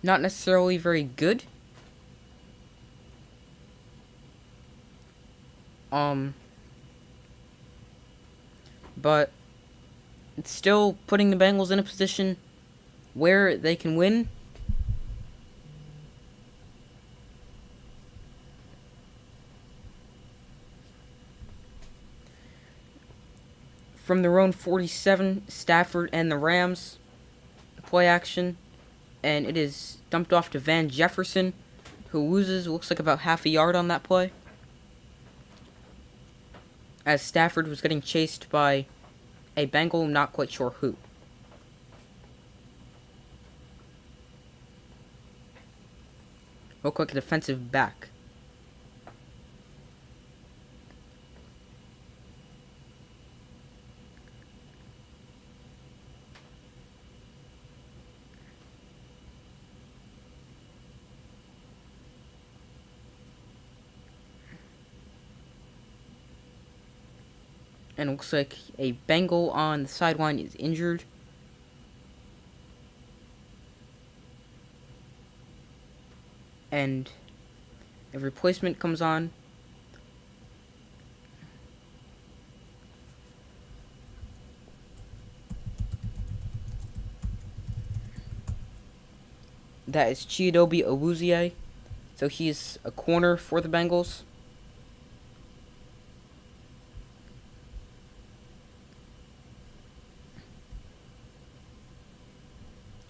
Not necessarily very good. But it's still putting the Bengals in a position where they can win. From their own 47, Stafford and the Rams play action, and it is dumped off to Van Jefferson, who loses, looks like about half a yard on that play, as Stafford was getting chased by a Bengal, not quite sure who. Looked like a defensive back. And it looks like a Bengal on the sideline is injured. And a replacement comes on. That is Chidobe Awuzie. So he's a corner for the Bengals.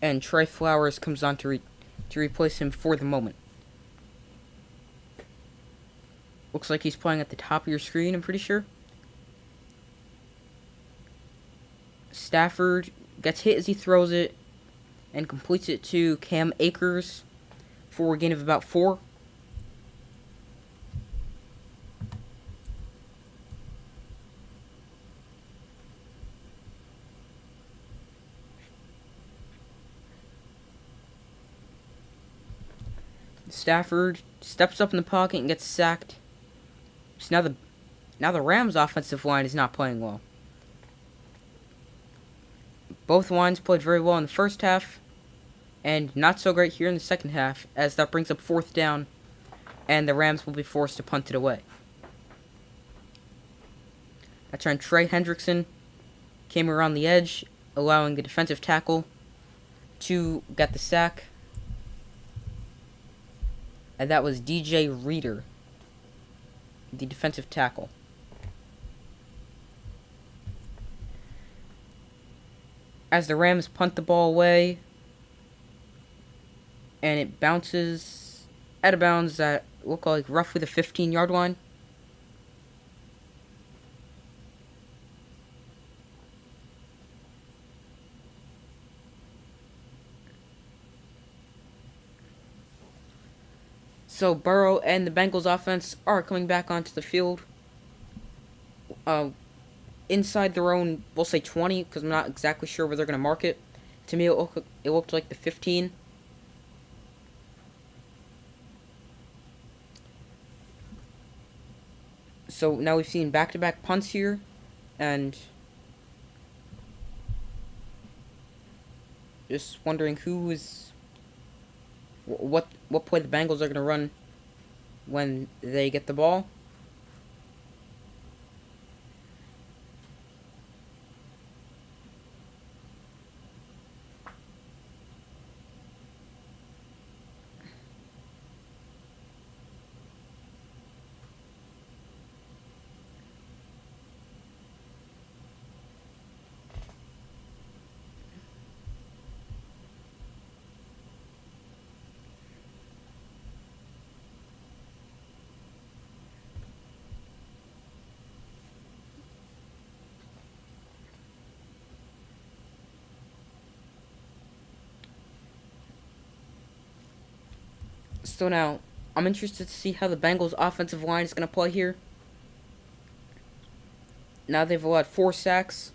And Trey Flowers comes on to replace him for the moment. Looks like he's playing at the top of your screen, I'm pretty sure. Stafford gets hit as he throws it and completes it to Cam Akers for a gain of about 4. Stafford steps up in the pocket and gets sacked. So now the Rams' offensive line is not playing well. Both lines played very well in the first half, and not so great here in the second half, as that brings up 4th down, and the Rams will be forced to punt it away. That's when Trey Hendrickson came around the edge, allowing the defensive tackle to get the sack. And that was DJ Reader, the defensive tackle. As the Rams punt the ball away, and it bounces out of bounds at look like roughly the 15-yard line. So Burrow and the Bengals offense are coming back onto the field. Inside their own, we'll say 20, because I'm not exactly sure where they're going to mark it. To me, it looked like the 15. So now we've seen back-to-back punts here, and just wondering what play the Bengals are going to run when they get the ball. So now, I'm interested to see how the Bengals' offensive line is going to play here. Now they've allowed 4 sacks.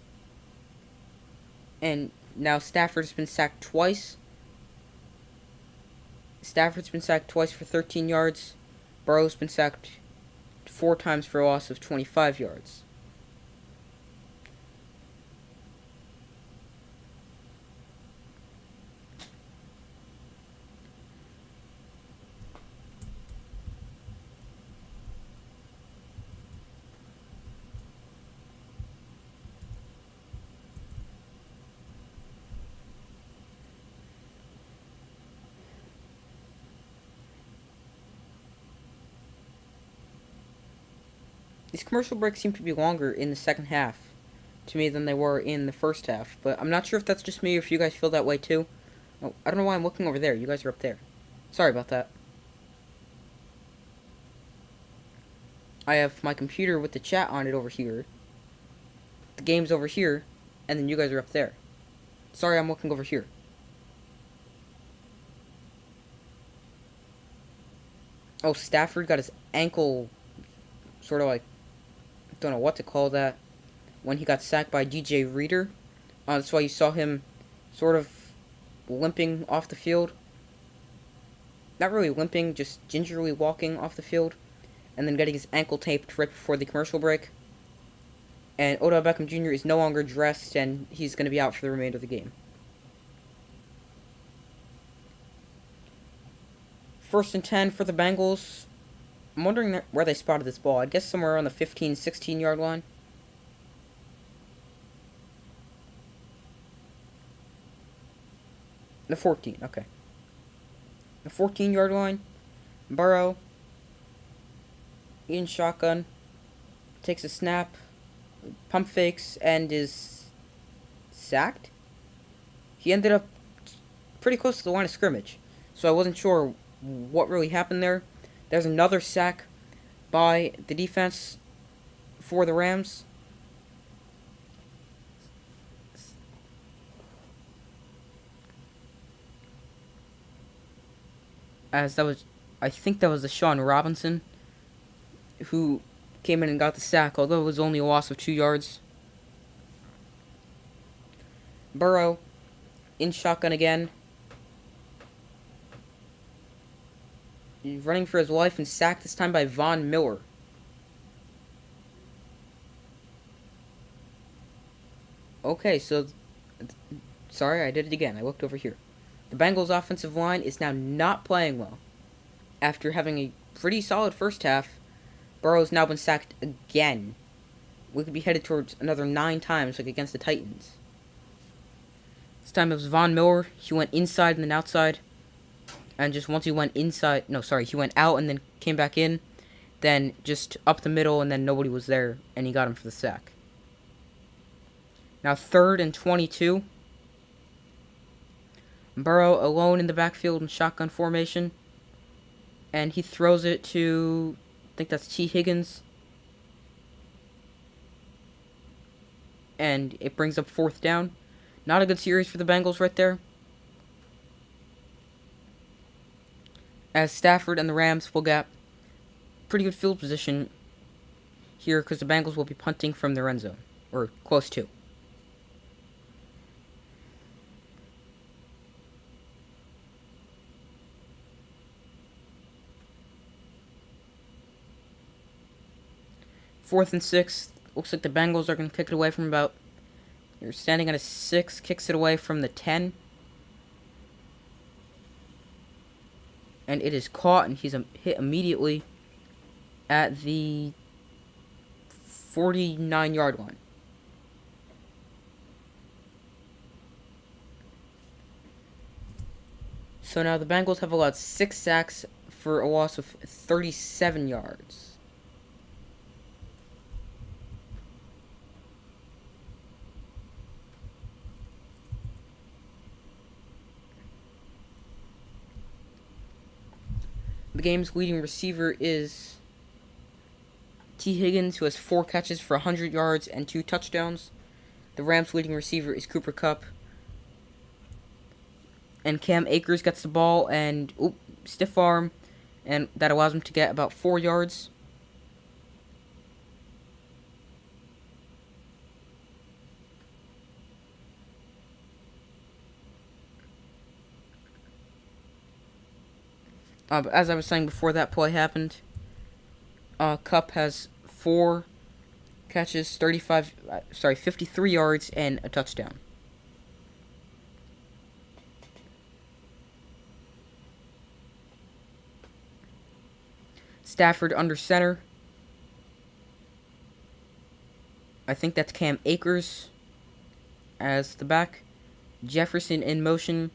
And now Stafford's been sacked twice. Stafford's been sacked twice for 13 yards. Burrow's been sacked 4 times for a loss of 25 yards. These commercial breaks seem to be longer in the second half to me than they were in the first half, but I'm not sure if that's just me or if you guys feel that way too. Oh, I don't know why I'm looking over there. You guys are up there. Sorry about that. I have my computer with the chat on it over here. The game's over here, and then you guys are up there. Sorry, I'm looking over here. Oh, Stafford got his ankle sort of like, don't know what to call that, when he got sacked by DJ Reader. That's why you saw him sort of limping off the field. Not really limping, just gingerly walking off the field. And then getting his ankle taped right before the commercial break. And Odell Beckham Jr. is no longer dressed, and he's going to be out for the remainder of the game. First and 10 for the Bengals. I'm wondering where they spotted this ball. I guess somewhere on the 15, 16-yard line. The 14, okay. The 14-yard line. Burrow. In shotgun. Takes a snap. Pump fakes and is sacked. He ended up pretty close to the line of scrimmage. So I wasn't sure what really happened there. There's another sack by the defense for the Rams. As that was, I think that was the Sean Robinson who came in and got the sack, although it was only a loss of 2 yards. Burrow in shotgun again. He's running for his life and sacked this time by Von Miller. Okay, so sorry, I did it again. I looked over here. The Bengals' offensive line is now not playing well. After having a pretty solid first half, Burrow's now been sacked again. We could be headed towards another 9 times, like against the Titans. This time it was Von Miller. He went inside and then outside. And just once he went inside, no, sorry, he went out and then came back in. Then just up the middle and then nobody was there. And he got him for the sack. Now 3rd and 22. Burrow alone in the backfield in shotgun formation. And he throws it to, I think that's T. Higgins. And it brings up 4th down. Not a good series for the Bengals right there. As Stafford and the Rams will get pretty good field position here because the Bengals will be punting from their end zone. Or close to. Fourth and 6. Looks like the Bengals are going to kick it away from about... They're standing at a 6. Kicks it away from the 10. And it is caught, and he's hit immediately at the 49-yard line. So now the Bengals have allowed 6 sacks for a loss of 37 yards. The game's leading receiver is T. Higgins, who has 4 catches for 100 yards and 2 touchdowns. The Rams' leading receiver is Cooper Kupp. And Cam Akers gets the ball and stiff arm, and that allows him to get about 4 yards. But as I was saying before that play happened, Cup has 4 catches, 53 yards, and a touchdown. Stafford under center. I think that's Cam Akers as the back. Jefferson in motion.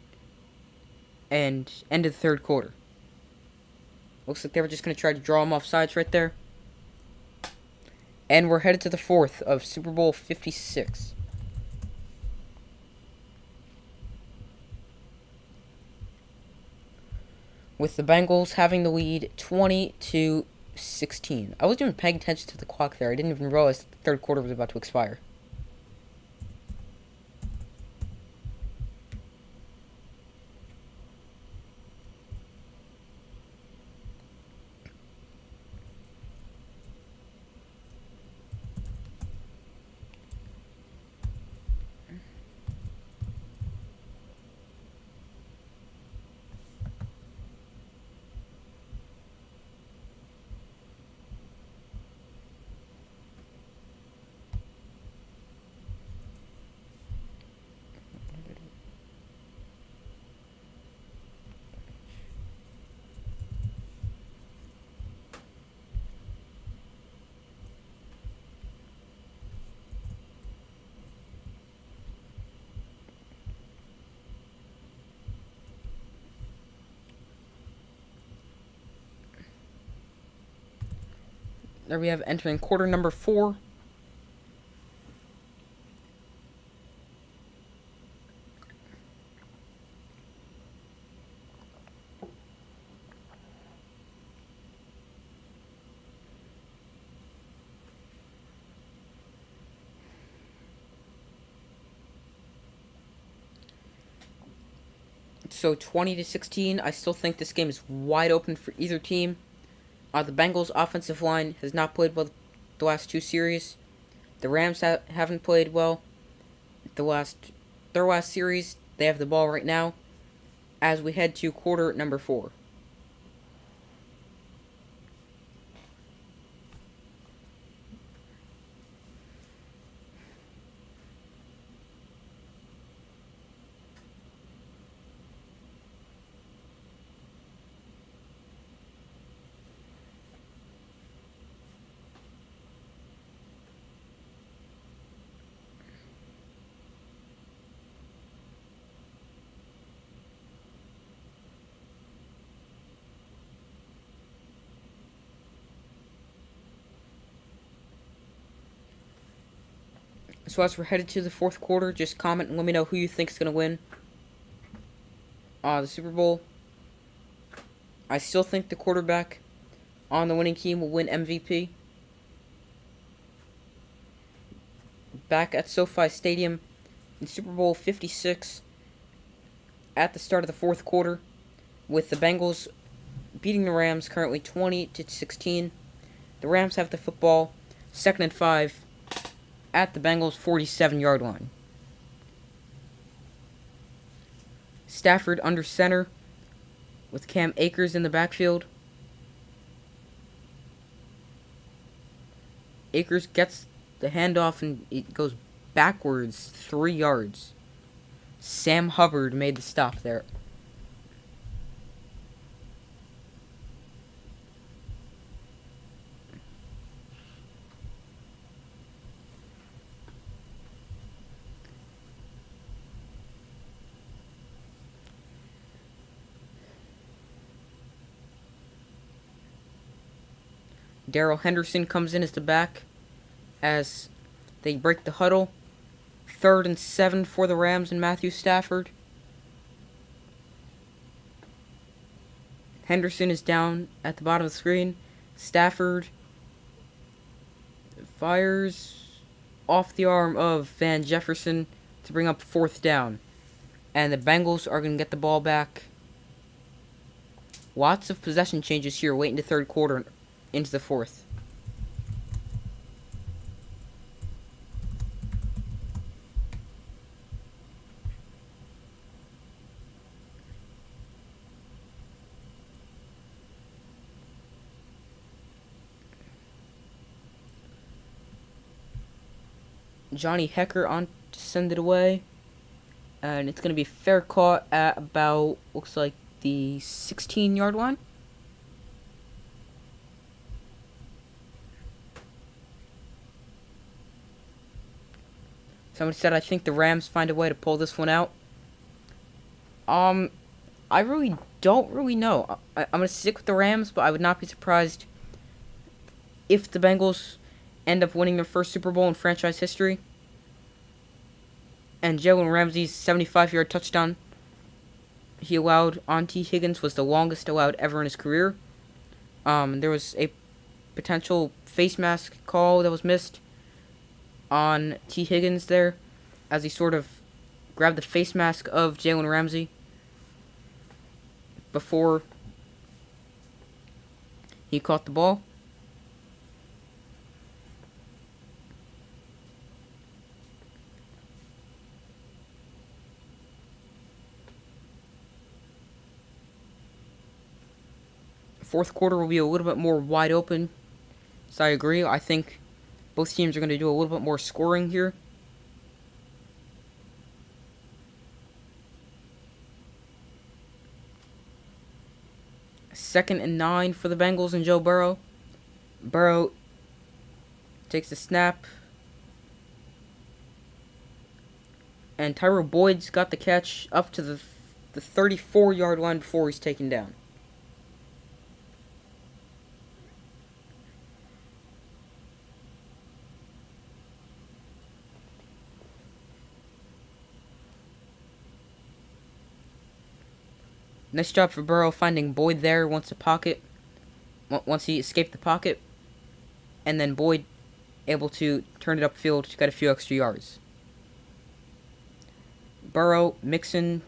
And end of the third quarter. Looks like they were just going to try to draw him off sides right there. And we're headed to the fourth of Super Bowl 56. With the Bengals having the lead 20-16. I wasn't even paying attention to the clock there. I didn't even realize the third quarter was about to expire. There we have entering quarter number 4. So 20-16, I still think this game is wide open for either team. The Bengals' offensive line has not played well the last 2 series. The Rams haven't played well their last series. They have the ball right now as we head to quarter number 4. So as we're headed to the fourth quarter, just comment and let me know who you think is going to win the Super Bowl. I still think the quarterback on the winning team will win MVP. Back at SoFi Stadium in Super Bowl 56 at the start of the fourth quarter, with the Bengals beating the Rams currently 20-16. The Rams have the football, 2nd and 5 at the Bengals' 47-yard line. Stafford under center with Cam Akers in the backfield. Akers gets the handoff and it goes backwards 3 yards. Sam Hubbard made the stop there. Darrell Henderson comes in as the back as they break the huddle. 3rd and 7 for the Rams and Matthew Stafford. Henderson is down at the bottom of the screen. Stafford fires off the arm of Van Jefferson to bring up 4th down. And the Bengals are going to get the ball back. Lots of possession changes here late in the third quarter into the fourth. Johnny Hecker on to send it away. And it's going to be fair caught at about, looks like, the 16-yard line. Somebody said, I think the Rams find a way to pull this one out. I really don't really know. I'm going to stick with the Rams, but I would not be surprised if the Bengals end up winning their first Super Bowl in franchise history. And Jalen Ramsey's 75-yard touchdown he allowed on T. Higgins was the longest allowed ever in his career. There was a potential face mask call that was missed on T. Higgins there, as he sort of grabbed the face mask of Jalen Ramsey before he caught the ball. Fourth quarter will be a little bit more wide open, so I agree. I think both teams are going to do a little bit more scoring here. Second and 9 for the Bengals and Joe Burrow. Burrow takes the snap. And Tyler Boyd's got the catch up to the 34-yard line before he's taken down. Nice job for Burrow finding Boyd there once he escaped the pocket. And then Boyd able to turn it upfield to get a few extra yards. Burrow, Mixon,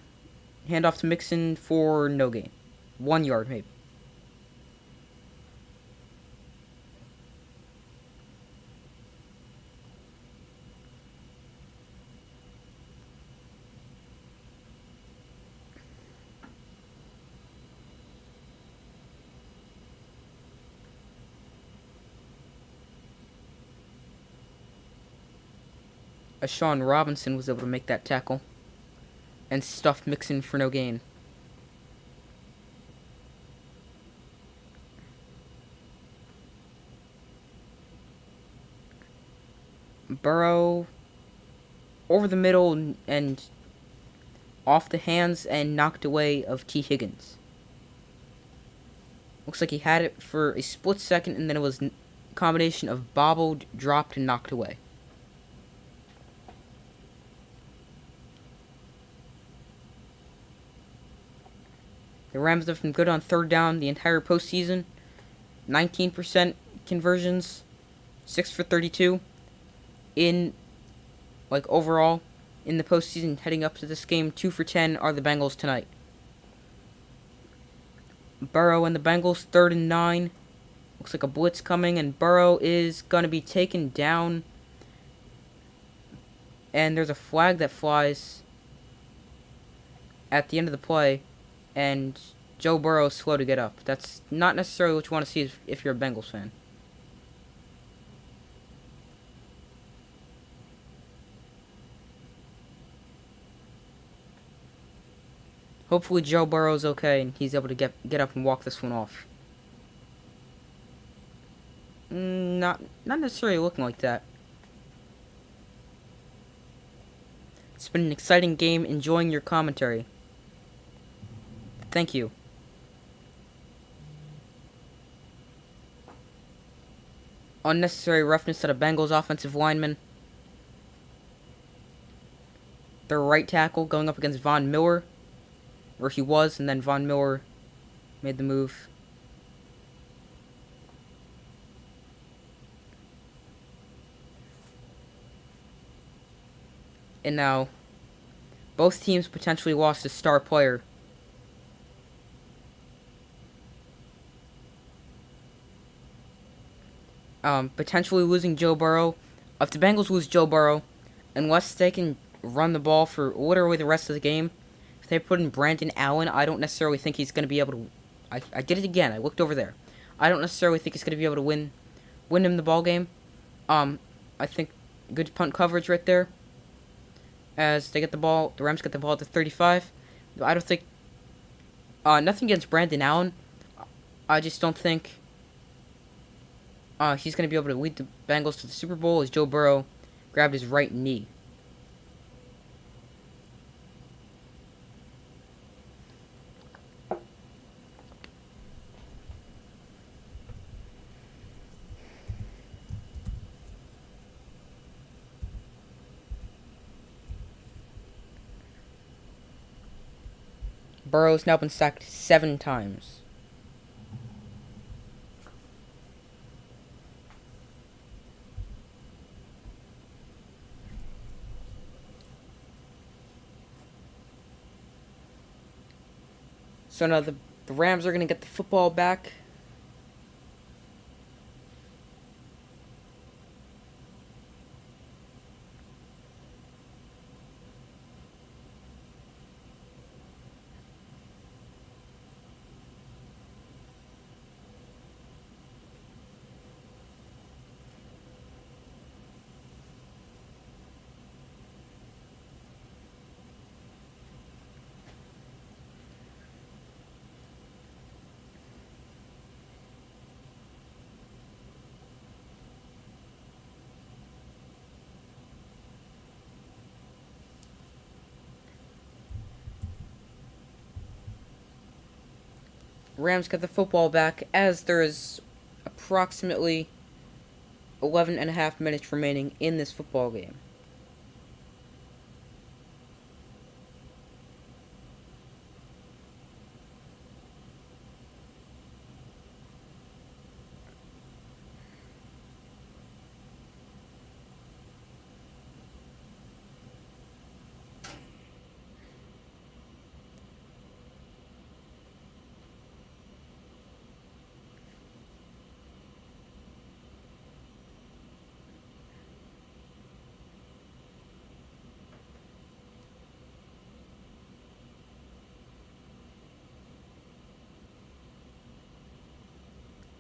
handoff to Mixon for no gain. 1 yard maybe. Sean Robinson was able to make that tackle and stuff Mixon for no gain. Burrow over the middle and off the hands and knocked away of T. Higgins. Looks like he had it for a split second, and then it was a combination of bobbled, dropped, and knocked away. The Rams have been good on third down the entire postseason. 19% conversions, 6 for 32 overall in the postseason heading up to this game. 2 for 10 are the Bengals tonight. Burrow and the Bengals, 3rd and 9. Looks like a blitz coming, and Burrow is going to be taken down. And there's a flag that flies at the end of the play. And Joe Burrow is slow to get up. That's not necessarily what you want to see if you're a Bengals fan. Hopefully Joe Burrow's okay and he's able to get up and walk this one off. Not necessarily looking like that. It's been an exciting game. Enjoying your commentary. Thank you. Unnecessary roughness at a Bengals offensive lineman. Their right tackle going up against Von Miller, where he was, and then Von Miller made the move. And now, both teams potentially lost a star player. Potentially losing Joe Burrow. If the Bengals lose Joe Burrow, unless they can run the ball for literally the rest of the game, if they put in Brandon Allen, I don't necessarily think he's going to be able to... I did it again. I looked over there. I don't necessarily think he's going to be able to win him the ball game. I think Good punt coverage right there. As they get the ball, the Rams get the ball at the 35. I don't think. Nothing against Brandon Allen. I just don't think he's going to be able to lead the Bengals to the Super Bowl as Joe Burrow grabbed his right knee. Burrow's now been sacked 7 times. So now the Rams are going to get the football back. Rams get the football back as there is approximately 11 and a half minutes remaining in this football game.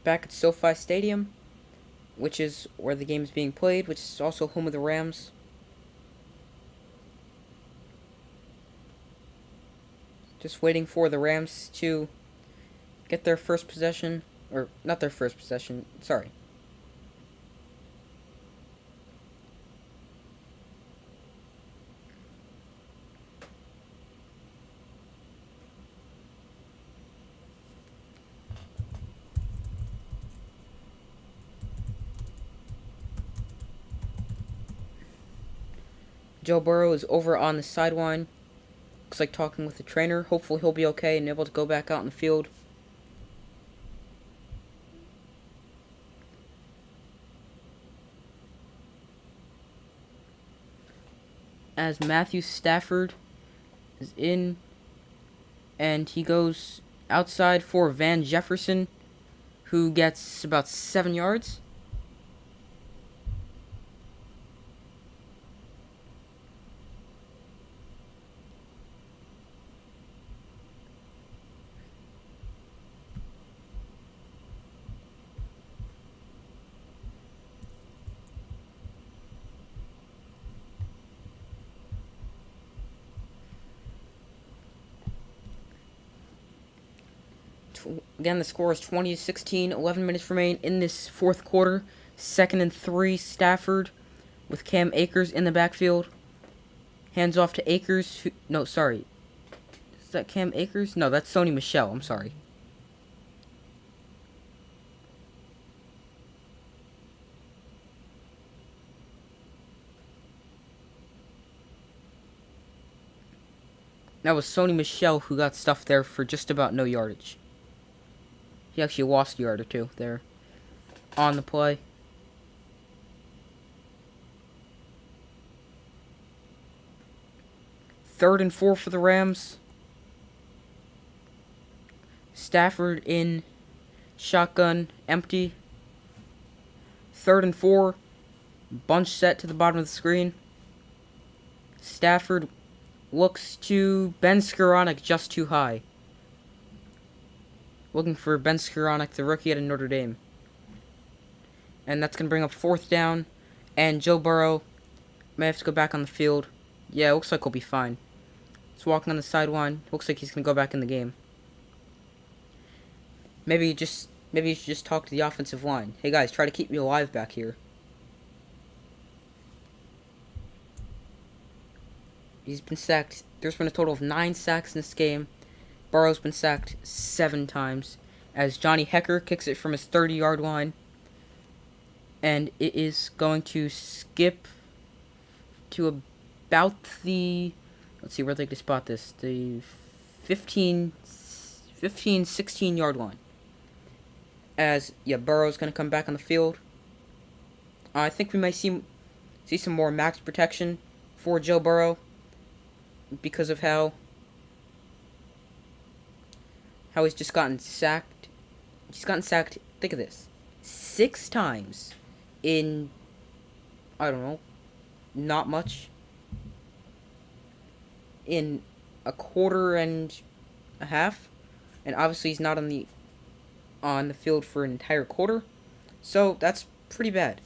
Back at SoFi Stadium, which is where the game is being played, which is also home of the Rams. Just waiting for the Rams to get their first possession, or not their first possession, sorry. Joe Burrow is over on the sideline. Looks like talking with the trainer. Hopefully he'll be okay and able to go back out in the field. As Matthew Stafford is in, and he goes outside for Van Jefferson, who gets about 7 yards. Again, the score is 20-16, 11 minutes remain in this fourth quarter. 2nd and 3, Stafford with Cam Akers in the backfield. Hands off to Akers. No, sorry. Is that Cam Akers? No, that's Sony Michel. I'm sorry. That was Sony Michel who got stuffed there for just about no yardage. He actually lost a yard or two there on the play. Third and 4 for the Rams. Stafford in shotgun, empty. 3rd and 4. Bunch set to the bottom of the screen. Stafford looks to Ben Skoranek just too high. Looking for Ben Skoranek, the rookie at Notre Dame. And that's going to bring up 4th down. And Joe Burrow May have to go back on the field. Yeah, it looks like he'll be fine. He's walking on the sideline. Looks like he's gonna go back in the game. Maybe you should just talk to the offensive line. Hey guys, try to keep me alive back here. He's been sacked. There's been a total of 9 sacks in this game. Burrow's been sacked 7 times. As Johnny Hecker kicks it from his 30-yard line. And it is going to skip to about the... Let's see where they can spot this. The 16-yard line. As, yeah, Burrow's going to come back on the field. I think we might see some more max protection for Joe Burrow. Because of how he's just gotten sacked. He's gotten sacked, think of this, 6 times in, I don't know, not much, in a quarter and a half. And obviously he's not on the field for an entire quarter. So that's pretty bad.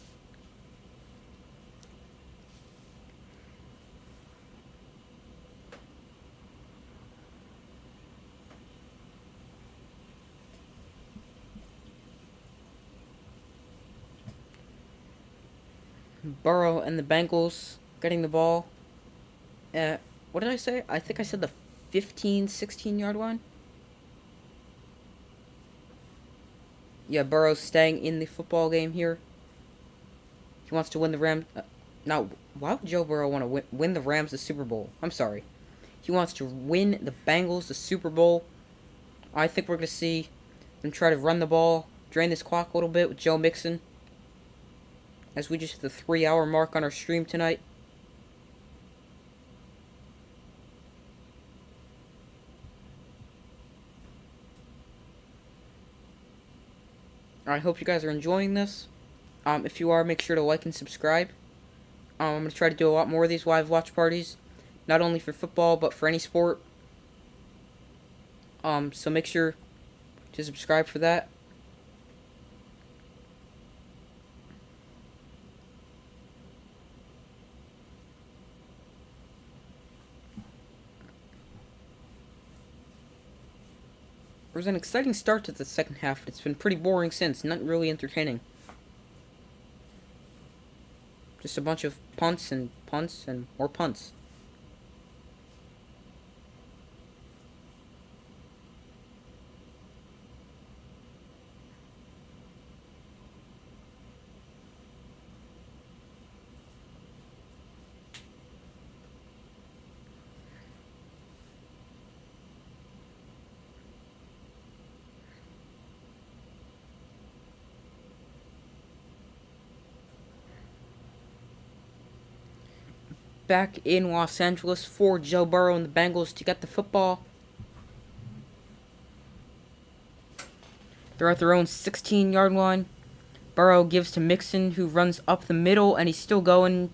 Burrow and the Bengals getting the ball at, what did I say? I think I said the 16-yard line. Yeah, Burrow's staying in the football game here. He wants to win the Rams. Now, why would Joe Burrow want to win the Rams the Super Bowl? I'm sorry. He wants to win the Bengals the Super Bowl. I think we're going to see them try to run the ball, drain this clock a little bit with Joe Mixon. As we just hit the 3-hour mark on our stream tonight. I hope you guys are enjoying this. If you are, make sure to like and subscribe. I'm going to try to do a lot more of these live watch parties. Not only for football, but for any sport. So make sure to subscribe for that. There was an exciting start to the second half, but it's been pretty boring since. Not really entertaining. Just a bunch of punts and more punts. Back in Los Angeles for Joe Burrow and the Bengals to get the football. They're at their own 16-yard line. Burrow gives to Mixon, who runs up the middle, and he's still going.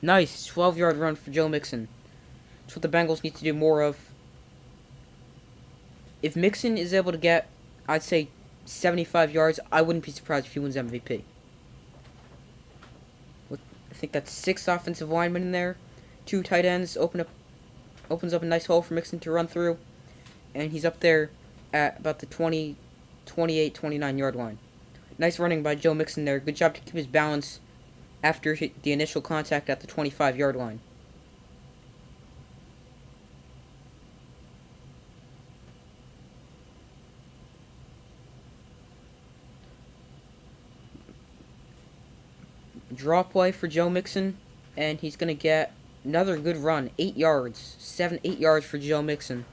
Nice 12-yard run for Joe Mixon. That's what the Bengals need to do more of. If Mixon is able to get, I'd say, 75 yards, I wouldn't be surprised if he wins MVP. I think that's 6 offensive linemen in there. 2 tight ends opens up a nice hole for Mixon to run through. And he's up there at about the 28, 29-yard line. Nice running by Joe Mixon there. Good job to keep his balance after the initial contact at the 25-yard line. Draw play for Joe Mixon, and he's going to get another good run. 8 yards. 8 yards for Joe Mixon.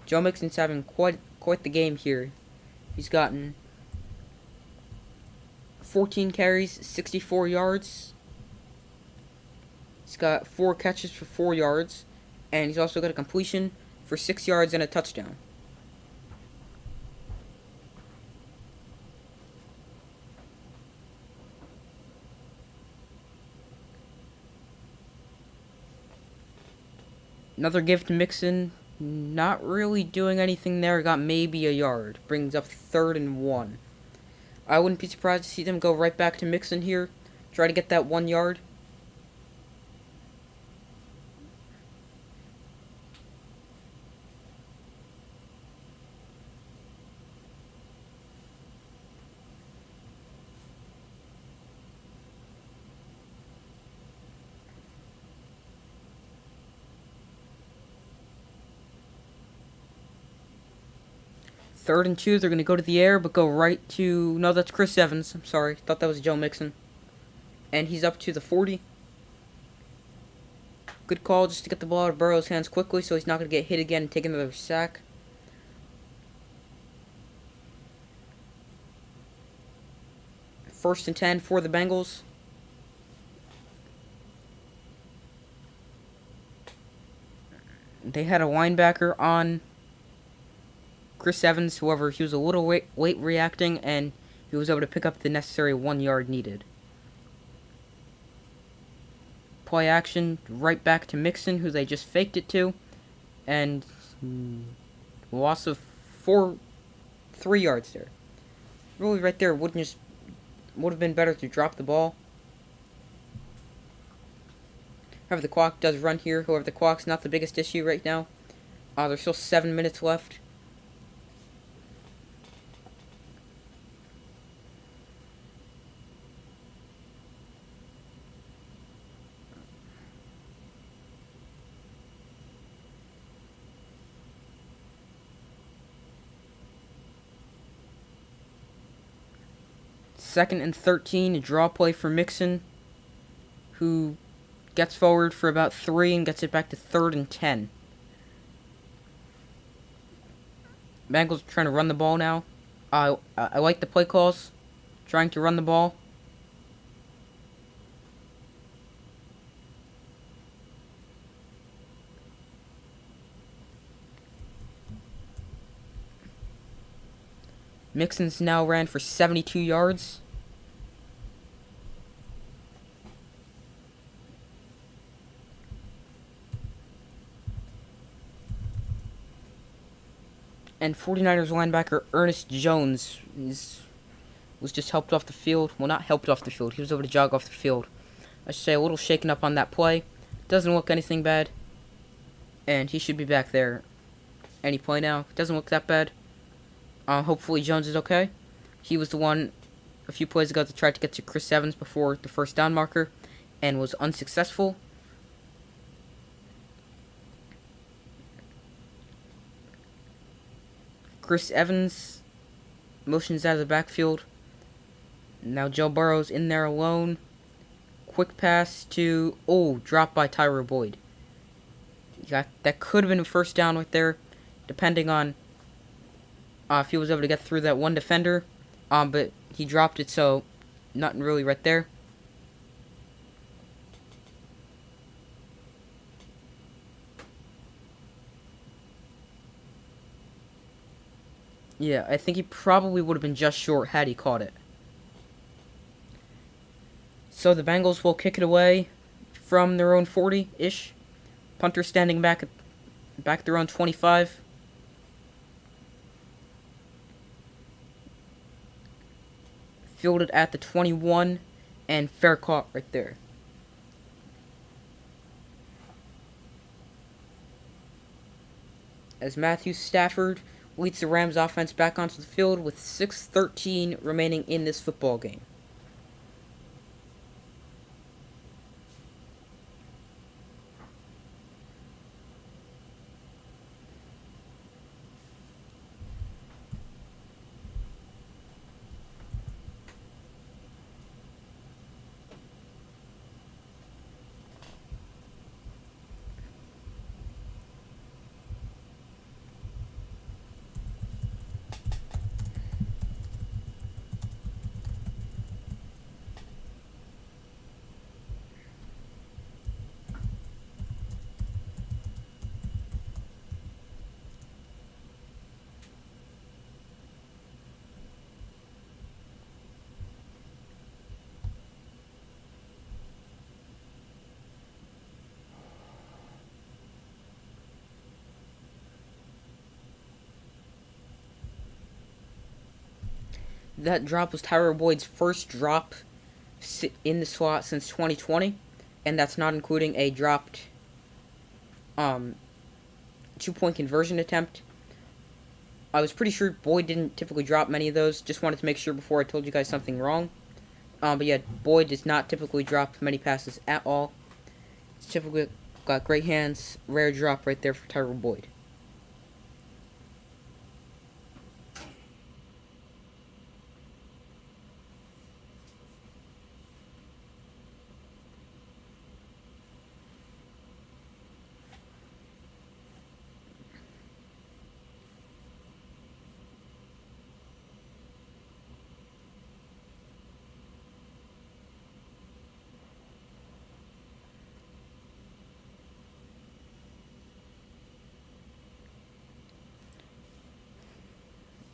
Joe Mixon's having quite the game here. He's gotten 14 carries, 64 yards. He's got 4 catches for 4 yards, and he's also got a completion for 6 yards and a touchdown. Another give to Mixon. Not really doing anything there. Got maybe a yard. Brings up 3rd and 1. I wouldn't be surprised to see them go right back to Mixon here. Try to get that 1 yard. 3rd and 2. They're going to go to the air, but go right to... No, that's Chris Evans. I'm sorry. Thought that was Joe Mixon. And he's up to the 40. Good call just to get the ball out of Burrow's hands quickly so he's not going to get hit again and take another sack. First and 10 for the Bengals. They had a linebacker on Chris Evans. However, he was a little late reacting, and he was able to pick up the necessary 1 yard needed. Play action, right back to Mixon, who they just faked it to, and loss of 3 yards there. Really, right there would have been better to drop the ball. However, the clock does run here. However, the clock's not the biggest issue right now. There's still 7 minutes left. Second and 13, a draw play for Mixon, who gets forward for about 3 and gets it back to 3rd and 10. Bengals are trying to run the ball now. I like the play calls, trying to run the ball. Mixon's now ran for 72 yards. And 49ers linebacker Ernest Jones was just helped off the field. Well, not helped off the field. He was able to jog off the field. I should say a little shaken up on that play. Doesn't look anything bad. And he should be back there any play now. Doesn't look that bad. Hopefully Jones is okay. He was the one a few plays ago that tried to get to Chris Evans before the first down marker and was unsuccessful. Chris Evans motions out of the backfield. Now Joe Burrow's in there alone. Quick pass to... dropped by Tyler Boyd. That could have been a first down right there, depending on if he was able to get through that one defender. But he dropped it, so nothing really right there. Yeah, I think he probably would have been just short had he caught it. So the Bengals will kick it away from their own 40-ish. Punter standing back at their own 25. Fielded at the 21, and fair caught right there. As Matthew Stafford leads the Rams offense back onto the field with 6:13 remaining in this football game. That drop was Tyler Boyd's first drop in the slot since 2020, and that's not including a dropped 2-point conversion attempt. I was pretty sure Boyd didn't typically drop many of those. Just wanted to make sure before I told you guys something wrong. But yeah, Boyd does not typically drop many passes at all. He's typically got great hands. Rare drop right there for Tyler Boyd.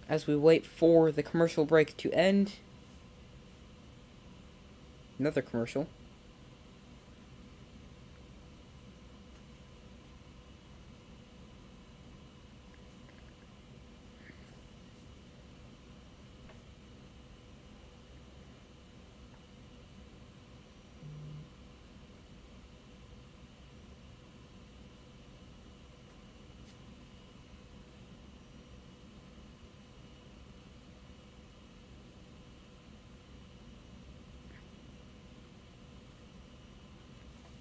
As we wait for the commercial break to end. Another commercial.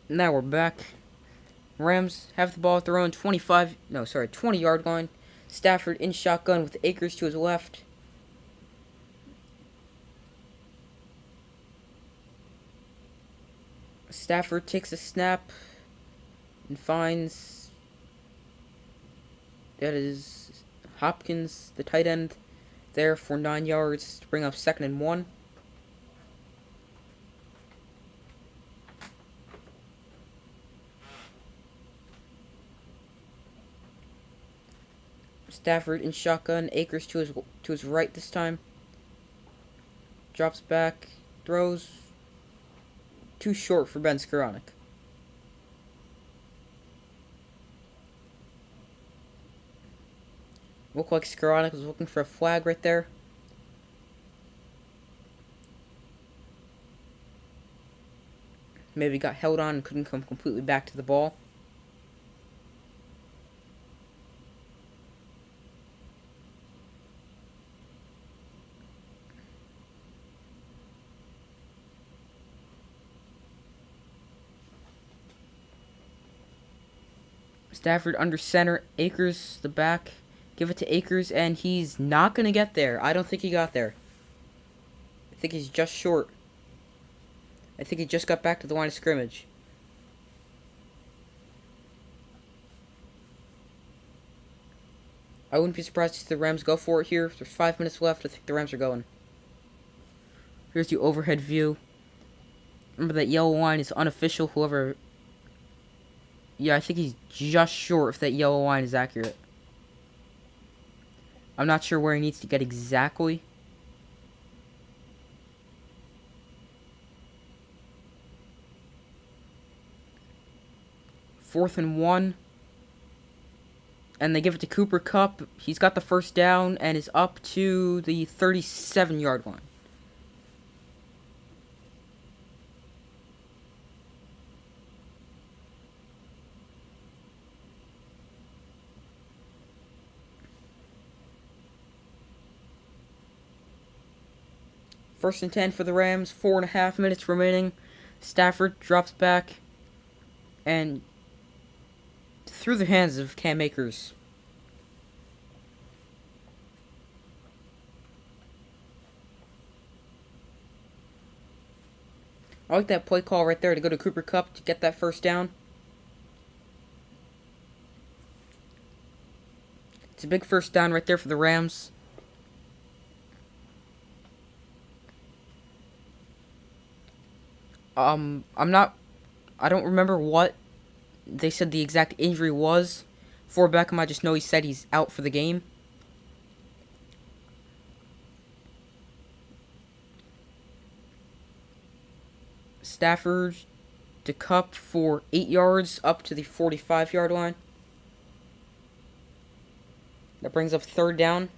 Now we're back. Rams have the ball at their own 20-yard line. Stafford in shotgun with Akers to his left. Stafford takes a snap and finds that is Hopkins, the tight end, there for 9 yards to bring up 2nd and 1. Stafford in shotgun, Akers to his right this time. Drops back, throws too short for Ben Skoranek. Looked like Skoranek was looking for a flag right there. Maybe got held on and couldn't come completely back to the ball. Stafford under center, Akers the back. Give it to Akers, and he's not going to get there. I don't think he got there. I think he's just short. I think he just got back to the line of scrimmage. I wouldn't be surprised to see the Rams go for it here. There's 5 minutes left. I think the Rams are going. Here's the overhead view. Remember that yellow line is unofficial. Whoever... Yeah, I think he's just short if that yellow line is accurate. I'm not sure where he needs to get exactly. Fourth and 1. And they give it to Cooper Kupp. He's got the first down and is up to the 37-yard line. First and 10 for the Rams. 4.5 minutes remaining. Stafford drops back. And through the hands of Cam Akers. I like that play call right there to go to Cooper Kupp to get that first down. It's a big first down right there for the Rams. I don't remember what they said the exact injury was for Beckham. I just know he said he's out for the game. Stafford to Kupp for 8 yards up to the 45-yard line. That brings up 3rd down.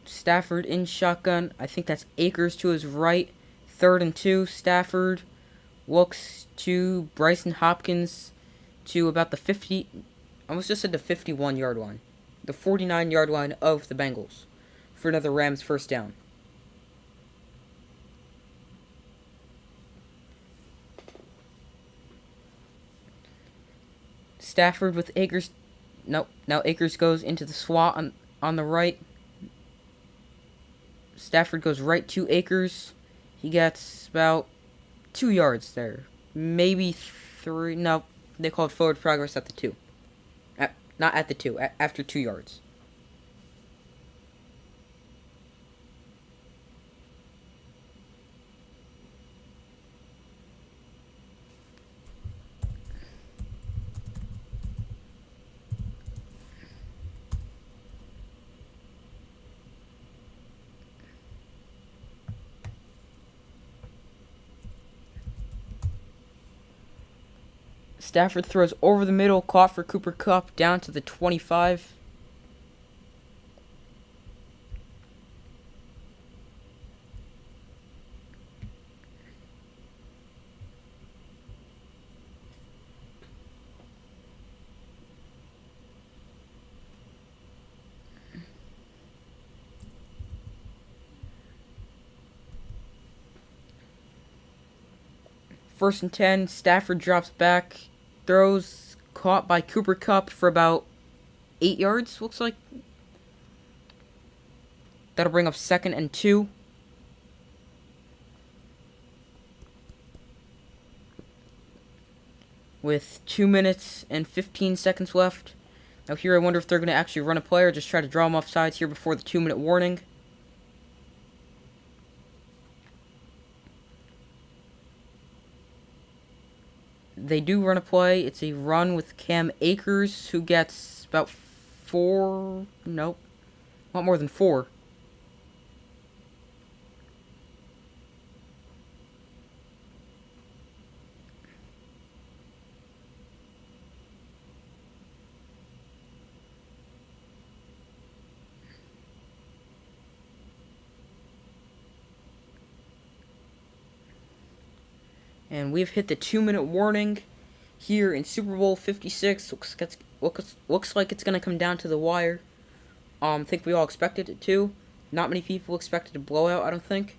Stafford in shotgun. I think that's Akers to his right. 3rd and 2. Stafford looks to Bryson Hopkins to about the 50... I almost just said the 51-yard line. The 49-yard line of the Bengals for another Rams first down. Stafford with Akers. Nope. Now Akers goes into the slot on the right. Stafford goes right to Akers. He gets about 2 yards there. Maybe 3. No, they called forward progress at the 2. Not at the 2. After 2 yards. Stafford throws over the middle, caught for Cooper Kupp, down to the 25. First and 10, Stafford drops back, throws, caught by Cooper Kupp for about 8 yards, looks like. That'll bring up 2nd and 2. With 2 minutes and 15 seconds left. Now here I wonder if they're going to actually run a play or just try to draw him off sides here before the 2-minute warning. They do run a play. It's a run with Cam Akers, who gets about 4... Nope. Not more than 4. And we've hit the 2-minute warning here in Super Bowl 56. Looks like it's going to come down to the wire. I think we all expected it to. Not many people expected a blowout, I don't think.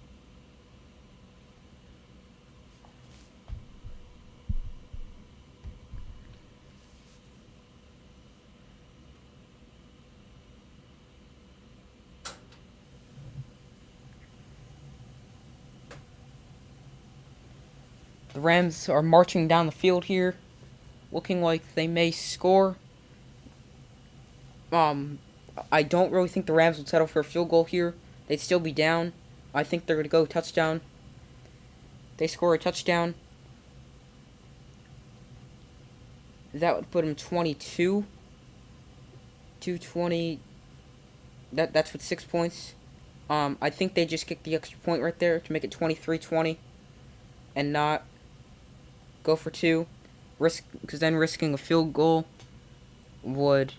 The Rams are marching down the field here, looking like they may score. I don't really think the Rams would settle for a field goal here. They'd still be down. I think they're going to go touchdown. They score a touchdown. That would put them 22 to 20. That's with 6 points. I think they just kicked the extra point right there to make it 23-20 and not go for 2, because then risking a field goal would...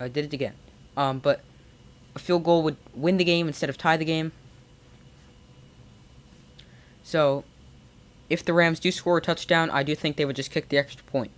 I did it again. But a field goal would win the game instead of tie the game. So, if the Rams do score a touchdown, I do think they would just kick the extra point.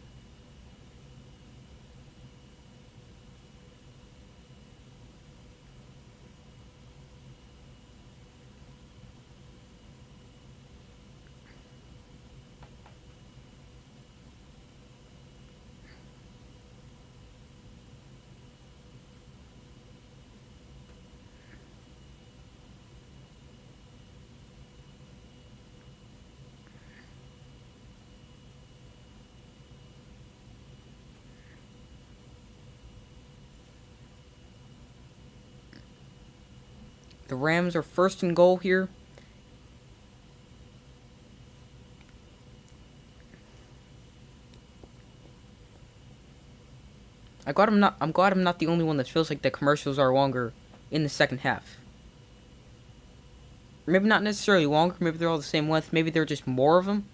The Rams are first and goal here. I'm glad I'm not the only one that feels like the commercials are longer in the second half. Maybe not necessarily longer, maybe they're all the same length, maybe there are just more of them.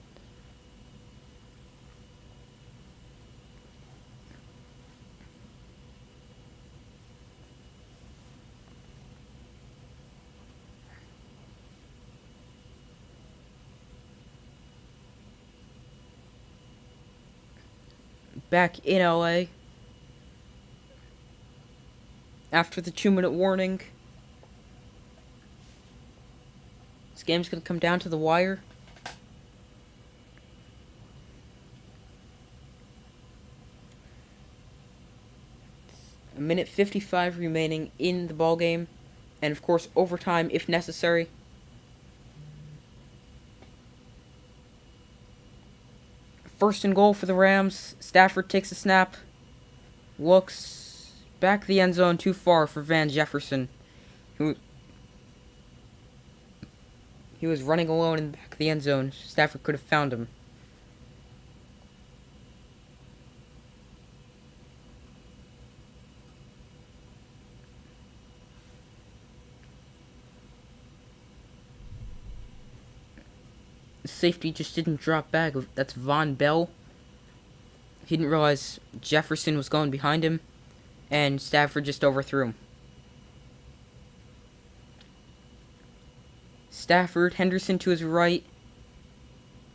Back in LA after the 2-minute warning. This game's gonna come down to the wire. A minute 55 remaining in the ball game, and of course overtime if necessary. First and goal for the Rams. Stafford takes a snap. Looks back the end zone too far for Van Jefferson. He was running alone in the back of the end zone. Stafford could have found him. Safety just didn't drop back. That's Von Bell. He didn't realize Jefferson was going behind him, and Stafford just overthrew him. Stafford, Henderson to his right.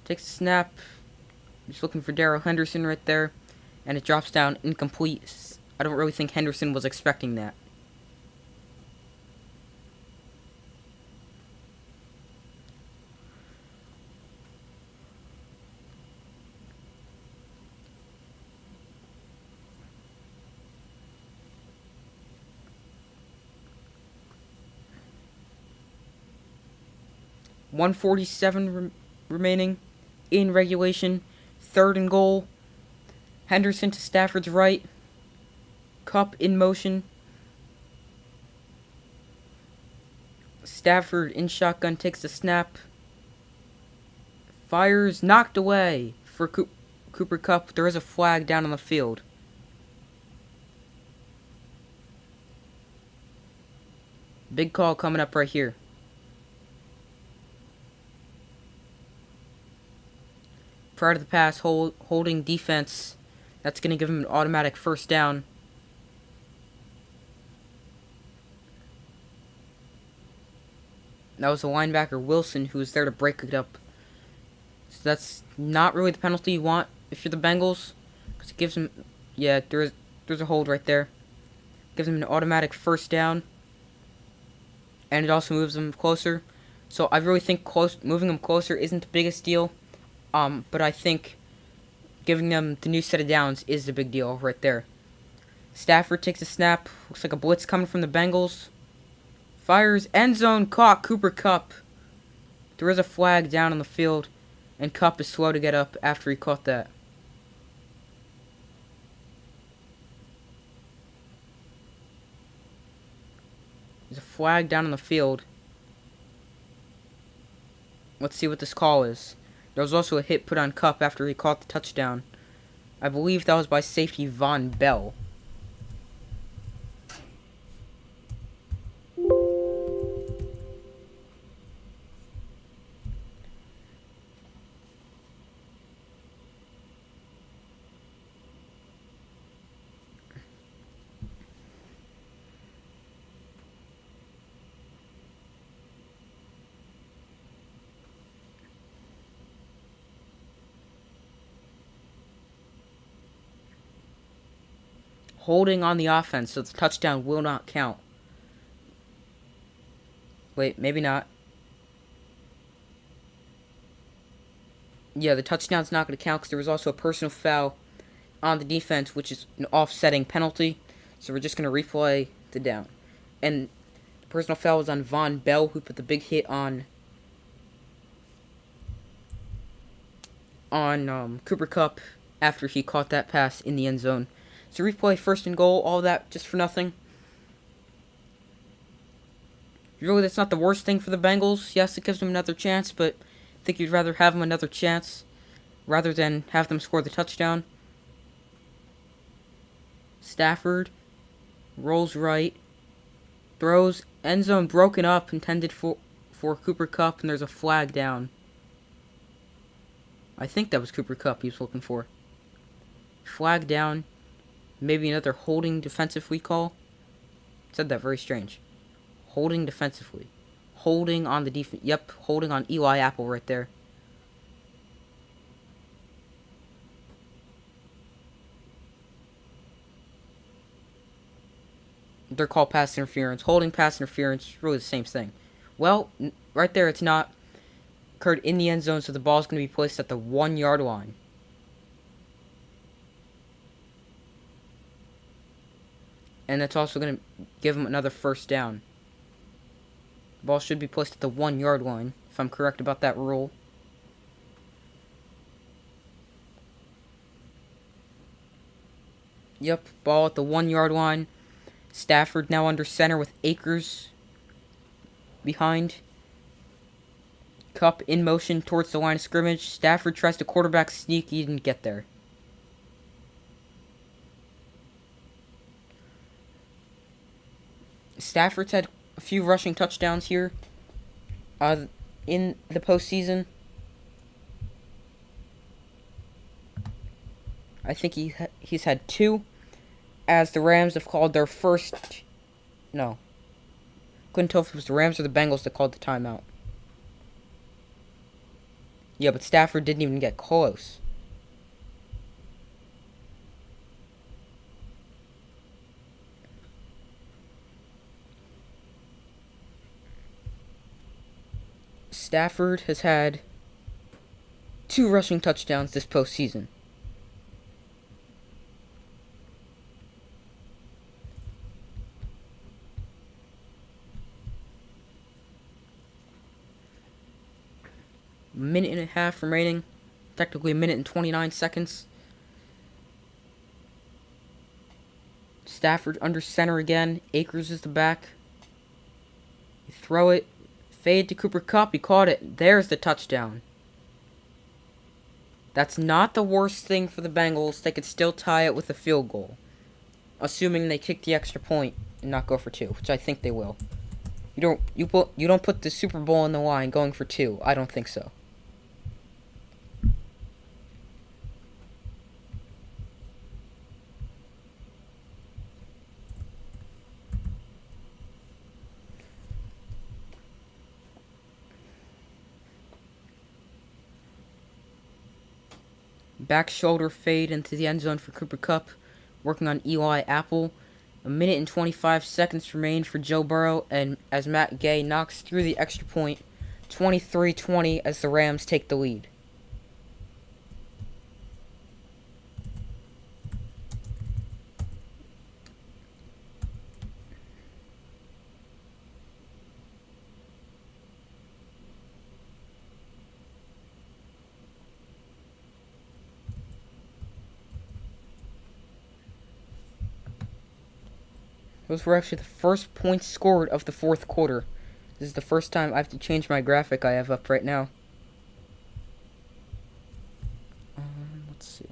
Takes a snap. Just looking for Darrell Henderson right there. And it drops down incomplete. I don't really think Henderson was expecting that. .147 remaining in regulation. 3rd and goal. Henderson to Stafford's right. Kupp in motion. Stafford in shotgun takes the snap. Fires, knocked away for Cooper Kupp. There is a flag down on the field. Big call coming up right here. Prior to the pass, holding defense. That's going to give him an automatic first down. That was the linebacker Wilson who was there to break it up. So that's not really the penalty you want if you're the Bengals, because it gives him, yeah, there's a hold right there. Gives him an automatic first down, and it also moves him closer. So I really think moving him closer isn't the biggest deal. But I think giving them the new set of downs is the big deal right there. Stafford takes a snap. Looks like a blitz coming from the Bengals. Fires, end zone, caught, Cooper Kupp. There is a flag down on the field, and Kupp is slow to get up after he caught that. There's a flag down on the field. Let's see what this call is. There was also a hit put on Kupp after he caught the touchdown. I believe that was by safety Von Bell. Holding on the offense, so the touchdown will not count. Wait, maybe not. Yeah, the touchdown's not going to count because there was also a personal foul on the defense, which is an offsetting penalty. So we're just going to replay the down. And the personal foul was on Von Bell, who put the big hit on Cooper Kupp after he caught that pass in the end zone. So replay, 1st and goal, all that just for nothing. Really, that's not the worst thing for the Bengals. Yes, it gives them another chance, but I think you'd rather have them another chance rather than have them score the touchdown. Stafford rolls right, throws, end zone broken up, intended for Cooper Kupp, and there's a flag down. I think that was Cooper Kupp he was looking for. Flag down. Maybe another holding defensively call. Said that very strange. Holding defensively. Holding on the defense. Yep, holding on Eli Apple right there. They're called pass interference. Holding, pass interference, really the same thing. Well, right there it's not. Occurred in the end zone, so the ball's going to be placed at the 1-yard line. And that's also going to give them another first down. The ball should be placed at the 1-yard line, if I'm correct about that rule. Yep, ball at the 1-yard line. Stafford now under center with Akers behind. Kupp in motion towards the line of scrimmage. Stafford tries to quarterback sneak. He didn't get there. Stafford's had a few rushing touchdowns here in the postseason. I think he's had 2, as the Rams have called their first. No, couldn't tell if it was the Rams or the Bengals that called the timeout. Yeah, but Stafford didn't even get close. Stafford has had 2 rushing touchdowns this postseason. Minute and a half remaining. Technically a minute and 29 seconds. Stafford under center again. Akers is the back. You throw it. Fade to Cooper Kupp. He caught it. There's the touchdown. That's not the worst thing for the Bengals. They could still tie it with a field goal. Assuming they kick the extra point and not go for 2, which I think they will. You don't put the Super Bowl on the line going for 2. I don't think so. Back shoulder fade into the end zone for Cooper Kupp, working on Eli Apple. A minute and 25 seconds remain for Joe Burrow, and as Matt Gay knocks through the extra point, 23-20 as the Rams take the lead. Those were actually the first points scored of the 4th quarter. This is the first time I have to change my graphic I have up right now. Let's see.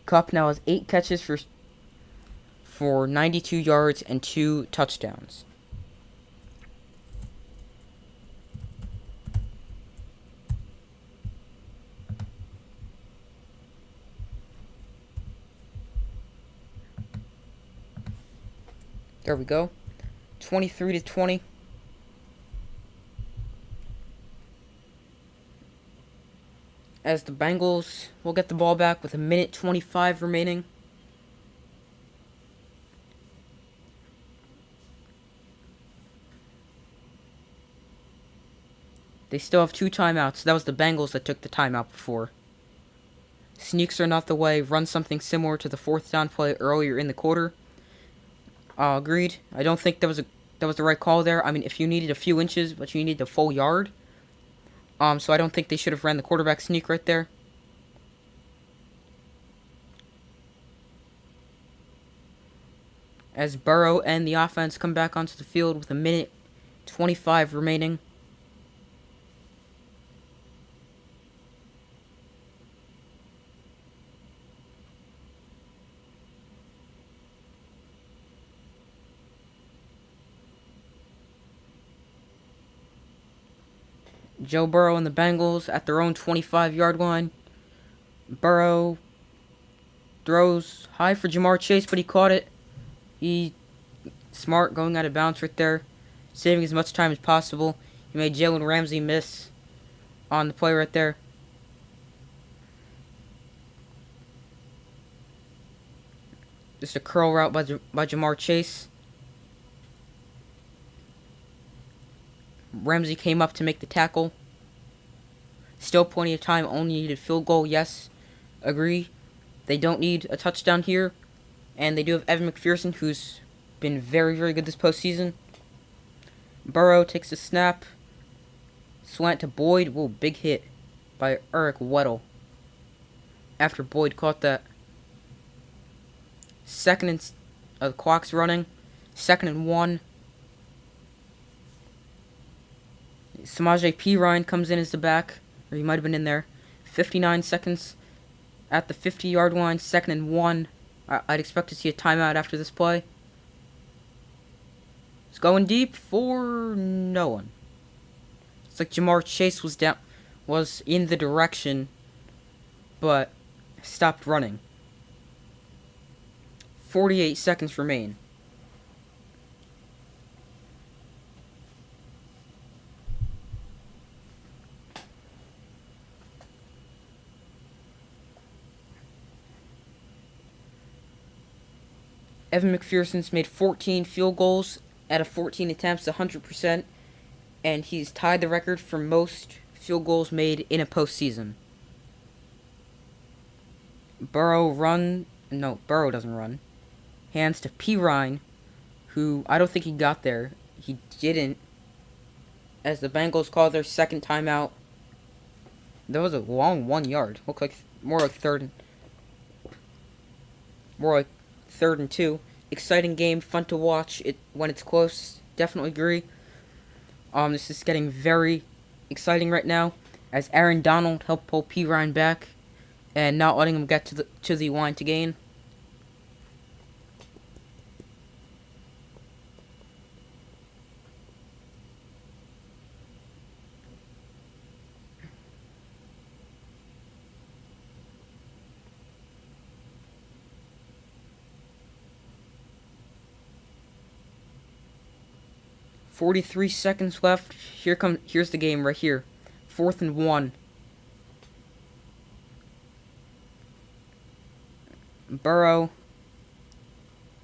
Kupp now has 8 catches for 92 yards and 2 touchdowns. There we go. 23-20. As the Bengals will get the ball back with a minute 25 remaining. They still have 2 timeouts. That was the Bengals that took the timeout before. Sneaks are not the way. Run something similar to the 4th down play earlier in the quarter. Agreed. I don't think that was the right call there. I mean, if you needed a few inches, but you needed a full yard. So I don't think they should have ran the quarterback sneak right there. As Burrow and the offense come back onto the field with a minute 25 remaining. Joe Burrow and the Bengals at their own 25-yard line. Burrow throws high for Jamar Chase, but he caught it. He smart going out of bounds right there, saving as much time as possible. He made Jalen Ramsey miss on the play right there. Just a curl route by Jamar Chase. Ramsey came up to make the tackle. Still plenty of time, only needed field goal, yes. Agree. They don't need a touchdown here. And they do have Evan McPherson, who's been very, very good this postseason. Burrow takes a snap. Slant to Boyd. Whoa, big hit by Eric Weddle. After Boyd caught that. The clock's running. 2nd and 1. Samaje Perine comes in as the back, or he might have been in there. 59 seconds at the 50-yard line, 2nd and 1. I'd expect to see a timeout after this play. It's going deep for no one. It's like Jamar Chase was in the direction but stopped running. 48 seconds remain. Evan McPherson's made 14 field goals out of 14 attempts, 100%, and he's tied the record for most field goals made in a postseason. Burrow doesn't run. Hands to P. Ryan, who I don't think he got there. He didn't. As the Bengals call their second timeout. That was a long 1 yard. Looked like more like third and 2. Exciting game, fun to watch it when it's close. Definitely agree. This is getting very exciting right now as Aaron Donald helped pull P. Ryan back and not letting him get to the line to gain. .43 seconds left. Here's the game right here. 4th and 1. Burrow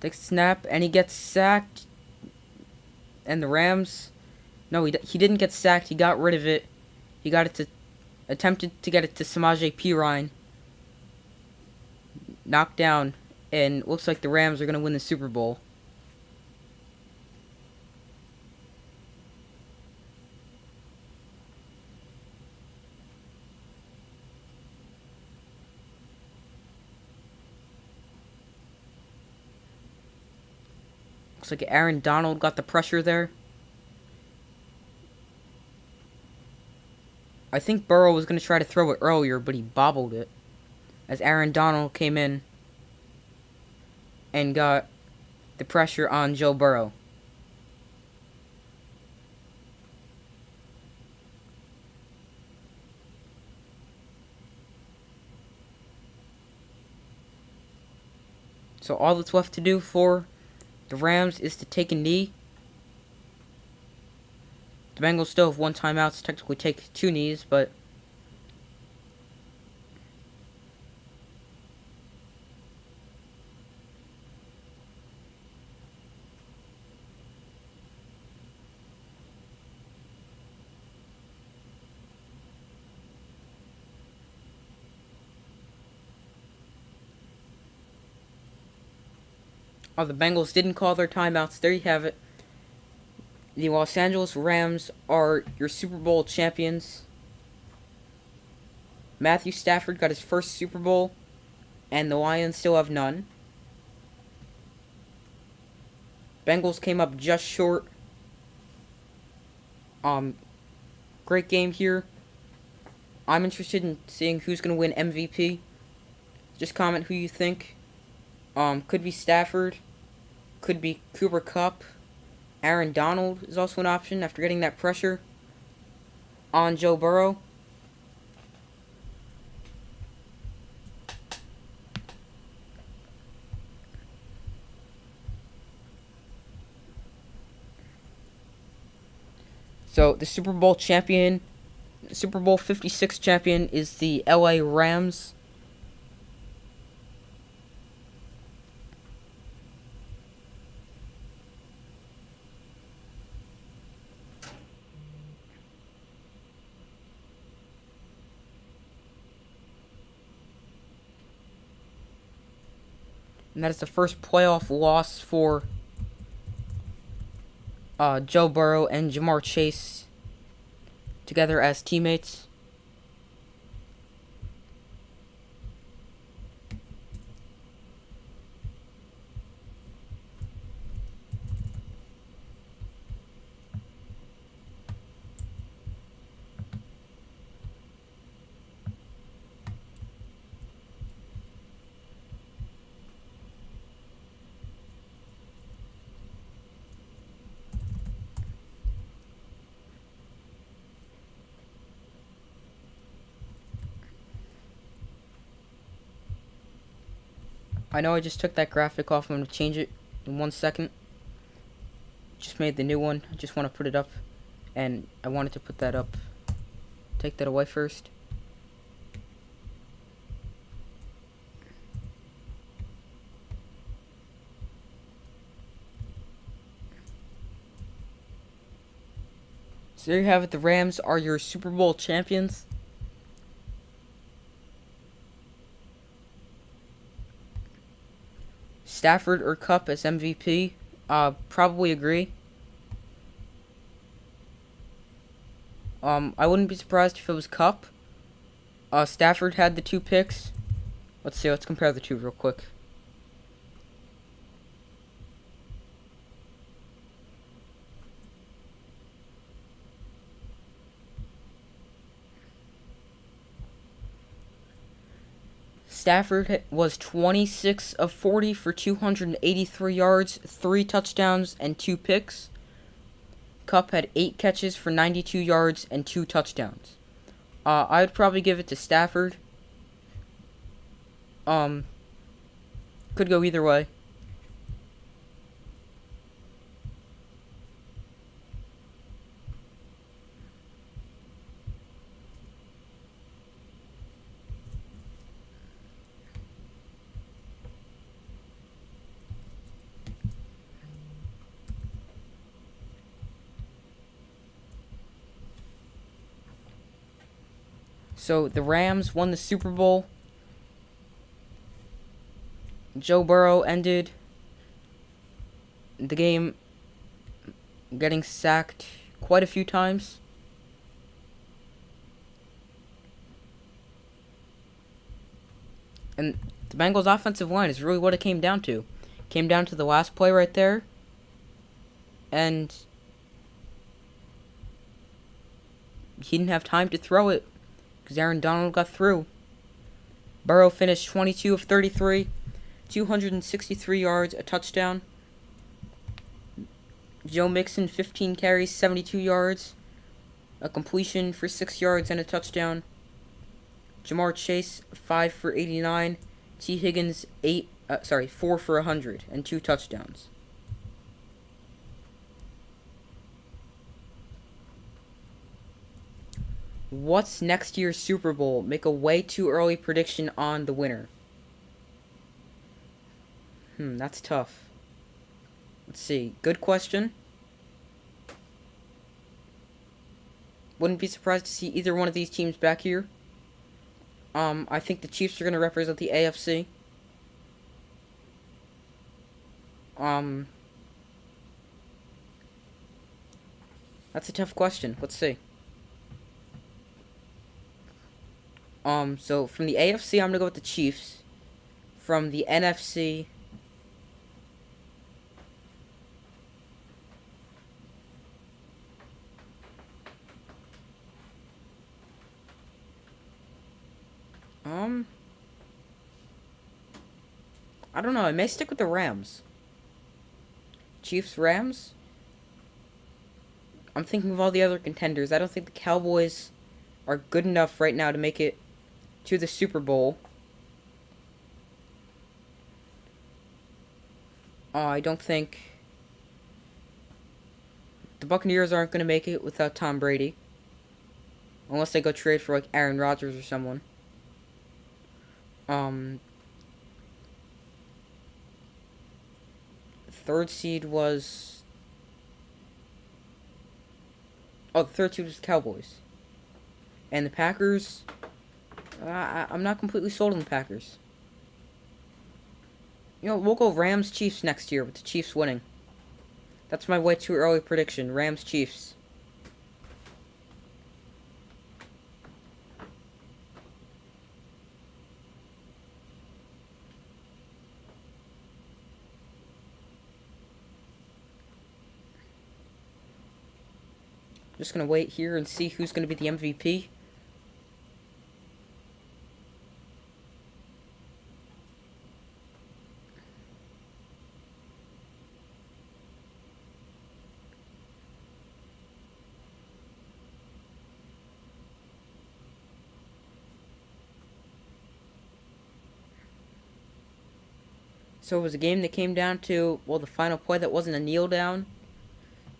takes a snap and he gets sacked. And the Rams, no, he didn't get sacked. He got rid of it. He attempted to get it to Samaje Perine. Knocked down, and looks like the Rams are gonna win the Super Bowl. Looks like Aaron Donald got the pressure there. I think Burrow was going to try to throw it earlier, but he bobbled it. As Aaron Donald came in and got the pressure on Joe Burrow. So all that's left to do for the Rams is to take a knee. The Bengals still have 1 timeout to technically take 2 knees, but the Bengals didn't call their timeouts. There you have it. The Los Angeles Rams are your Super Bowl champions. Matthew Stafford got his first Super Bowl, and the Lions still have none. Bengals came up just short. Great game here. I'm interested in seeing who's going to win MVP. Just comment who you think. Could be Stafford. Could be Cooper Kupp. Aaron Donald is also an option after getting that pressure on Joe Burrow. So the Super Bowl 56 champion is the LA Rams. And that is the first playoff loss for Joe Burrow and Jamar Chase together as teammates. I know I just took that graphic off. I'm going to change it in 1 second. Just made the new one. I just want to put it up. And I wanted to put that up. Take that away first. So there you have it. The Rams are your Super Bowl champions. Stafford or Cup as MVP? Probably agree. I wouldn't be surprised if it was Cup. Stafford had the 2 picks. Let's see, let's compare the two real quick. Stafford was 26 of 40 for 283 yards, 3 touchdowns, and 2 picks. Cup had 8 catches for 92 yards and 2 touchdowns. I would probably give it to Stafford. Could go either way. So the Rams won the Super Bowl. Joe Burrow ended the game getting sacked quite a few times. And the Bengals' offensive line is really what it came down to. Came down to the last play right there. And he didn't have time to throw it because Aaron Donald got through. Burrow finished 22 of 33, 263 yards, a touchdown. Joe Mixon, 15 carries, 72 yards, a completion for 6 yards and a touchdown. Jamar Chase, 5 for 89. T. Higgins, 4 for 100 and 2 touchdowns. What's next year's Super Bowl? Make a way too early prediction on the winner. That's tough. Let's see. Good question. Wouldn't be surprised to see either one of these teams back here. I think the Chiefs are going to represent the AFC. That's a tough question. Let's see. So from the AFC, I'm gonna go with the Chiefs. From the NFC, I don't know. I may stick with the Rams. Chiefs, Rams. I'm thinking of all the other contenders. I don't think the Cowboys are good enough right now to make it to the Super Bowl. I don't think the Buccaneers aren't going to make it without Tom Brady. Unless they go trade for, like, Aaron Rodgers or someone. Third seed was... Oh, the third seed was the Cowboys. And the Packers... I'm not completely sold on the Packers. You know, we'll go Rams Chiefs next year with the Chiefs winning. That's my way too early prediction. Rams Chiefs. Just gonna wait here and see who's gonna be the MVP. So it was a game that came down to, well, the final play that wasn't a kneel down.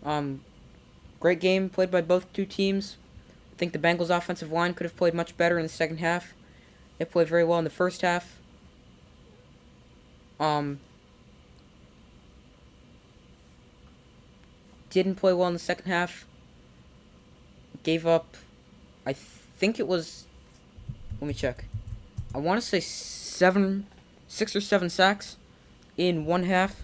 Um, Great game played by both two teams. I think the Bengals offensive line could have played much better in the second half. They played very well in the first half. Didn't play well in the second half. Gave up, I think it was, let me check. I want to say 6 or 7 sacks in one half.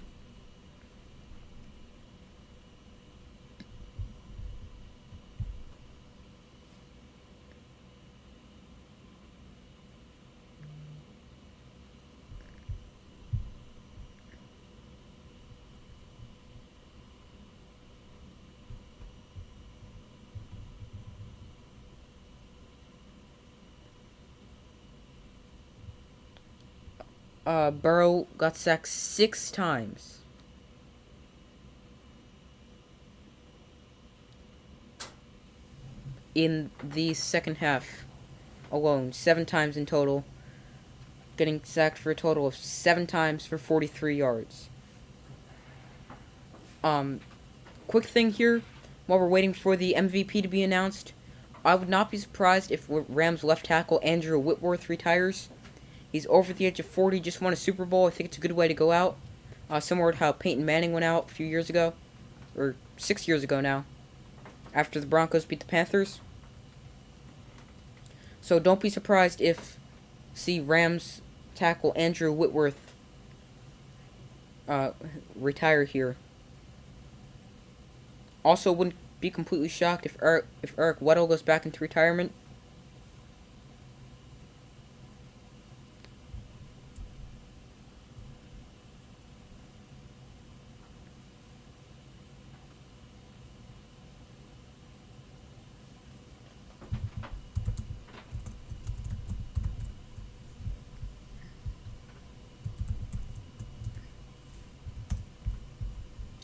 Burrow got sacked 6 times. In the second half alone, 7 times in total. Getting sacked for a total of 7 times for 43 yards. Quick thing here, while we're waiting for the MVP to be announced, I would not be surprised if Rams left tackle Andrew Whitworth retires. He's over the age of 40, just won a Super Bowl. I think it's a good way to go out. Similar to how Peyton Manning went out a few years ago, or 6 years ago now, after the Broncos beat the Panthers. So don't be surprised if see Rams tackle Andrew Whitworth retire here. Also, wouldn't be completely shocked if Eric Weddle goes back into retirement.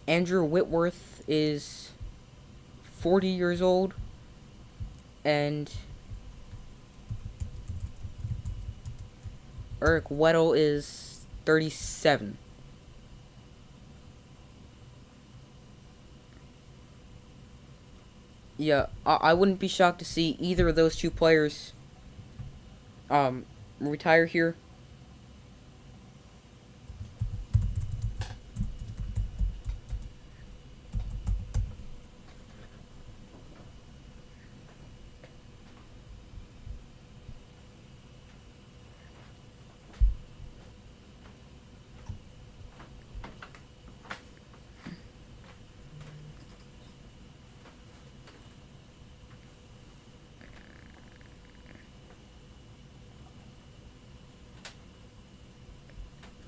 Andrew Whitworth is 40 years old, and Eric Weddle is 37. Yeah, I wouldn't be shocked to see either of those two players retire here.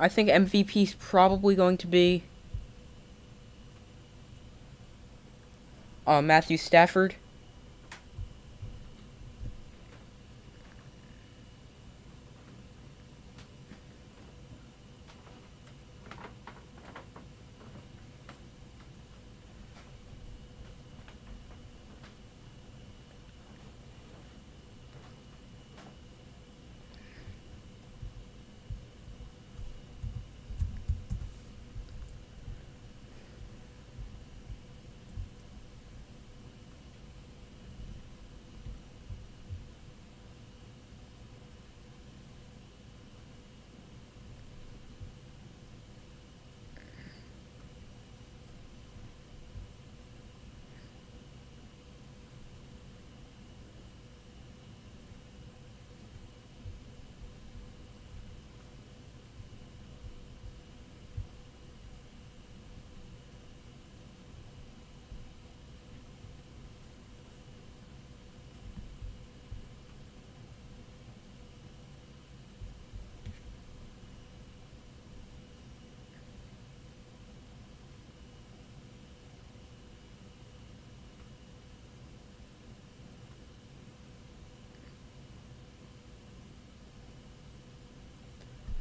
I think MVP is probably going to be Matthew Stafford.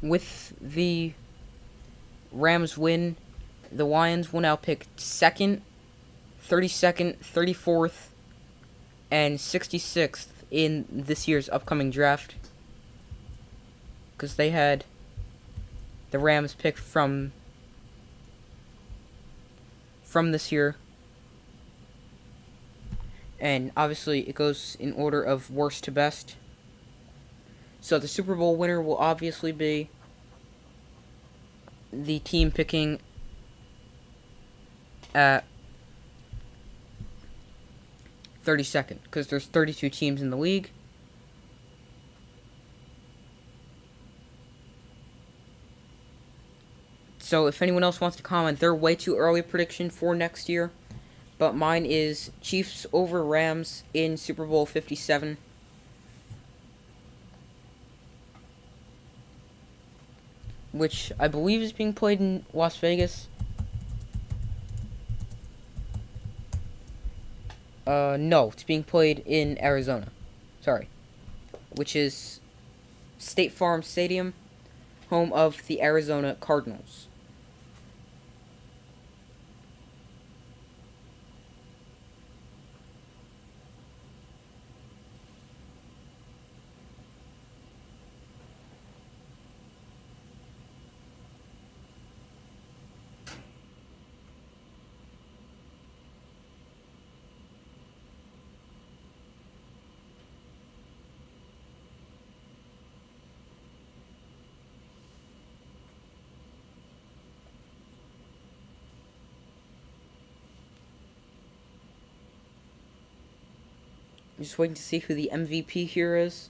With the Rams win, the Lions will now pick 2nd, 32nd, 34th, and 66th in this year's upcoming draft. Because they had the Rams pick from this year. And obviously it goes in order of worst to best. So the Super Bowl winner will obviously be the team picking at 32nd, because there's 32 teams in the league. So if anyone else wants to comment their way too early prediction for next year, but mine is Chiefs over Rams in Super Bowl 57. Which I believe is being played in Las Vegas. No, it's being played in Arizona. Sorry. Which is State Farm Stadium, home of the Arizona Cardinals. I'm just waiting to see who the MVP here is.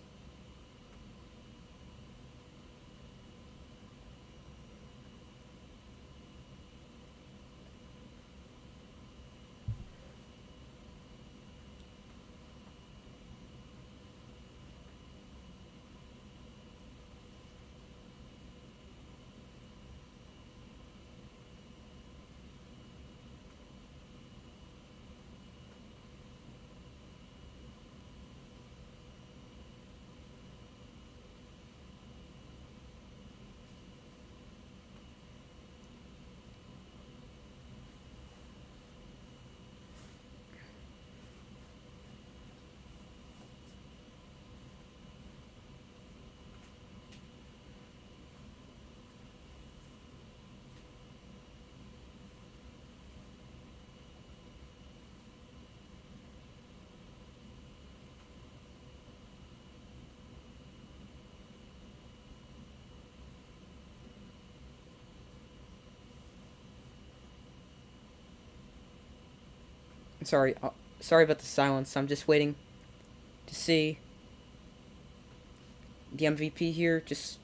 Sorry, sorry about the silence. I'm just waiting to see the MVP here. Just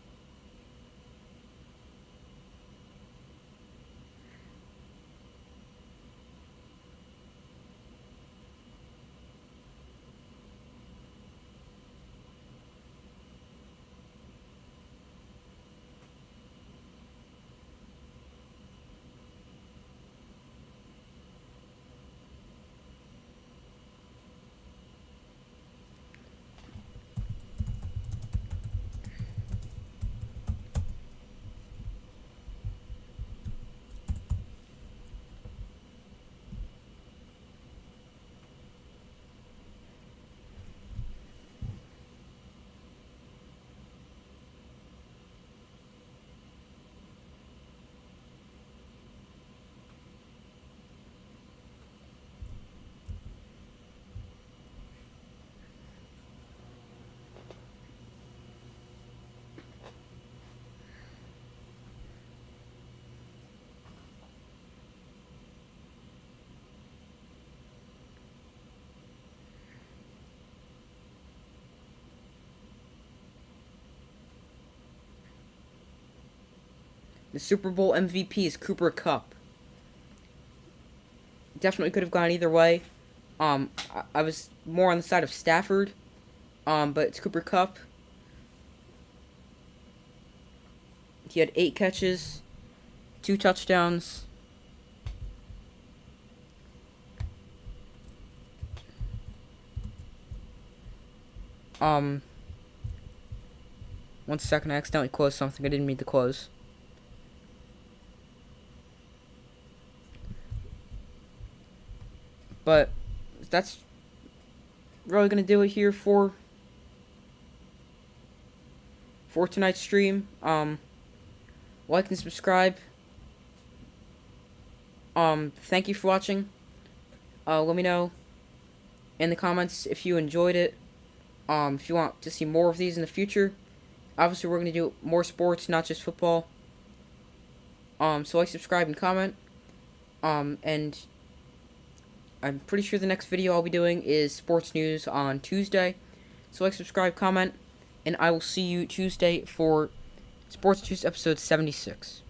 the Super Bowl MVP is Cooper Kupp. Definitely could have gone either way. I was more on the side of Stafford, but it's Cooper Kupp. He had 8 catches, 2 touchdowns. One second, I accidentally closed something I didn't mean to close. But that's really gonna do it here for tonight's stream. like and subscribe. Thank you for watching. Let me know in the comments if you enjoyed it. If you want to see more of these in the future. Obviously, we're going to do more sports, not just football. So like, subscribe, and comment. And I'm pretty sure the next video I'll be doing is sports news on Tuesday. So like, subscribe, comment, and I will see you Tuesday for Sports News episode 76.